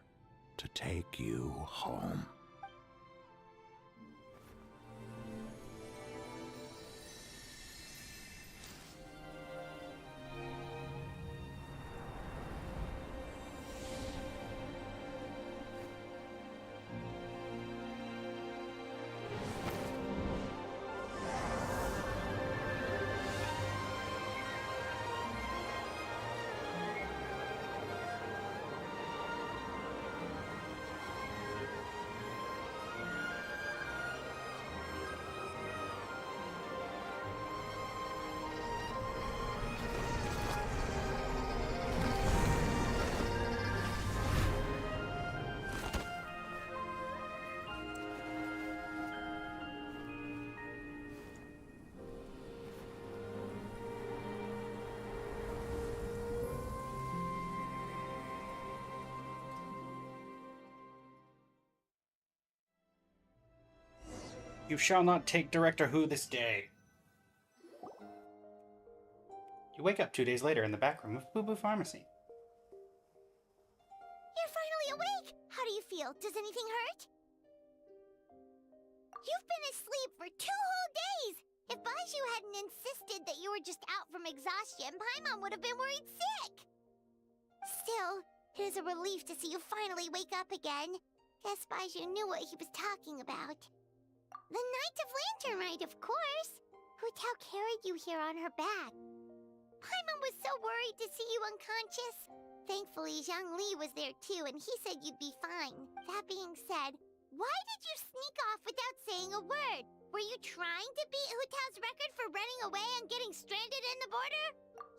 Speaker 14: to take you home.
Speaker 2: You shall not take Director Who this day. You wake up 2 days later in the back room of Boo Boo Pharmacy.
Speaker 15: You're finally awake! How do you feel? Does anything hurt? You've been asleep for 2 whole days! If Baiju hadn't insisted that you were just out from exhaustion, Paimon would have been worried sick! Still, it is a relief to see you finally wake up again. Guess Baiju knew what he was talking about. The Knight of Lantern Rite, of course! Hu Tao carried you here on her back. Paimon was so worried to see you unconscious. Thankfully, Zhongli was there too, and he said you'd be fine. That being said, why did you sneak off without saying a word? Were you trying to beat Hu Tao's record for running away and getting stranded in the border?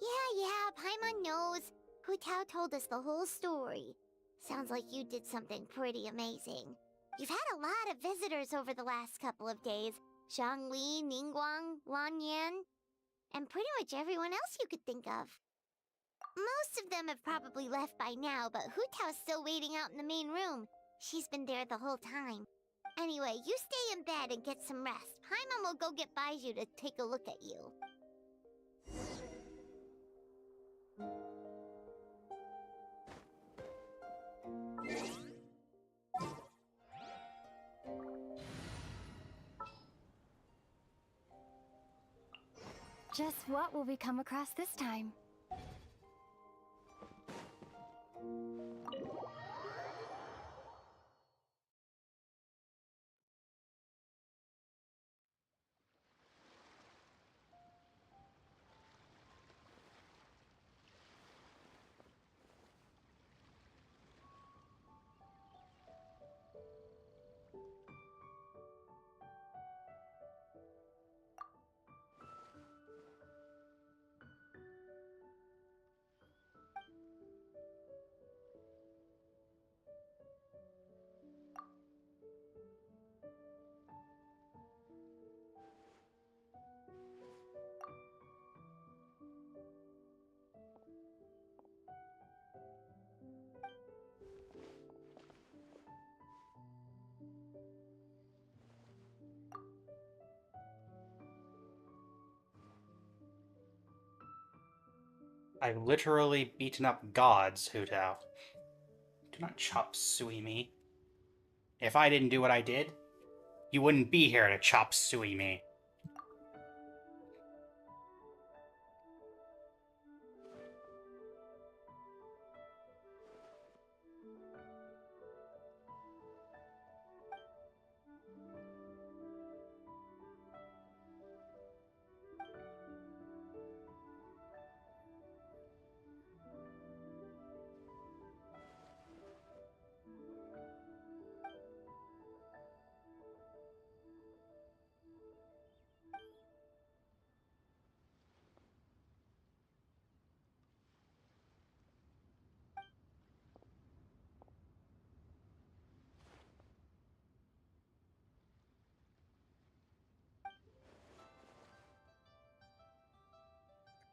Speaker 15: Yeah, Paimon knows. Hu Tao told us the whole story. Sounds like you did something pretty amazing. You've had a lot of visitors over the last couple of days. Zhongli, Ningguang, Lan Yan, and pretty much everyone else you could think of. Most of them have probably left by now, but Hu Tao's still waiting out in the main room. She's been there the whole time. Anyway, you stay in bed and get some rest. Paimon will go get Baiju to take a look at you.
Speaker 3: Just what will we come across this time?
Speaker 2: I've literally beaten up gods, Hu Tao. Do not chop suey me. If I didn't do what I did, you wouldn't be here to chop suey me.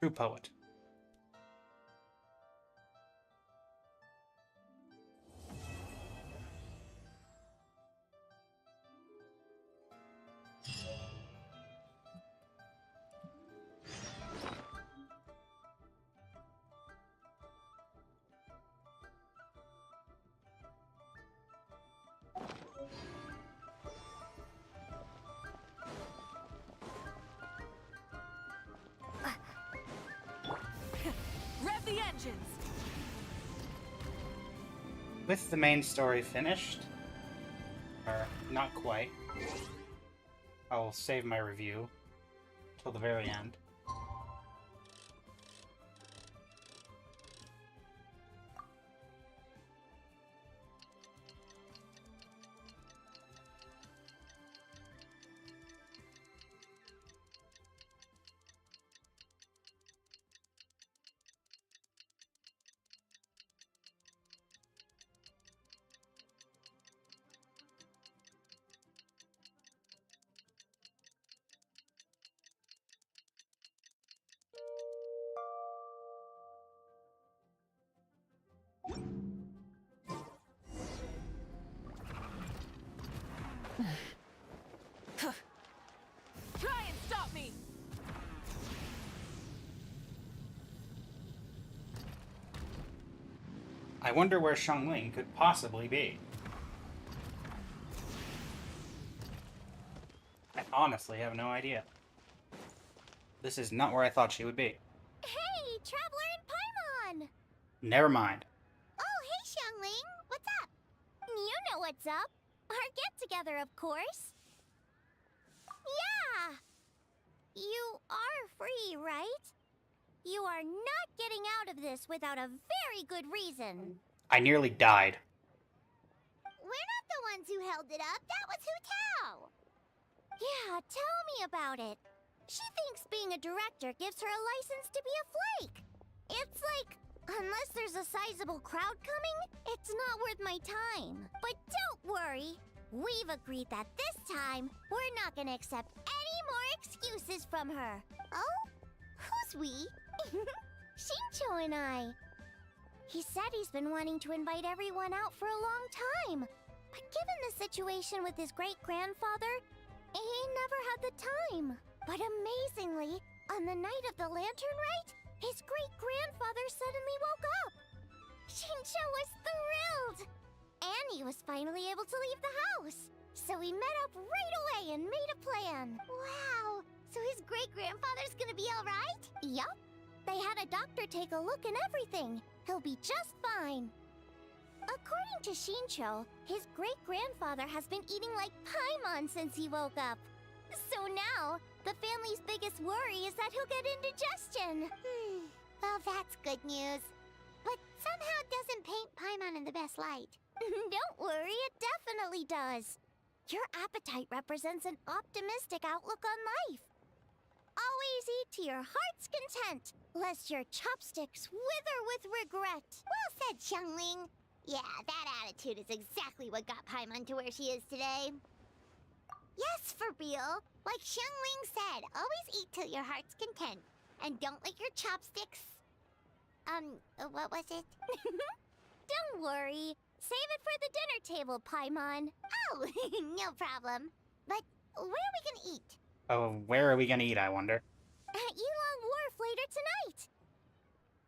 Speaker 2: True poet.
Speaker 11: Rev the engines!
Speaker 2: With the main story finished, or not quite, I'll save my review till the very end.
Speaker 11: Try and stop me!
Speaker 2: I wonder where Xiangling could possibly be. I honestly have no idea. This is not where I thought she would be.
Speaker 15: Hey, Traveler and Paimon!
Speaker 2: Never mind.
Speaker 15: Oh, hey, Xiangling. What's up? You know what's up. Our get-together, of course. Yeah! You are free, right? You are not getting out of this without a very good reason.
Speaker 2: I nearly died.
Speaker 15: We're not the ones who held it up. That was Hu Tao. Yeah, tell me about it. She thinks being a director gives her a license to be a flake. It's like, unless there's a sizable crowd coming, it's not worth my time. But don't worry. We've agreed that this time, we're not gonna accept any more excuses from her. Oh? Who's we? Shincho and I. He said he's been wanting to invite everyone out for a long time. But given the situation with his great-grandfather, he never had the time. But amazingly, on the night of the Lantern Rite, his great-grandfather suddenly woke up. Shincho was thrilled. And he was finally able to leave the house. So we met up right away and made a plan. Wow. So his great-grandfather's gonna be all right? Yup. They had a doctor take a look and everything. He'll be just fine. According to Shincho, his great-grandfather has been eating like Paimon since he woke up. So now, the family's biggest worry is that he'll get indigestion. Well, that's good news. But somehow it doesn't paint Paimon in the best light. Don't worry, it definitely does. Your appetite represents an optimistic outlook on life. Always eat to your heart's content, lest your chopsticks wither with regret. Well said, Xiangling. Yeah, that attitude is exactly what got Paimon to where she is today. Yes, for real. Like Xiangling said, always eat till your heart's content. And don't lick your chopsticks. What was it? Don't worry. Save it for the dinner table, Paimon. Oh, no problem. But where are we gonna eat?
Speaker 2: Oh, where are we gonna eat, I wonder?
Speaker 15: At Yulong Wharf later tonight.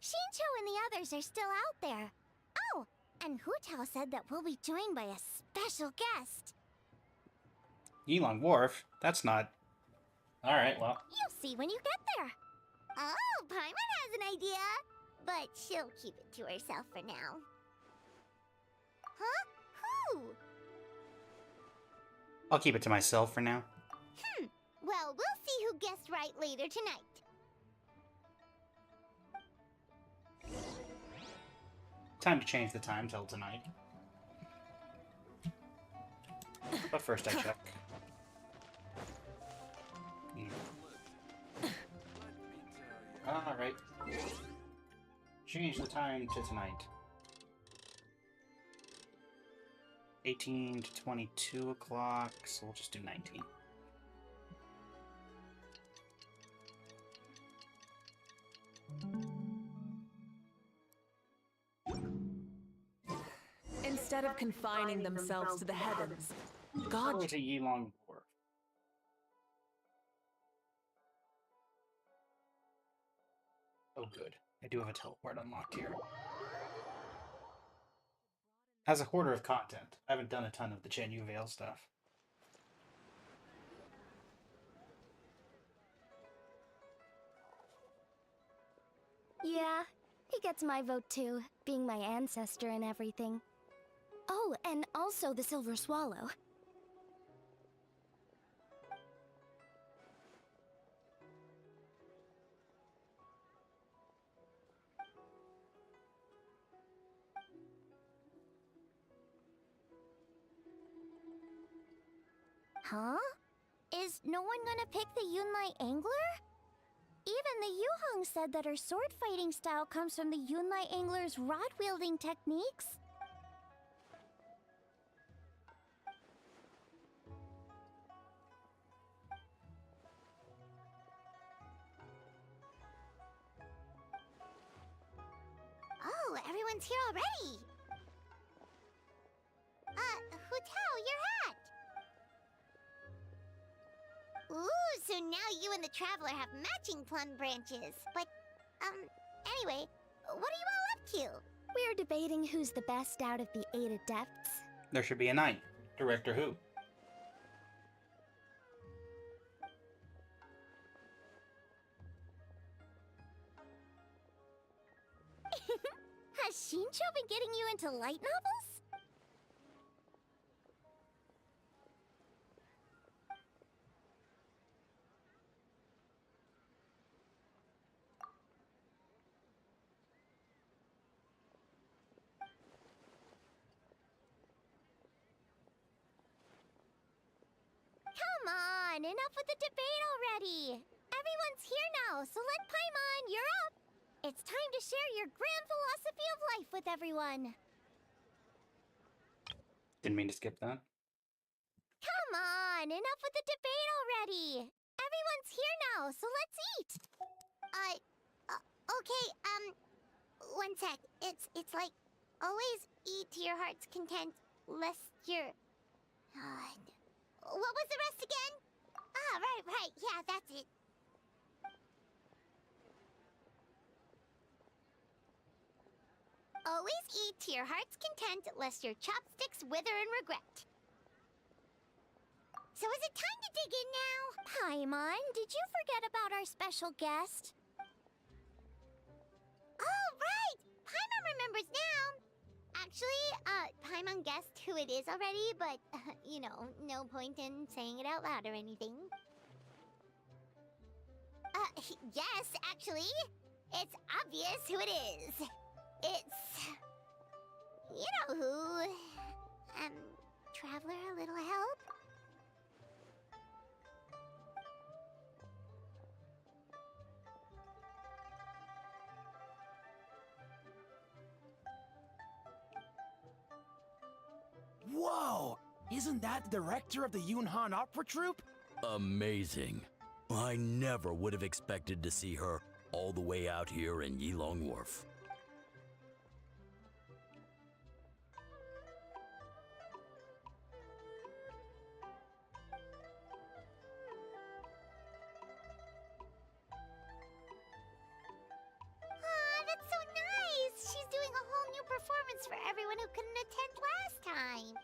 Speaker 15: Shincho and the others are still out there. Oh, and Hu Tao said that we'll be joined by a special guest.
Speaker 2: Yulong Wharf? That's not... Alright, well.
Speaker 15: You'll see when you get there. Oh, Paimon has an idea. But she'll keep it to herself for now. Huh? Who?
Speaker 2: I'll keep it to myself for now.
Speaker 15: Well, we'll see who guessed right later tonight.
Speaker 2: Time to change the time till tonight. But first I check. Alright. Change the time to tonight. 18 to 22 o'clock, so we'll just do 19.
Speaker 13: Instead of confining themselves to the heavens, God.
Speaker 2: Go to Yilong Wharf. Oh, good. I do have a teleport unlocked here. As a hoarder of content, I haven't done a ton of the Chen Yu Vale stuff.
Speaker 3: Yeah, he gets my vote too, being my ancestor and everything. Oh, and also the Silver Swallow.
Speaker 15: Huh? Is no one gonna pick the Yunlai Angler? Even the Yuhong said that her sword fighting style comes from the Yunlai Angler's rod wielding techniques. Oh, everyone's here already. Hu Tao, your hat. Ooh, so now you and the Traveler have matching plum branches. But, anyway, what are you all up to?
Speaker 3: We're debating who's the best out of the 8 adepts.
Speaker 2: There should be a 9th. Director who?
Speaker 15: Has Shincho been getting you into light novels? Come on, enough with the debate already. Everyone's here now, so let Paimon, you're up. It's time to share your grand philosophy of life with everyone.
Speaker 2: Didn't mean to skip that.
Speaker 15: Come on, enough with the debate already. Everyone's here now, so let's eat. Okay, one sec. It's like, always eat to your heart's content, lest you're... what was the rest again? Ah, right, yeah, that's it. Always eat to your heart's content, lest your chopsticks wither in regret. So is it time to dig in now? Paimon, did you forget about our special guest? Oh, right! Paimon remembers now! Actually, Paimon guessed who it is already, but, you know, no point in saying it out loud or anything. Yes, actually. It's obvious who it is. It's... you know who. Traveler, a little help?
Speaker 17: Whoa! Isn't that the director of the Yunhan Opera Troupe?
Speaker 18: Amazing. I never would have expected to see her all the way out here in Yilong Wharf.
Speaker 15: That's so nice! She's doing a whole new performance for everyone who couldn't attend last time.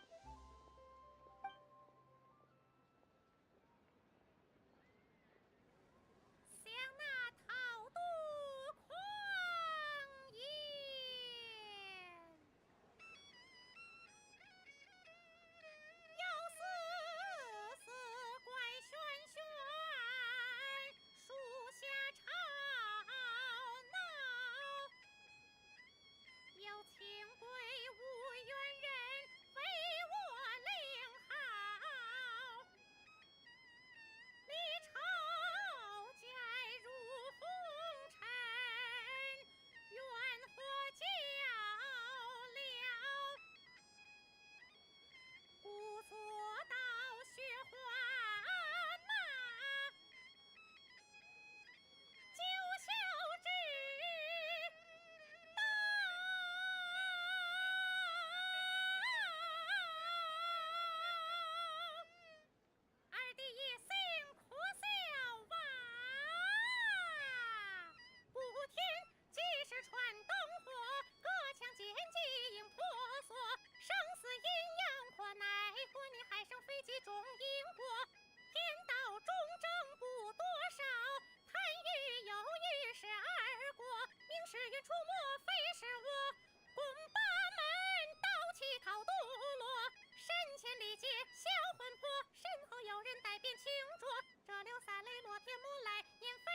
Speaker 9: 说，这刘三雷落天母来引飞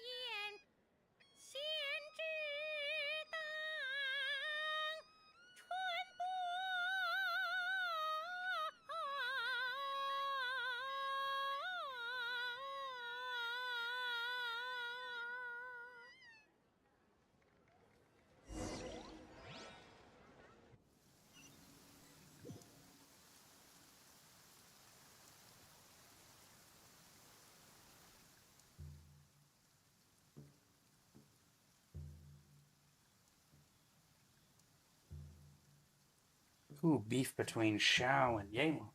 Speaker 9: 燕，先知当传播。
Speaker 2: Ooh, beef between Shao and Yelan.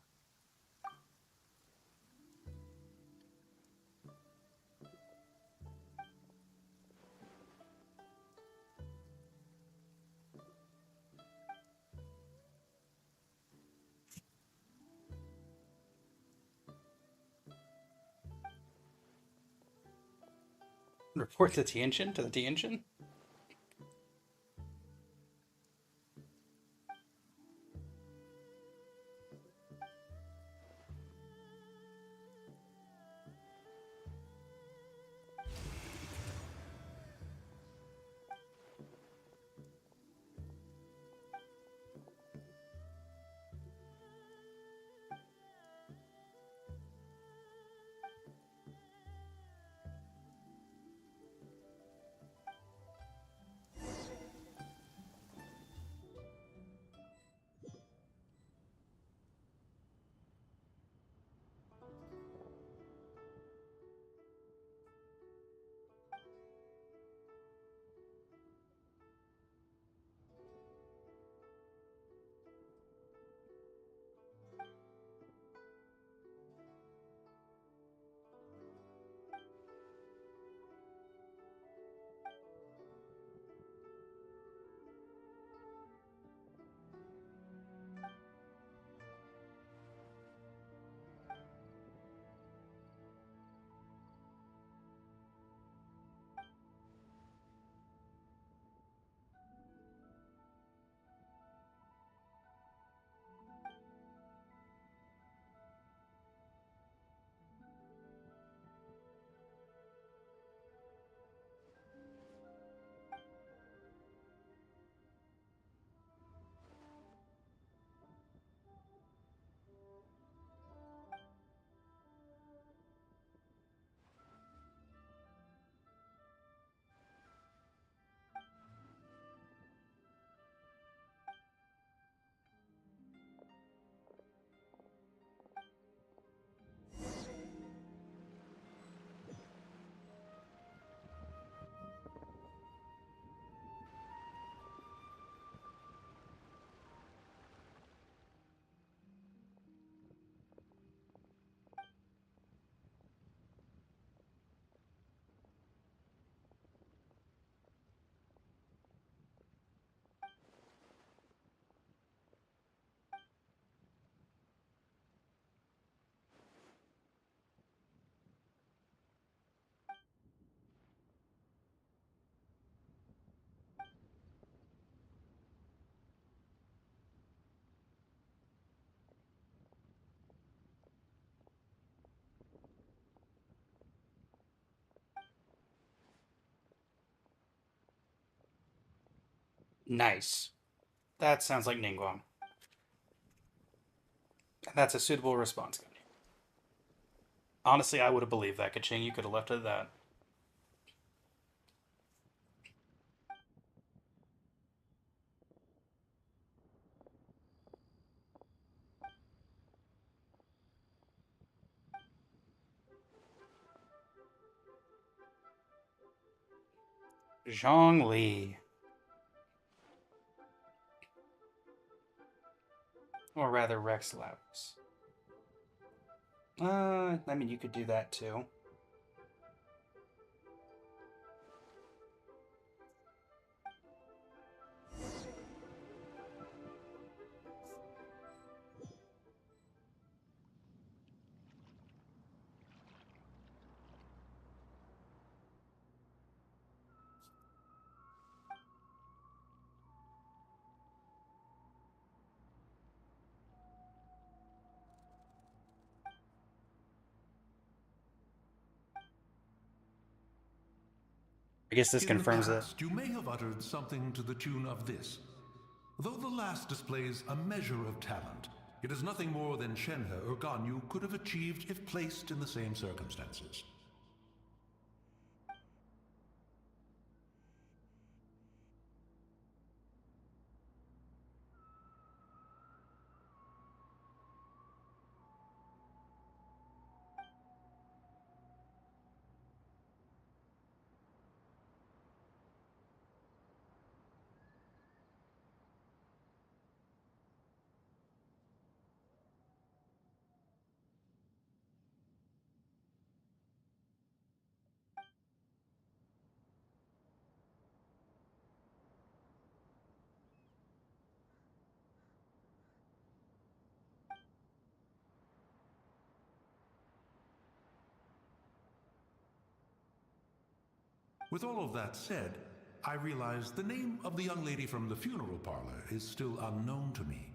Speaker 2: Report the Tianjin to the Tianjin? Nice. That sounds like Ningguang. That's a suitable response. Honestly, I would have believed that, Kaching. You could have left it at that. Zhongli. Or rather, Rex Lavis. I mean, you could do that too. I guess this
Speaker 19: In
Speaker 2: confirms
Speaker 19: the
Speaker 2: that.
Speaker 19: past, you may have uttered something to the tune of this. Though the last displays a measure of talent, it is nothing more than Shenhe or Ganyu could have achieved if placed in the same circumstances. With all of that said, I realize the name of the young lady from the funeral parlor is still unknown to me.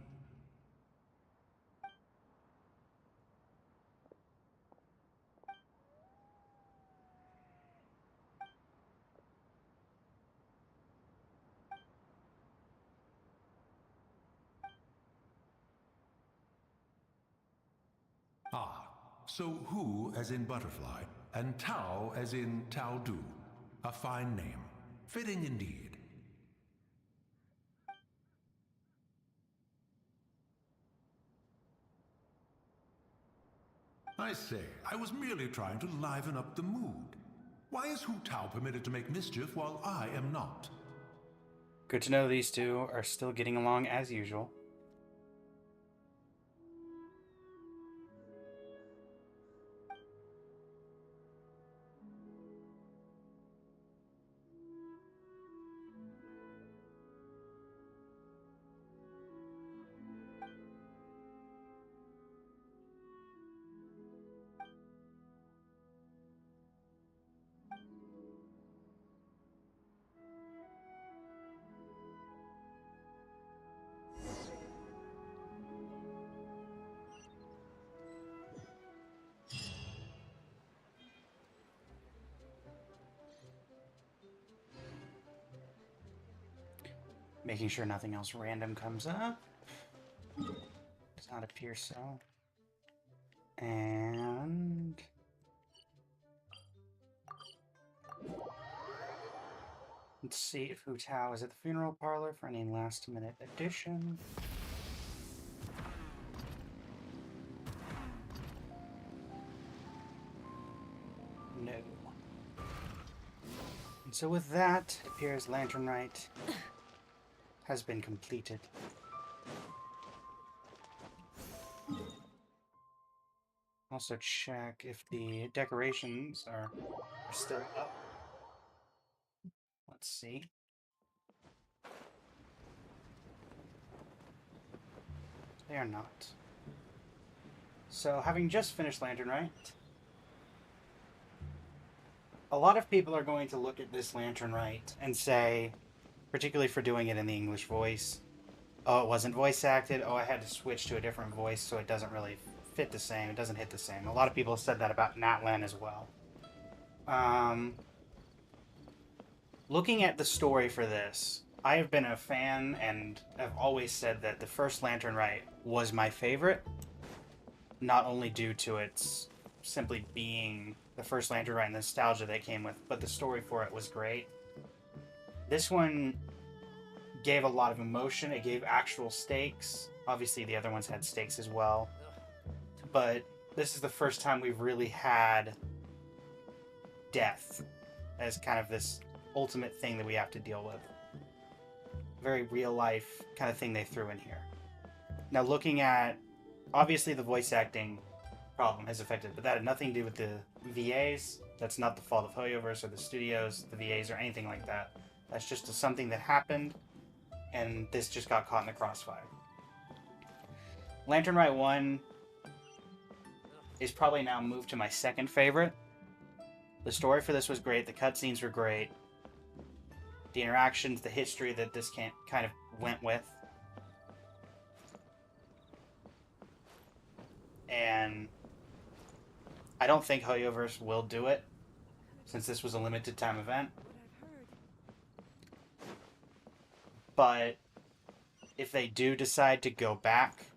Speaker 19: Ah, so Hu as in butterfly, and Tao as in Tao Du. A fine name. Fitting indeed. I say, I was merely trying to liven up the mood. Why is Hu Tao permitted to make mischief while I am not?
Speaker 2: Good to know these two are still getting along as usual. Making sure nothing else random comes up. Does not appear so. And... let's see if Hu Tao is at the funeral parlor for any last-minute addition. No. And so with that, it appears Lantern Rite has been completed. Also check if the decorations are still up. Let's see. They are not. So, having just finished Lantern Rite, a lot of people are going to look at this Lantern Rite and say, particularly for doing it in the English voice, oh, it wasn't voice acted, oh, I had to switch to a different voice so it doesn't really fit the same, it doesn't hit the same. A lot of people have said that about Natlan as well. Looking at the story for this, I have been a fan and have always said that the first Lantern Rite was my favorite, not only due to its simply being the first Lantern Rite and the nostalgia that came with, but the story for it was great. This one gave a lot of emotion, it gave actual stakes. Obviously the other ones had stakes as well. But this is the first time we've really had death as kind of this ultimate thing that we have to deal with. Very real life kind of thing they threw in here. Now looking at, obviously the voice acting problem has affected, but that had nothing to do with the VAs. That's not the fault of Hoyoverse or the studios, the VAs, or anything like that. That's just something that happened, and this just got caught in the crossfire. Lantern Rite 1 is probably now moved to my second favorite. The story for this was great, the cutscenes were great, the interactions, the history that this kind of went with. And I don't think Hoyoverse will do it, since this was a limited time event. But if they do decide to go back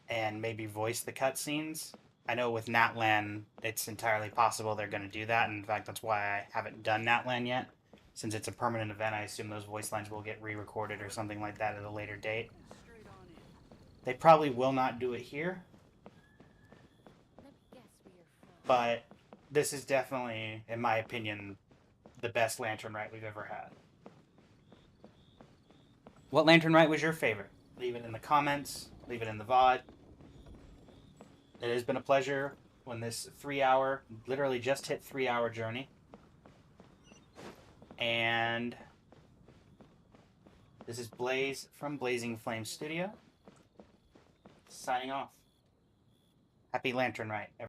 Speaker 2: and maybe voice the cutscenes, I know with Natlan, it's entirely possible they're going to do that. And in fact, that's why I haven't done Natlan yet. Since it's a permanent event, I assume those voice lines will get re-recorded or something like that at a later date. They probably will not do it here. But this is definitely, in my opinion, the best Lantern Rite we've ever had. What Lantern Rite was your favorite? Leave it in the comments. Leave it in the VOD. It has been a pleasure when this 3-hour, literally just hit 3-hour journey. And this is Blaze from Blazing Flame Studio, signing off. Happy Lantern Rite, everyone.